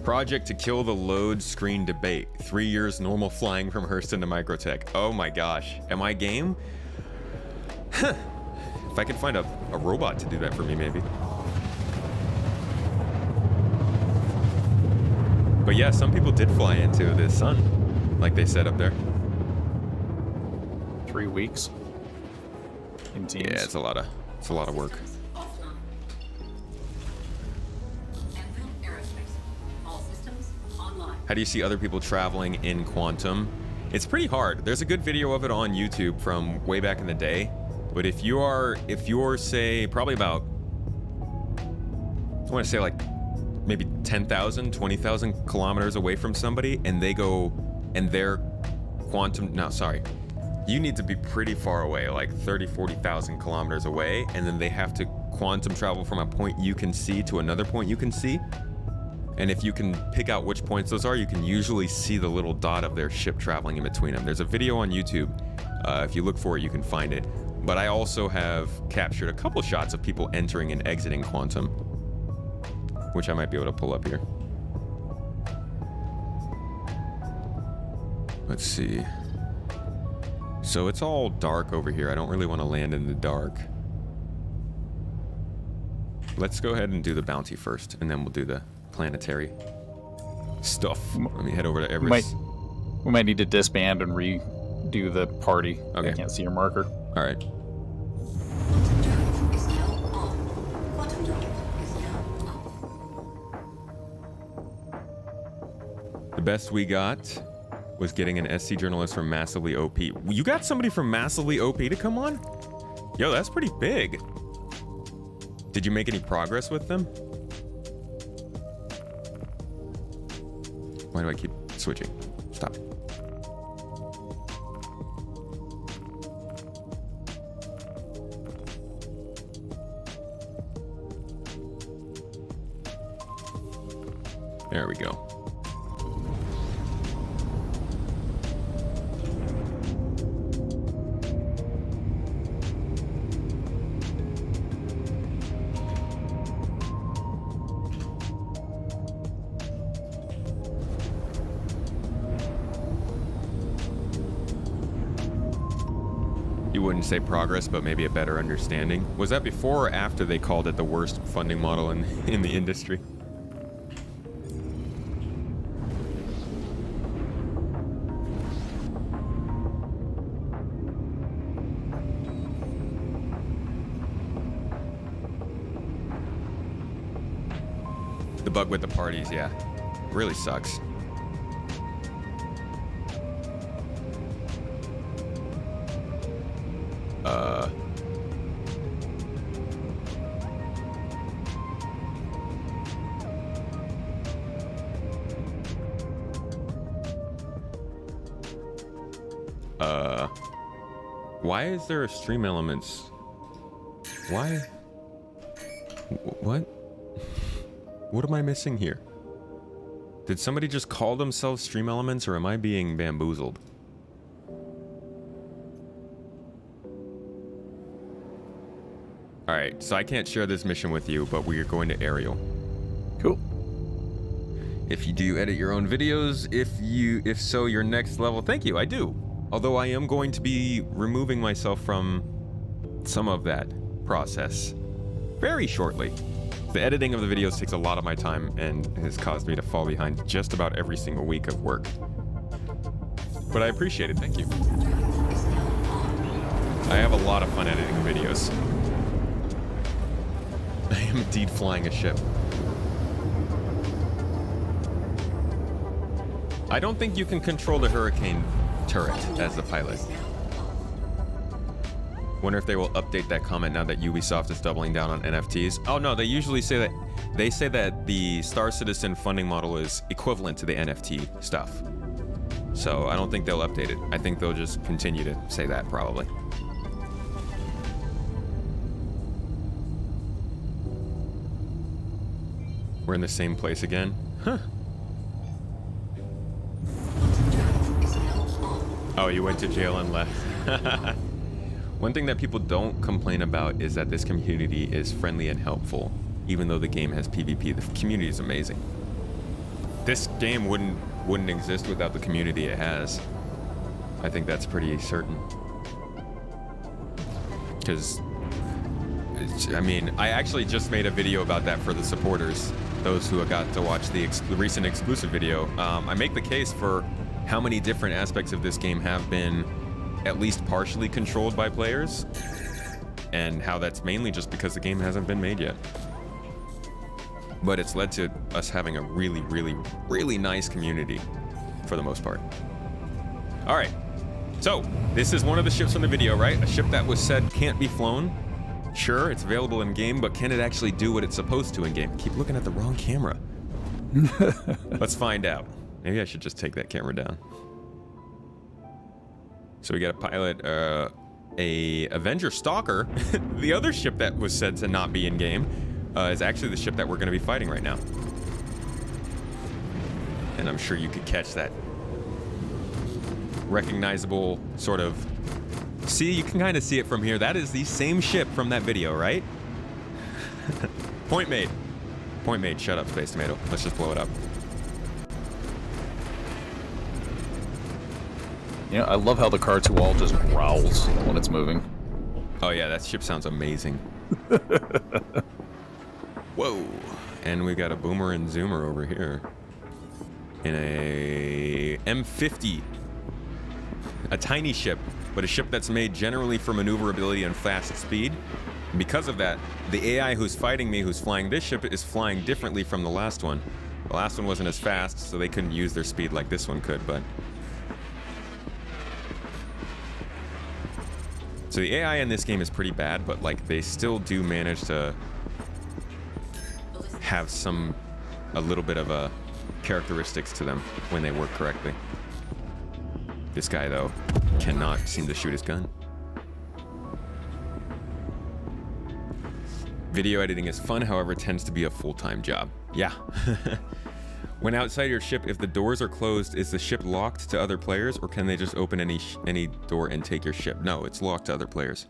Project to kill the load screen debate. 3 years normal flying from Hurston to Microtech. Oh my gosh. Am I game? Huh. If I could find a robot to do that for me, maybe. But yeah, some people did fly into the sun, like they said up there. 3 weeks. In teams. Yeah, it's a lot of work. How do you see other people traveling in Quantum? It's pretty hard. There's a good video of it on YouTube from way back in the day. But if you're say probably about, I want to say like maybe 10,000, 20,000 kilometers away from somebody, and they go and they're Quantum, no, sorry. You need to be pretty far away, like 30, 40,000 kilometers away, and then they have to Quantum travel from a point you can see to another point you can see. And if you can pick out which points those are, you can usually see the little dot of their ship traveling in between them. There's a video on YouTube. If you look for it, you can find it. But I also have captured a couple shots of people entering and exiting Quantum, which I might be able to pull up here. Let's see. So it's all dark over here. I don't really want to land in the dark. Let's go ahead and do the bounty first, and then we'll do the planetary stuff. Let me head over to Everest. We might need to disband and redo the party. Okay. I can't see your marker. All right. The best we got was getting an SC journalist from Massively OP. You got somebody from Massively OP to come on? Yo, that's pretty big. Did you make any progress with them? Why do I keep switching? Stop. There we go. Wouldn't say progress, but maybe a better understanding. Was that before or after they called it the worst funding model in the industry? bug with the parties, yeah. Really sucks. Why is there a stream elements? Why? What? What am I missing here? Did somebody just call themselves stream elements, or am I being bamboozled? Alright, so I can't share this mission with you, but we are going to aerial. Cool. If you do edit your own videos, if so, your next level, thank you, I do. Although I am going to be removing myself from some of that process very shortly. The editing of the videos takes a lot of my time and has caused me to fall behind just about every single week of work. But I appreciate it, thank you. I have a lot of fun editing videos. I am indeed flying a ship. I don't think you can control the hurricane turret as the pilot. Wonder if they will update that comment now that Ubisoft is doubling down on NFTs. Oh no, they usually say that the Star Citizen funding model is equivalent to the NFT stuff. So I don't think they'll update it. I think they'll just continue to say that probably. We're in the same place again? Huh. Oh, you went to jail and left. One thing that people don't complain about is that this community is friendly and helpful, even though the game has PvP. The community is amazing. This game wouldn't exist without the community it has. I think that's pretty certain. Because, I mean, I actually just made a video about that for the supporters, those who got to watch the recent exclusive video. I make the case for how many different aspects of this game have been at least partially controlled by players, and how that's mainly just because the game hasn't been made yet. But it's led to us having a really, really, really nice community for the most part. All right, so this is one of the ships from the video, right? A ship that was said can't be flown. Sure, it's available in game, but can it actually do what it's supposed to in game? Keep looking at the wrong camera. Let's find out. Maybe I should just take that camera down. So we got a pilot, a Avenger Stalker. The other ship that was said to not be in game is actually the ship that we're going to be fighting right now. And I'm sure you could catch that recognizable sort of... See, you can kind of see it from here. That is the same ship from that video, right? Point made. Point made. Shut up, Space Tomato. Let's just blow it up. You know, I love how the Car2 wall just growls when it's moving. Oh yeah, that ship sounds amazing. Whoa. And we got a boomer and zoomer over here. In a M50. A tiny ship, but a ship that's made generally for maneuverability and fast speed. And because of that, the AI who's fighting me, who's flying this ship, is flying differently from the last one. The last one wasn't as fast, so they couldn't use their speed like this one could, but... So the AI in this game is pretty bad, but like they still do manage to have a little bit of a characteristics to them when they work correctly. This guy though cannot seem to shoot his gun. Video editing is fun, however, tends to be a full-time job. Yeah. When outside your ship, if the doors are closed, is the ship locked to other players, or can they just open any door and take your ship? No, it's locked to other players.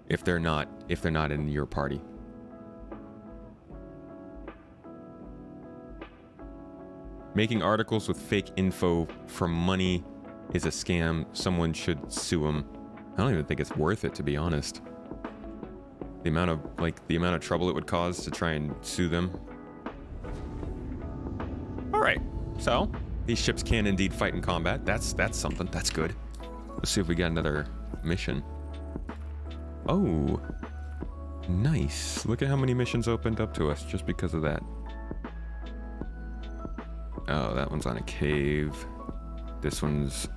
If they're not in your party. Making articles with fake info for money is a scam. Someone should sue them. I don't even think it's worth it, to be honest. The amount of trouble it would cause to try and sue them. All right, so these ships can indeed fight in combat. That's something. That's good. Let's see if we got another mission. Oh, nice. Look at how many missions opened up to us just because of that. Oh, that one's on a cave. This one's...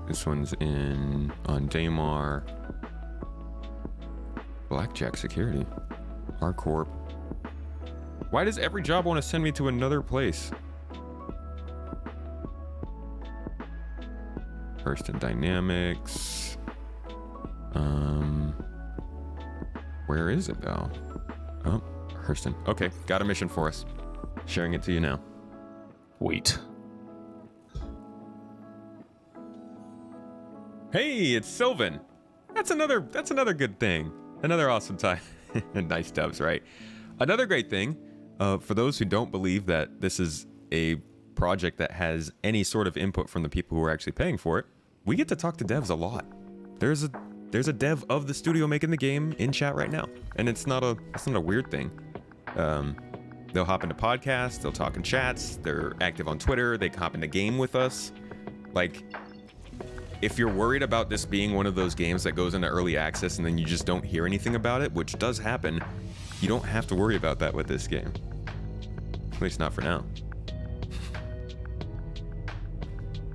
This one's on Daymar. Blackjack Security. Harcorp. Why does every job want to send me to another place? First in Dynamics. Where is it though? Oh, Hurston. Okay, got a mission for us. Sharing it to you now. Wait. Hey, it's Sylvan. That's another good thing. Another awesome time. Nice dubs, right? Another great thing, for those who don't believe that this is a project that has any sort of input from the people who are actually paying for it, we get to talk to devs a lot. There's a dev of the studio making the game in chat right now, and it's not a weird thing. They'll hop into podcasts, they'll talk in chats, they're active on Twitter, they hop in the game with us. Like, if you're worried about this being one of those games that goes into early access and then you just don't hear anything about it, which does happen, you don't have to worry about that with this game. At least not for now.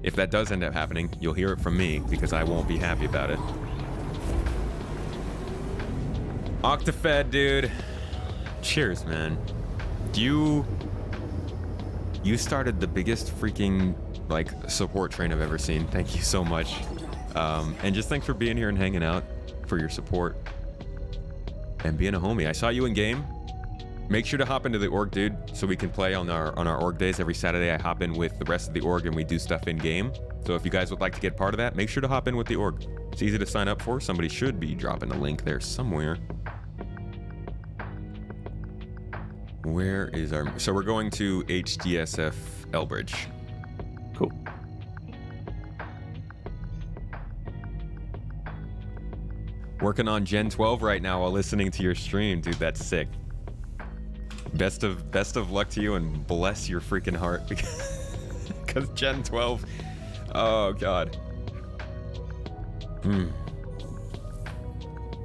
If that does end up happening, you'll hear it from me because I won't be happy about it. Octafed, dude. Cheers, man. You started the biggest freaking support train I've ever seen. Thank you so much. And just thanks for being here and hanging out, for your support and being a homie. I saw you in game. Make sure to hop into the org, dude, so we can play on our org days. Every Saturday I hop in with the rest of the org and we do stuff in game. So if you guys would like to get part of that, make sure to hop in with the org. It's easy to sign up for. Somebody should be dropping a link there somewhere. Where is our... So we're going to HDSF Elbridge. Cool. Working on Gen 12 right now while listening to your stream, dude. That's sick. Best of luck to you and bless your freaking heart because Gen 12. Oh God.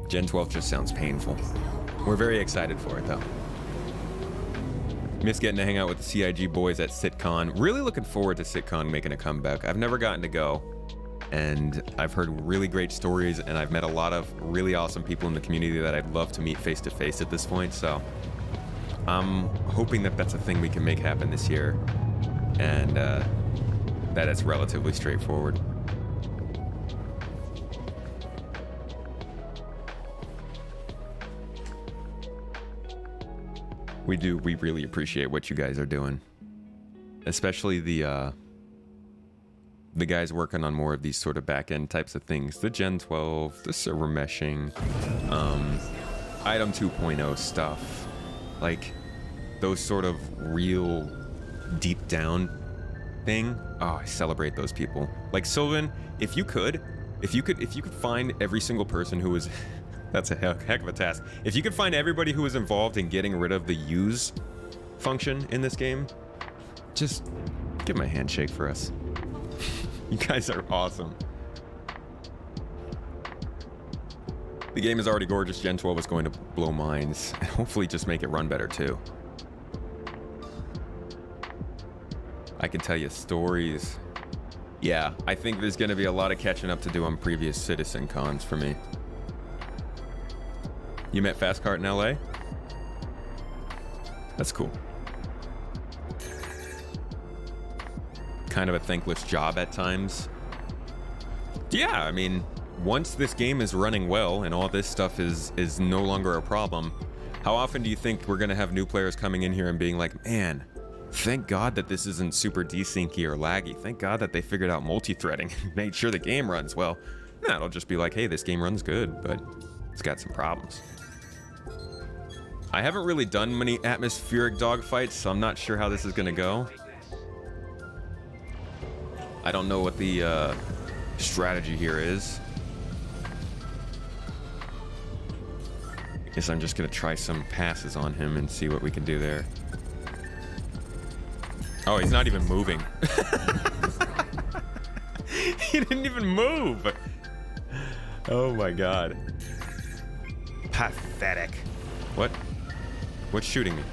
Gen 12 just sounds painful. We're very excited for it though. Miss getting to hang out with the CIG boys at SitCon. Really looking forward to SitCon making a comeback. I've never gotten to go, and I've heard really great stories, and I've met a lot of really awesome people in the community that I'd love to meet face to face at this point. So I'm hoping that that's a thing we can make happen this year, and that it's relatively straightforward. We really appreciate what you guys are doing, especially the guys working on more of these sort of back-end types of things, the Gen 12, the server meshing, item 2.0 stuff, like those sort of real deep down thing. Oh, I celebrate those people. Like Sylvan, if you could find every single person who was that's a heck of a task. If you could find everybody who was involved in getting rid of the use function in this game, just give them a handshake for us. You guys are awesome. The game is already gorgeous. Gen 12 is going to blow minds and hopefully just make it run better too. I can tell you stories. Yeah, I think there's going to be a lot of catching up to do on previous Citizen Cons for me. You met Fastcart in LA? That's cool. Kind of a thankless job at times. Yeah, I mean, once this game is running well and all this stuff is no longer a problem, how often do you think we're gonna have new players coming in here and being like, man, thank God that this isn't super desyncy or laggy. Thank God that they figured out multi-threading and made sure the game runs well. Nah, it'll just be like, hey, this game runs good, but it's got some problems. I haven't really done many atmospheric dogfights, so I'm not sure how this is gonna go. I don't know what the strategy here is. Guess I'm just gonna try some passes on him and see what we can do there. Oh, he's not even moving. He didn't even move. Oh my God. Pathetic. What? What's shooting me?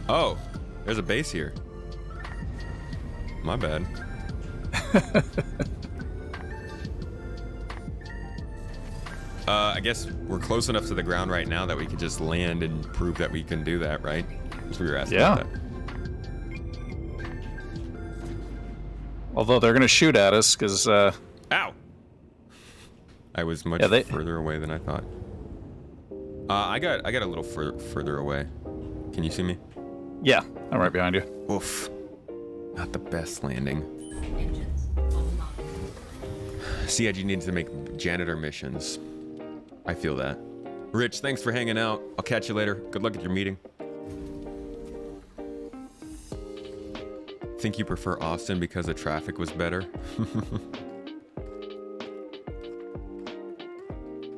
Oh, there's a base here. My bad. I guess we're close enough to the ground right now that we could just land and prove that we can do that, right? That's what you're asking about that. Although they're going to shoot at us because... Ow! I was much further away than I thought. I got a little further away. Can you see me? Yeah, I'm right behind you. Oof. Not the best landing. Engines online. CIG needs to make janitor missions. I feel that. Rich, thanks for hanging out. I'll catch you later. Good luck at your meeting. Think you prefer Austin because the traffic was better?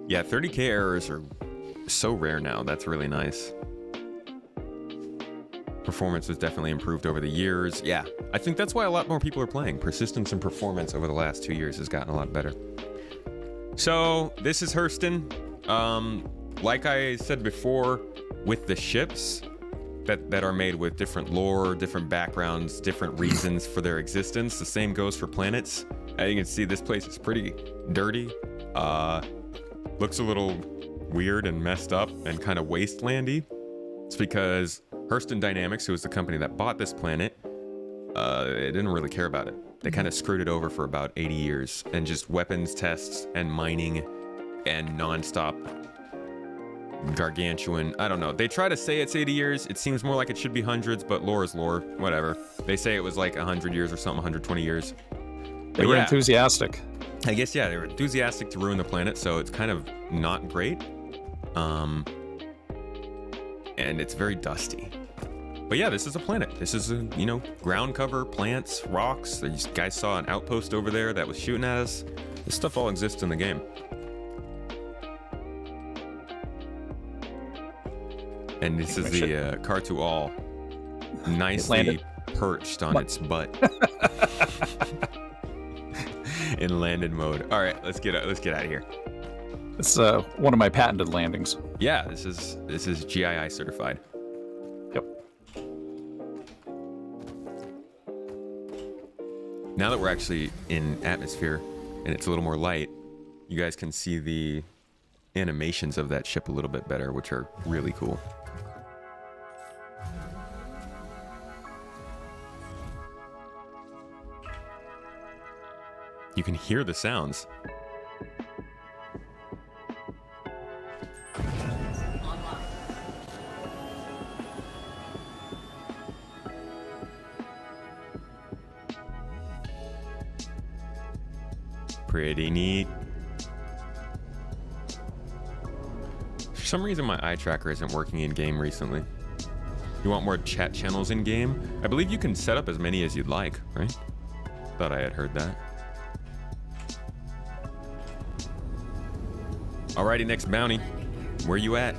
Yeah, 30K errors are so rare now. That's really nice. Performance has definitely improved over the years. Yeah, I think that's why a lot more people are playing. Persistence and performance over the last 2 years has gotten a lot better. So this is Hurston. Like I said before, with the ships that are made with different lore, different backgrounds, different reasons for their existence, the same goes for planets. As you can see, this place is pretty dirty. Looks a little weird and messed up and kind of wastelandy. It's because Hurston Dynamics, who was the company that bought this planet, they didn't really care about it. They kind of screwed it over for about 80 years and just weapons tests and mining and non-stop gargantuan. I don't know. They try to say it's 80 years. It seems more like it should be hundreds, but lore is lore. Whatever. They say it was like 100 years or something, 120 years. They were enthusiastic. I guess, yeah, they were enthusiastic to ruin the planet, so it's kind of not great. And it's very dusty. But yeah, this is a planet. This is a, ground cover, plants, rocks. These guys saw an outpost over there that was shooting at us. This stuff all exists in the game. And this is the Car2All nicely perched on its butt. In landed mode. All right, let's get out of here. It's one of my patented landings. Yeah, this is GII certified. Yep. Now that we're actually in atmosphere and it's a little more light, you guys can see the animations of that ship a little bit better, which are really cool. You can hear the sounds. Pretty neat. For some reason, my eye tracker isn't working in game recently. You want more chat channels in game? I believe you can set up as many as you'd like, right? Thought I had heard that. Alrighty, next bounty. Where you at?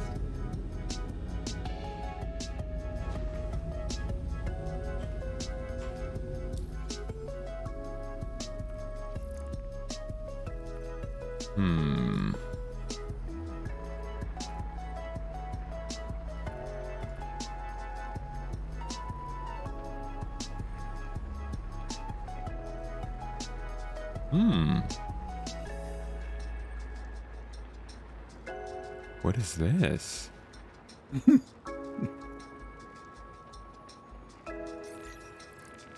What is this?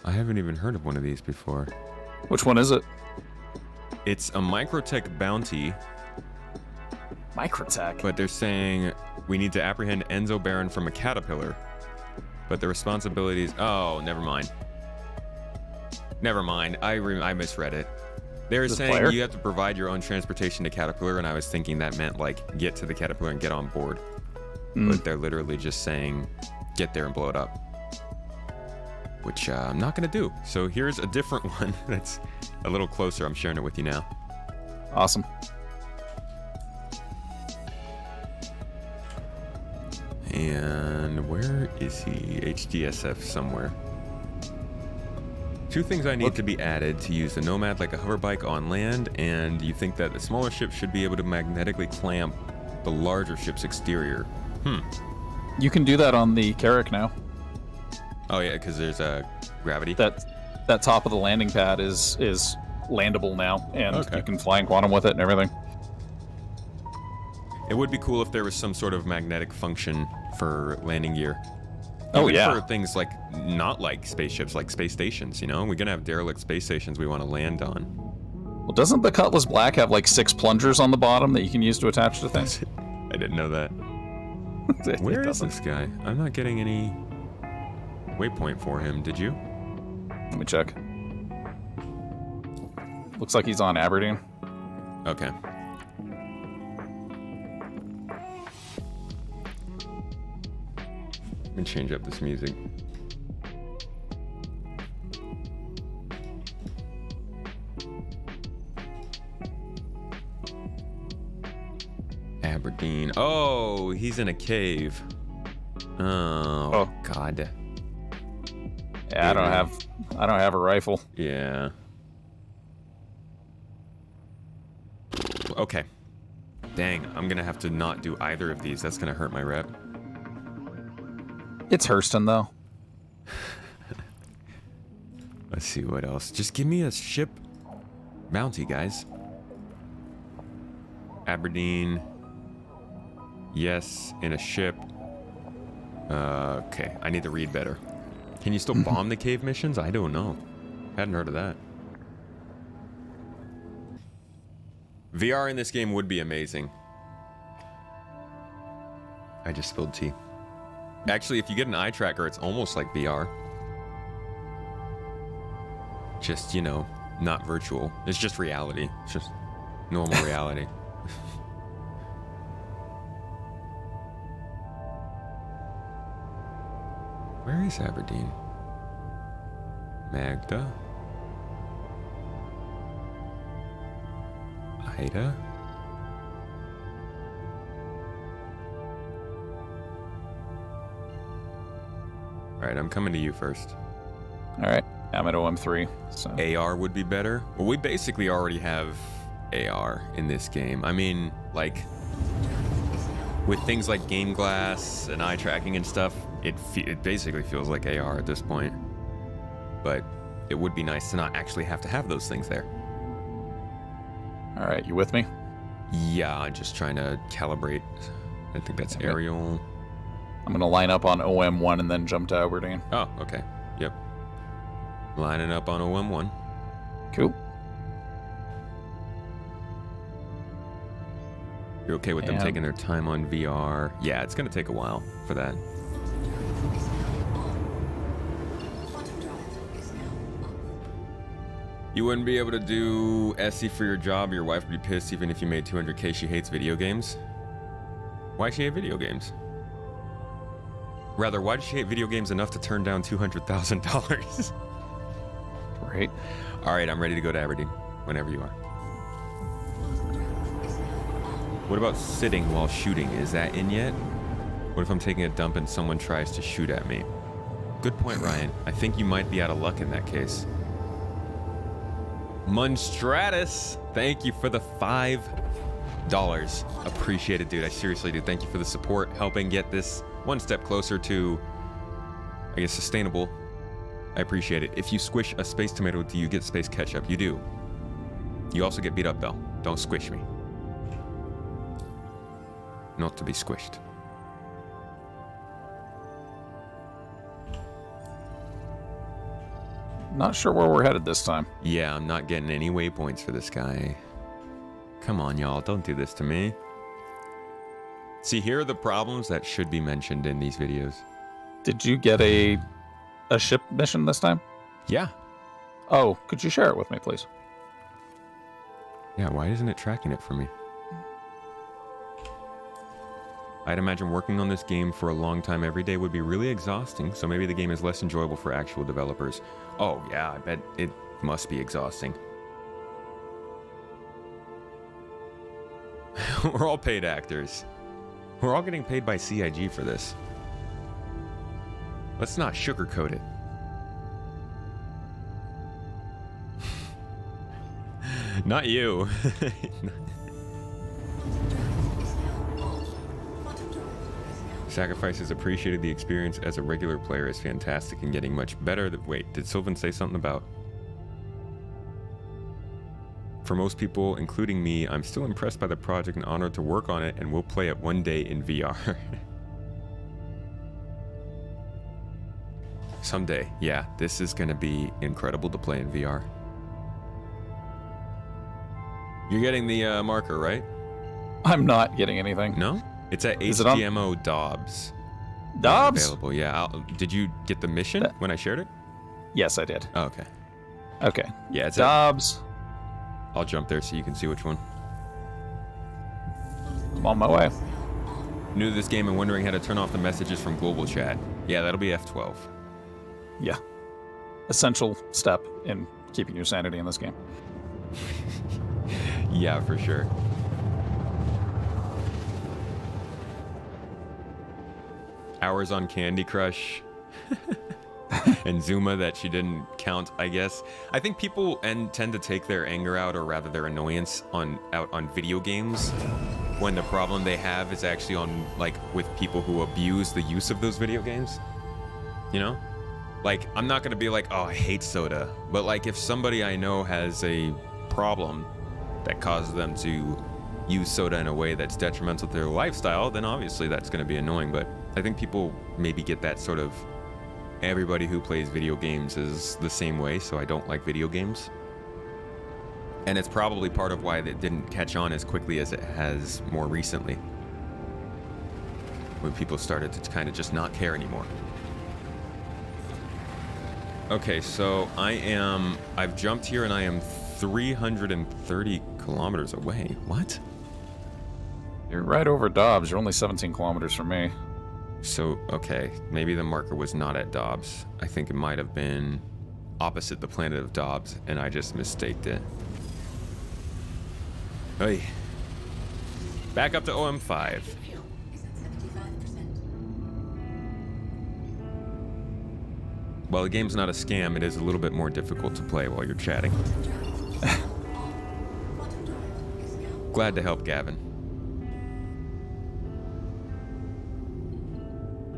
I haven't even heard of one of these before. Which one is it? It's a Microtech bounty. Microtech? But they're saying we need to apprehend Enzo Baron from a caterpillar. But the responsibilities... Oh, never mind. Never mind. I misread it. They were saying you have to provide your own transportation to Caterpillar, and I was thinking that meant, like, get to the Caterpillar and get on board. But they're literally just saying, get there and blow it up. Which I'm not going to do. So here's a different one that's a little closer. I'm sharing it with you now. Awesome. And where is he? HDSF somewhere. 2 things I need to be added to use the Nomad like a hover bike on land, and you think that the smaller ship should be able to magnetically clamp the larger ship's exterior. You can do that on the Carrack now. Oh yeah, because there's a gravity. That top of the landing pad is landable now, and Okay. you can fly in quantum with it and everything. It would be cool if there was some sort of magnetic function for landing gear. Oh, Even yeah. for things like not like spaceships, like space stations. You know, we're gonna have derelict space stations we want to land on. Well, doesn't the Cutlass Black have like 6 plungers on the bottom that you can use to attach to things? I didn't know that. It Where is doesn't. this guy? I'm not getting any waypoint for him. Did you? Let me check. Looks like he's on Aberdeen. Okay. Let me change up this music. Aberdeen. Oh, he's in a cave. Oh. God. Yeah, I don't have a rifle. Yeah. Okay. Dang, I'm gonna have to not do either of these. That's gonna hurt my rep. It's Hurston though. Let's see what else. Just give me a ship bounty, guys. Aberdeen. Yes, in a ship. Okay, I need to read better. Can you still bomb the cave missions? I don't know. Hadn't heard of that. VR in this game would be amazing. I just spilled tea. Actually, if you get an eye tracker, it's almost like VR. Just, you know, not virtual. It's just reality. It's just normal reality. Where is Aberdeen? Magda? Ida? Alright, I'm coming to you first. Alright, I'm at OM3. So. AR would be better. Well, we basically already have AR in this game. I mean, like, with things like game glass and eye tracking and stuff, it basically feels like AR at this point. But it would be nice to not actually have to have those things there. Alright, you with me? Yeah, I'm just trying to calibrate. I think that's Okay. aerial. I'm gonna line up on OM1 and then jump to Aberdeen. Oh, okay. Yep. Lining up on OM1. Cool. You're okay with them Yeah. taking their time on VR? Yeah, it's going to take a while for that. You wouldn't be able to do SE for your job. Your wife would be pissed even if you made 200K. She hates video games. Why does she hate video games? Rather, why does she hate video games enough to turn down $200,000? Great. All right, I'm ready to go to Aberdeen whenever you are. What about sitting while shooting? Is that in yet? What if I'm taking a dump and someone tries to shoot at me? Good point, Ryan. I think you might be out of luck in that case. Monstratus, thank you for the $5. Appreciate it, dude. I seriously do. Thank you for the support, helping get this one step closer to, I guess, sustainable. I appreciate it. If you squish a space tomato, do you get space ketchup? You do. You also get beat up, though. Don't squish me. Not to be squished. Not sure where we're headed this time. Yeah, I'm not getting any waypoints for this guy. Come on, y'all. Don't do this to me. See, here are the problems that should be mentioned in these videos. Did you get a ship mission this time? Yeah. Oh, could you share it with me, please? Yeah, why isn't it tracking it for me? I'd imagine working on this game for a long time every day would be really exhausting, so maybe the game is less enjoyable for actual developers. Oh yeah, I bet it must be exhausting. We're all paid actors. We're all getting paid by CIG for this. Let's not sugarcoat it. Not you. Sacrifices appreciated the experience as a regular player is fantastic and getting much better. Wait, did Sylvan say something about... For most people, including me, I'm still impressed by the project and honored to work on it, and we'll play it one day in VR. Someday, yeah, this is gonna be incredible to play in VR. You're getting the marker, right? I'm not getting anything. No? It's at Is it HTMO Dobbs. Dobbs? Available, yeah. Did you get the mission when I shared it? Yes, I did. Oh, okay. Okay. Yeah, it's Dobbs. I'll jump there so you can see which one. I'm on my way. New to this game and wondering how to turn off the messages from global chat. Yeah, that'll be F12. Yeah. Essential step in keeping your sanity in this game. Yeah, for sure. Hours on Candy Crush. And Zuma that she didn't count, I guess. I think people tend to take their anger out, or rather their annoyance out on video games, when the problem they have is actually on, like, with people who abuse the use of those video games. You know? Like, I'm not gonna be like, oh, I hate soda. But like, if somebody I know has a problem that causes them to use soda in a way that's detrimental to their lifestyle, then obviously that's gonna be annoying. But I think people maybe get that sort of, everybody who plays video games is the same way, so I don't like video games. And it's probably part of why it didn't catch on as quickly as it has more recently, when people started to kind of just not care anymore. Okay, so I've jumped here and I am 330 kilometers away. What? You're right over Dobbs. You're only 17 kilometers from me. So, okay, maybe the marker was not at Dobbs. I think it might have been opposite the planet of Dobbs, and I just mistaked it. Hey. Back up to OM5. Fuel is at 75%. While the game's not a scam, it is a little bit more difficult to play while you're chatting. Glad to help, Gavin.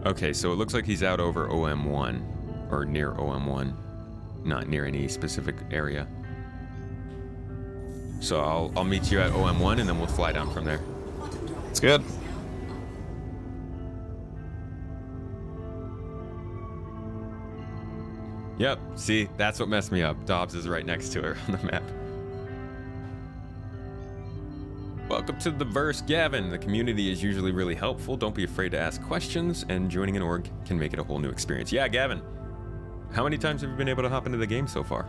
Okay, so it looks like he's out over OM1, or near OM1, not near any specific area. So I'll meet you at OM1 and then we'll fly down from there. It's good. Yep, see, that's what messed me up. Dobbs is right next to her on the map. Welcome to the verse, Gavin. The community is usually really helpful. Don't be afraid to ask questions, and joining an org can make it a whole new experience. Yeah, Gavin. How many times have you been able to hop into the game so far?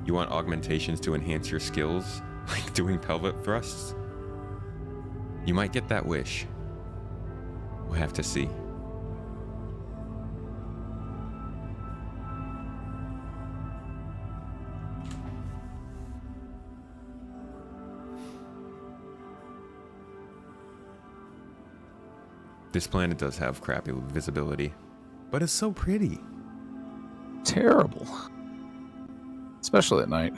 You want augmentations to enhance your skills, like doing pelvic thrusts? You might get that wish. We'll have to see. This planet does have crappy visibility, but it's so pretty. Terrible. Especially at night.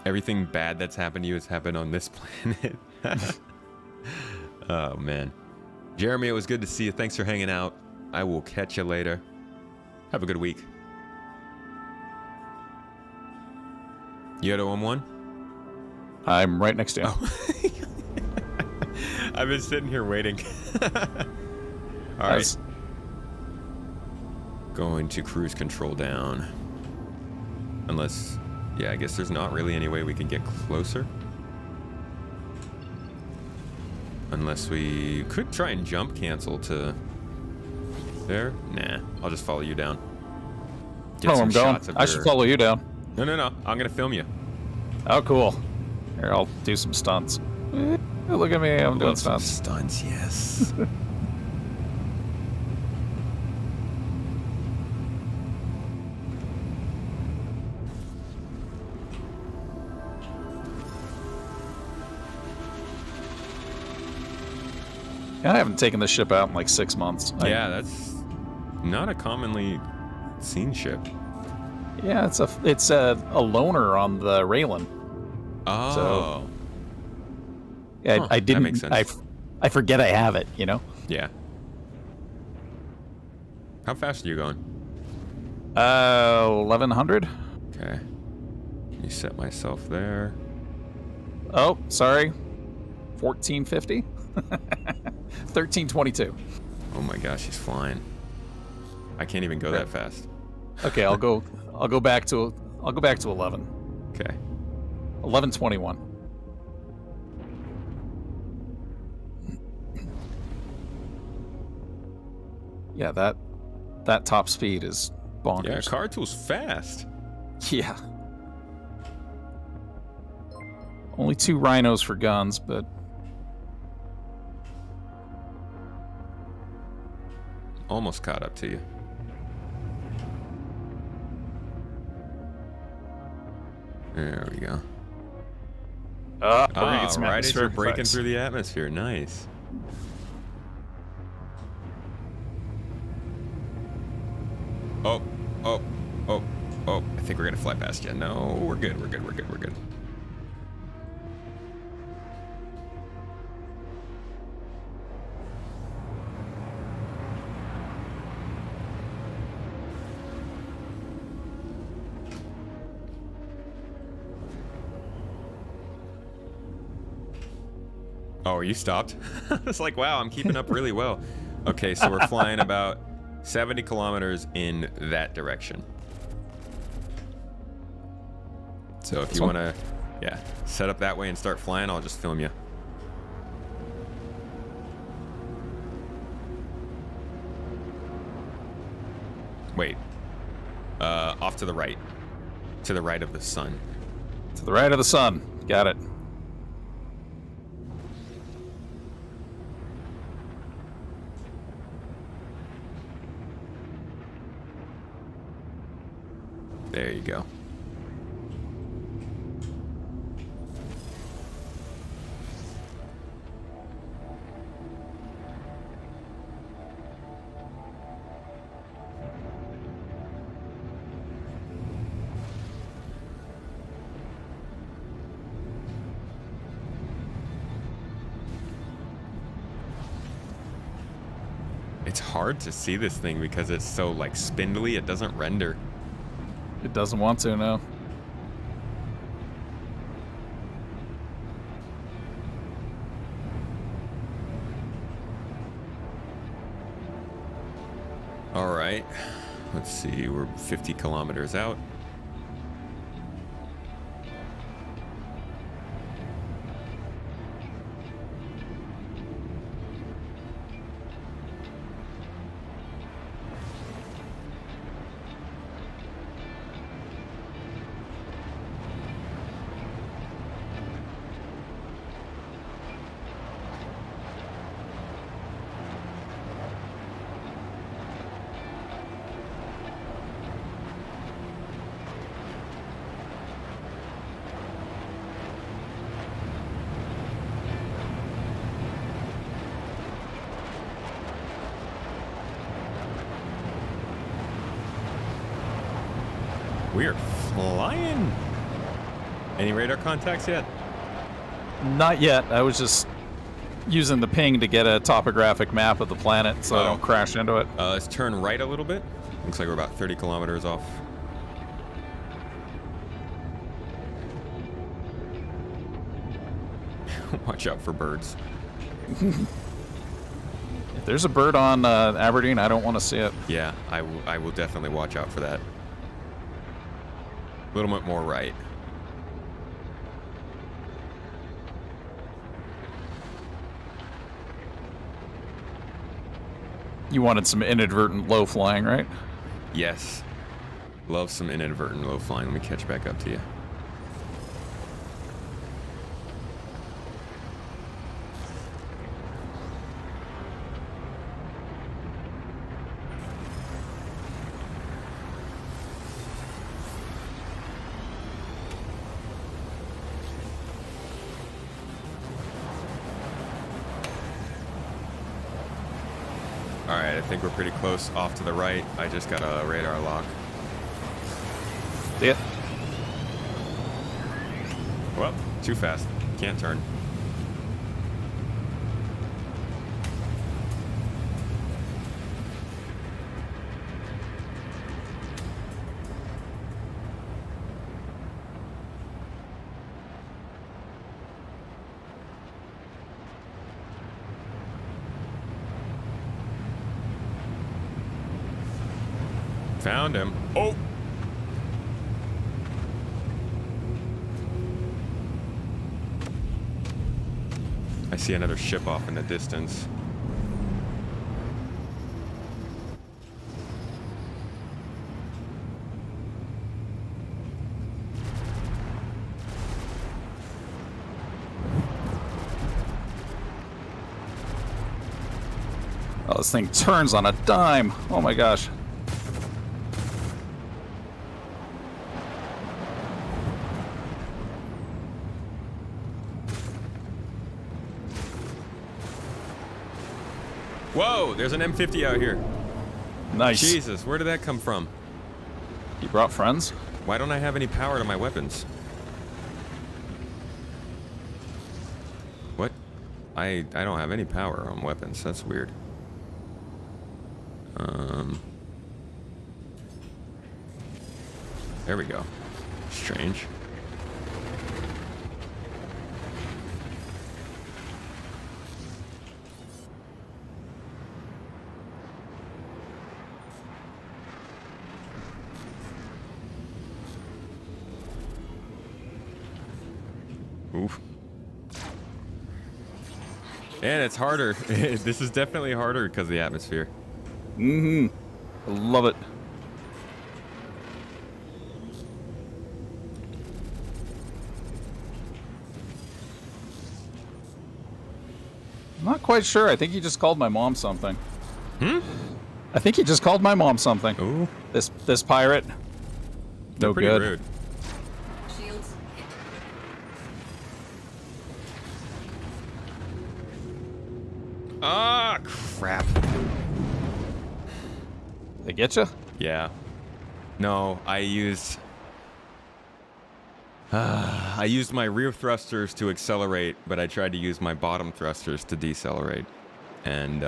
Everything bad that's happened to you has happened on this planet. Oh, man. Jeremy, it was good to see you. Thanks for hanging out. I will catch you later. Have a good week. You at OM1? I'm right next to you. Oh. I've been sitting here waiting. All right. Going to cruise control down. Unless, yeah, I guess there's not really any way we can get closer. Unless we could try and jump cancel to there. Nah, I'll just follow you down. Get some I'm going. shots of I should follow you down. No. I'm gonna film you. Oh, cool. Here, I'll do some stunts. Look at me, I'm doing stunts. Stunts, yes. I haven't taken this ship out in like 6 months. Yeah, that's not a commonly seen ship. Yeah, it's a loner on the Raylan. Oh. So I didn't. That makes sense. I forget I have it. You know. Yeah. How fast are you going? 1100. Okay. Let me set myself there. Oh, sorry. 1450. 1322. Oh my gosh, he's flying. I can't even go that fast. Okay, I'll go back to 11. Okay. 1121. Yeah, that top speed is bonkers. Yeah, car tool's fast. Yeah. Only 2 rhinos for guns, but Almost caught up to you. There we go. we're gonna get some right as you're atmospheric breaking effects. through the atmosphere. Nice. Oh. I think we're gonna fly past you. No, we're good. We're good. Oh, you stopped? It's like, wow, I'm keeping up really well. Okay, so we're flying about 70 kilometers in that direction. So if you want to, set up that way and start flying, I'll just film you. Wait. Off to the right. To the right of the sun. To the right of the sun. Got it. There you go. It's hard to see this thing because it's so like spindly, it doesn't render. It doesn't want to, no. All right, let's see, we're 50 kilometers out. We are flying. Any radar contacts yet? Not yet. I was just using the ping to get a topographic map of the planet so I don't crash into it. Let's turn right a little bit. Looks like we're about 30 kilometers off. Watch out for birds. If there's a bird on Aberdeen, I don't want to see it. Yeah, I will definitely watch out for that. A little bit more right. You wanted some inadvertent low flying, right? Yes. Love some inadvertent low flying. Let me catch back up to you. Alright, I think we're pretty close off to the right. I just got a radar lock. See it? Well, too fast. Can't turn. Found him. Oh! I see another ship off in the distance. Oh, this thing turns on a dime. Oh my gosh. Whoa, there's an M50 out here. Nice. Jesus, where did that come from? You brought friends? Why don't I have any power to my weapons? What? I don't have any power on weapons. That's weird. There we go. Strange. Oof. And it's harder. This is definitely harder because of the atmosphere. Mm-hmm. I love it. I'm not quite sure. I think he just called my mom something. Hmm? I think he just called my mom something. Ooh. This pirate. They're No pretty good. rude. Shields hit. Ah, crap. They get you? Yeah. No, I used my rear thrusters to accelerate, but I tried to use my bottom thrusters to decelerate. And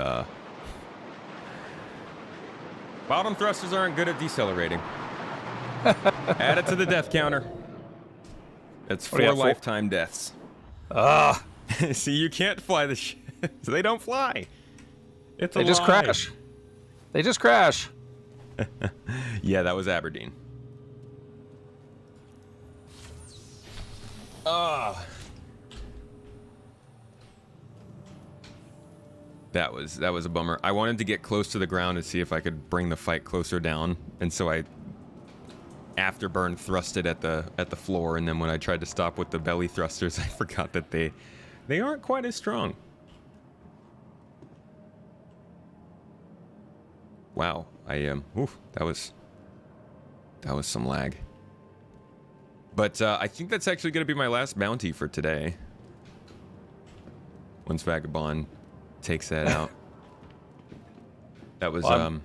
bottom thrusters aren't good at decelerating. Add it to the death counter. It's What do you 4 have, 4? lifetime deaths. Ah. See, you can't fly the ship. So they don't fly. It's a They just lie. crash. They just crash. Yeah, that was Aberdeen. Ah. That was a bummer. I wanted to get close to the ground and see if I could bring the fight closer down, and so I afterburn thrusted at the floor, and then when I tried to stop with the belly thrusters, I forgot that they aren't quite as strong. Wow, oof, that was some lag. But I think that's actually going to be my last bounty for today. Once Vagabond takes that out. That was Well,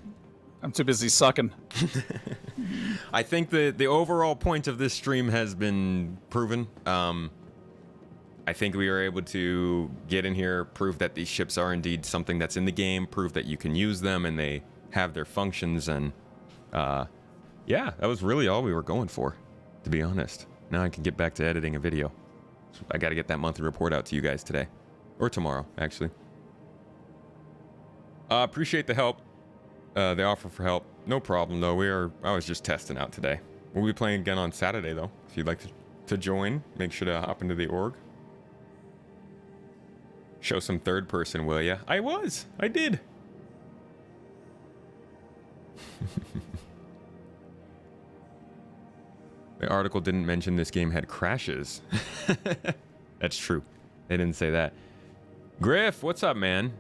I'm too busy sucking. I think the overall point of this stream has been proven. I think we were able to get in here, prove that these ships are indeed something that's in the game, prove that you can use them and they have their functions, and yeah, that was really all we were going for, to be honest. Now I can get back to editing a video. So I got to get that monthly report out to you guys today, or tomorrow, actually. Appreciate the help, the offer for help. No problem though. I was just testing out today. We'll be playing again on Saturday though. If you'd like to join, make sure to hop into the org. Show some third person, will ya? I did. The article didn't mention this game had crashes. That's true. They didn't say that. Griff, what's up, man?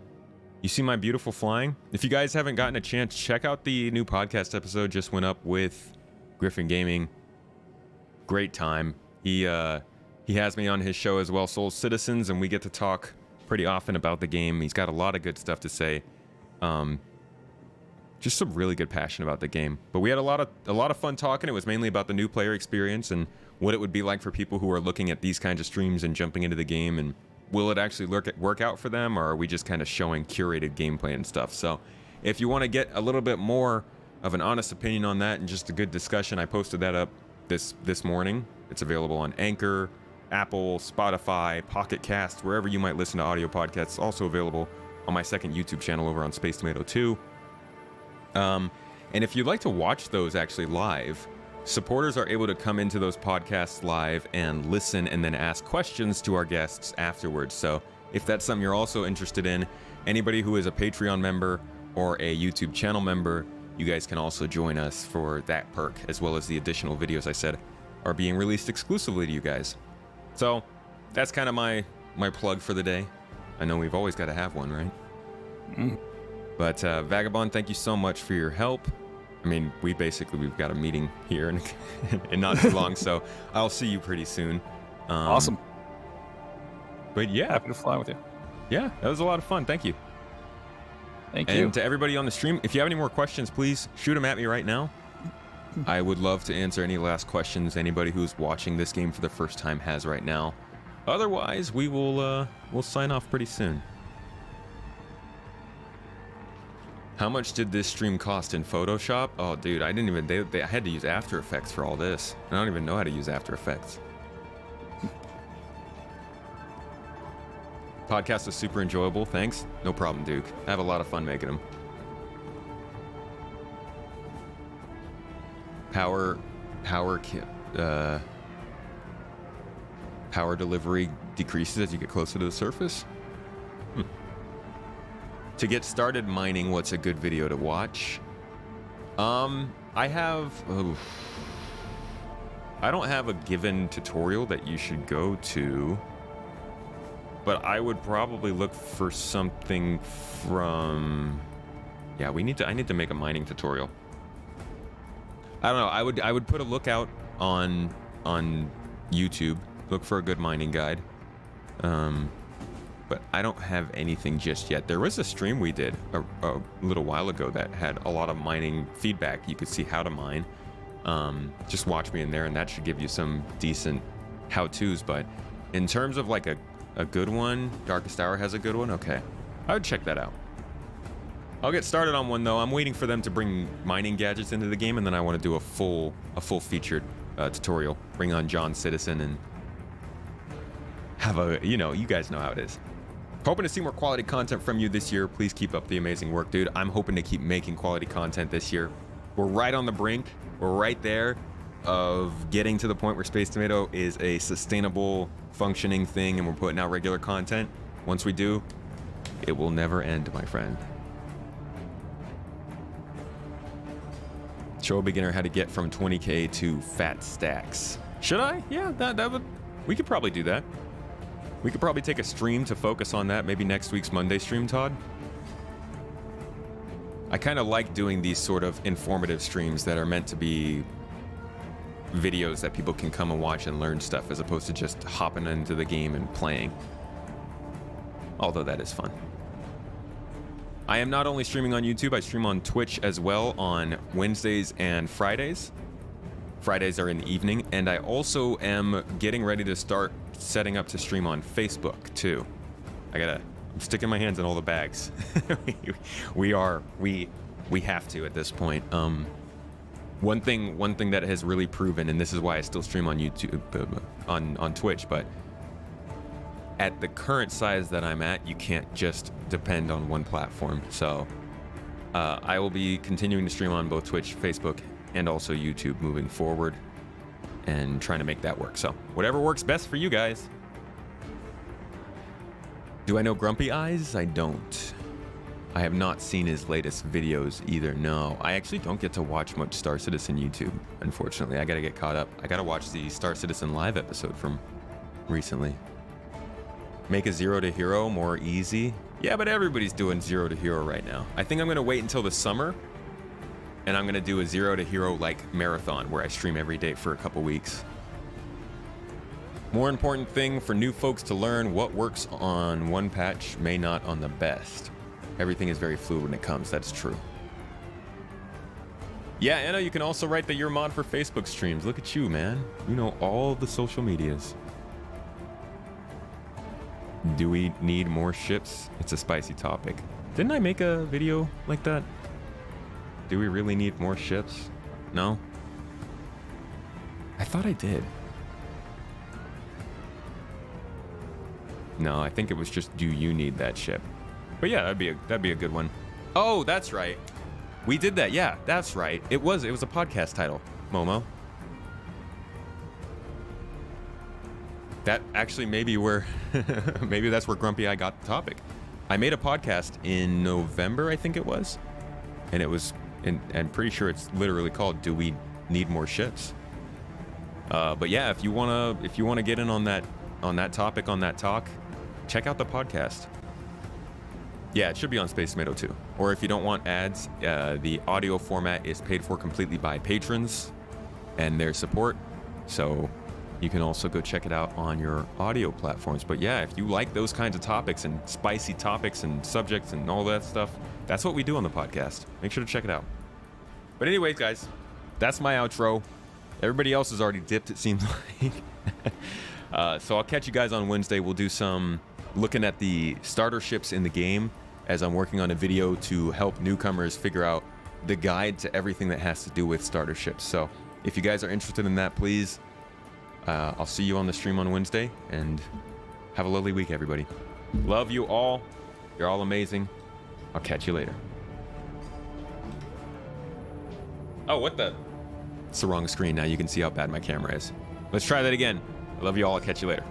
You see my beautiful flying? If you guys haven't gotten a chance, check out the new podcast episode just went up with Griffin Gaming. Great time. He has me on his show as well, Soul Citizens, and we get to talk pretty often about the game. He's got a lot of good stuff to say. Just some really good passion about the game. But we had a lot of fun talking. It was mainly about the new player experience and what it would be like for people who are looking at these kinds of streams and jumping into the game, and will it actually work out for them, or are we just kind of showing curated gameplay and stuff? So if you want to get a little bit more of an honest opinion on that and just a good discussion, I posted that up this morning. It's available on Anchor, Apple, Spotify, Pocket Cast, wherever you might listen to audio podcasts. It's also available on my second YouTube channel over on Space Tomato 2. And if you'd like to watch those actually live, supporters are able to come into those podcasts live and listen and then ask questions to our guests afterwards. So if that's something you're also interested in, anybody who is a Patreon member or a YouTube channel member, you guys can also join us for that perk, as well as the additional videos I said are being released exclusively to you guys. So that's kind of my plug for the day. I know we've always got to have one, right? But Vagabond, thank you so much for your help. I mean, we've got a meeting here in not too long, so I'll see you pretty soon. Awesome. But yeah. Happy to fly with you. Yeah, that was a lot of fun. Thank you. Thank you. And to everybody on the stream, if you have any more questions, please shoot them at me right now. I would love to answer any last questions anybody who's watching this game for the first time has right now. Otherwise, we'll sign off pretty soon. How much did this stream cost in Photoshop? Oh, dude, I didn't even... I had to use After Effects for all this. I don't even know how to use After Effects. Podcast was super enjoyable. Thanks. No problem, Duke. I have a lot of fun making them. Power delivery decreases as you get closer to the surface. To get started mining, what's a good video to watch? I don't have a given tutorial that you should go to, but I would probably look for something from... Yeah, I need to make a mining tutorial. I don't know. I would put a lookout on YouTube. Look for a good mining guide. But I don't have anything just yet. There was a stream we did a little while ago that had a lot of mining feedback. You could see how to mine. Just watch me in there, and that should give you some decent how-tos. But in terms of like a good one, Darkest Hour has a good one. Okay, I would check that out. I'll get started on one though. I'm waiting for them to bring mining gadgets into the game, and then I want to do a full featured tutorial. Bring on John Citizen and have a, you guys know how it is. Hoping to see more quality content from you this year. Please keep up the amazing work, dude. I'm hoping to keep making quality content this year. We're right on the brink. We're right there of getting to the point where Space Tomato is a sustainable, functioning thing, and we're putting out regular content. Once we do, it will never end, my friend. Show a beginner how to get from 20k to fat stacks. Should I? Yeah, that would... We could probably do that. We could probably take a stream to focus on that. Maybe next week's Monday stream, Todd. I kind of like doing these sort of informative streams that are meant to be videos that people can come and watch and learn stuff, as opposed to just hopping into the game and playing. Although that is fun. I am not only streaming on YouTube, I stream on Twitch as well on Wednesdays and Fridays. Fridays are in the evening, and I also am getting ready to start setting up to stream on Facebook too. I'm sticking my hands in all the bags. we have to at this point. One thing that has really proven, and this is why I still stream on YouTube, on Twitch, but at the current size that I'm at, you can't just depend on one platform. So I will be continuing to stream on both Twitch, Facebook, and also YouTube moving forward, and trying to make that work. So whatever works best for you guys. Do I know Grumpy Eyes? I don't. I have not seen his latest videos either. No, I actually don't get to watch much Star Citizen YouTube, unfortunately. I gotta get caught up. I gotta watch the Star Citizen live episode from recently. Make a 0 to hero more easy. Yeah, but everybody's doing 0 to hero right now. I think I'm gonna wait until the summer, and I'm gonna do a 0 to hero like marathon where I stream every day for a couple weeks. More important thing for new folks to learn: what works on one patch may not on the best. Everything is very fluid when it comes. That's true. Yeah, Anna, you can also write the Your Mod for Facebook streams. Look at you, man. You know all the social medias. Do we need more ships? It's a spicy topic. Didn't I make a video like that? Do we really need more ships? No? I thought I did. No, I think it was just, do you need that ship? But yeah, that'd be a good one. Oh, that's right. We did that. Yeah, that's right. It was a podcast title, Momo. That actually maybe that's where Grumpy Eye got the topic. I made a podcast in November, I think it was, and it was, and I'm pretty sure it's literally called "Do We Need More Ships?" But yeah, if you wanna get in on that topic, on that talk, check out the podcast. Yeah, it should be on Space Tomato too. Or if you don't want ads, the audio format is paid for completely by patrons and their support. So you can also go check it out on your audio platforms. But yeah, if you like those kinds of topics and spicy topics and subjects and all that stuff, that's what we do on the podcast. Make sure to check it out. But anyways, guys, that's my outro. Everybody else has already dipped, it seems like. So I'll catch you guys on Wednesday. We'll do some looking at the starter ships in the game, as I'm working on a video to help newcomers figure out the guide to everything that has to do with starter ships. So if you guys are interested in that, please, I'll see you on the stream on Wednesday, and have a lovely week, everybody. Love you all. You're all amazing. I'll catch you later. Oh, what the? It's the wrong screen. Now you can see how bad my camera is. Let's try that again. I love you all. I'll catch you later.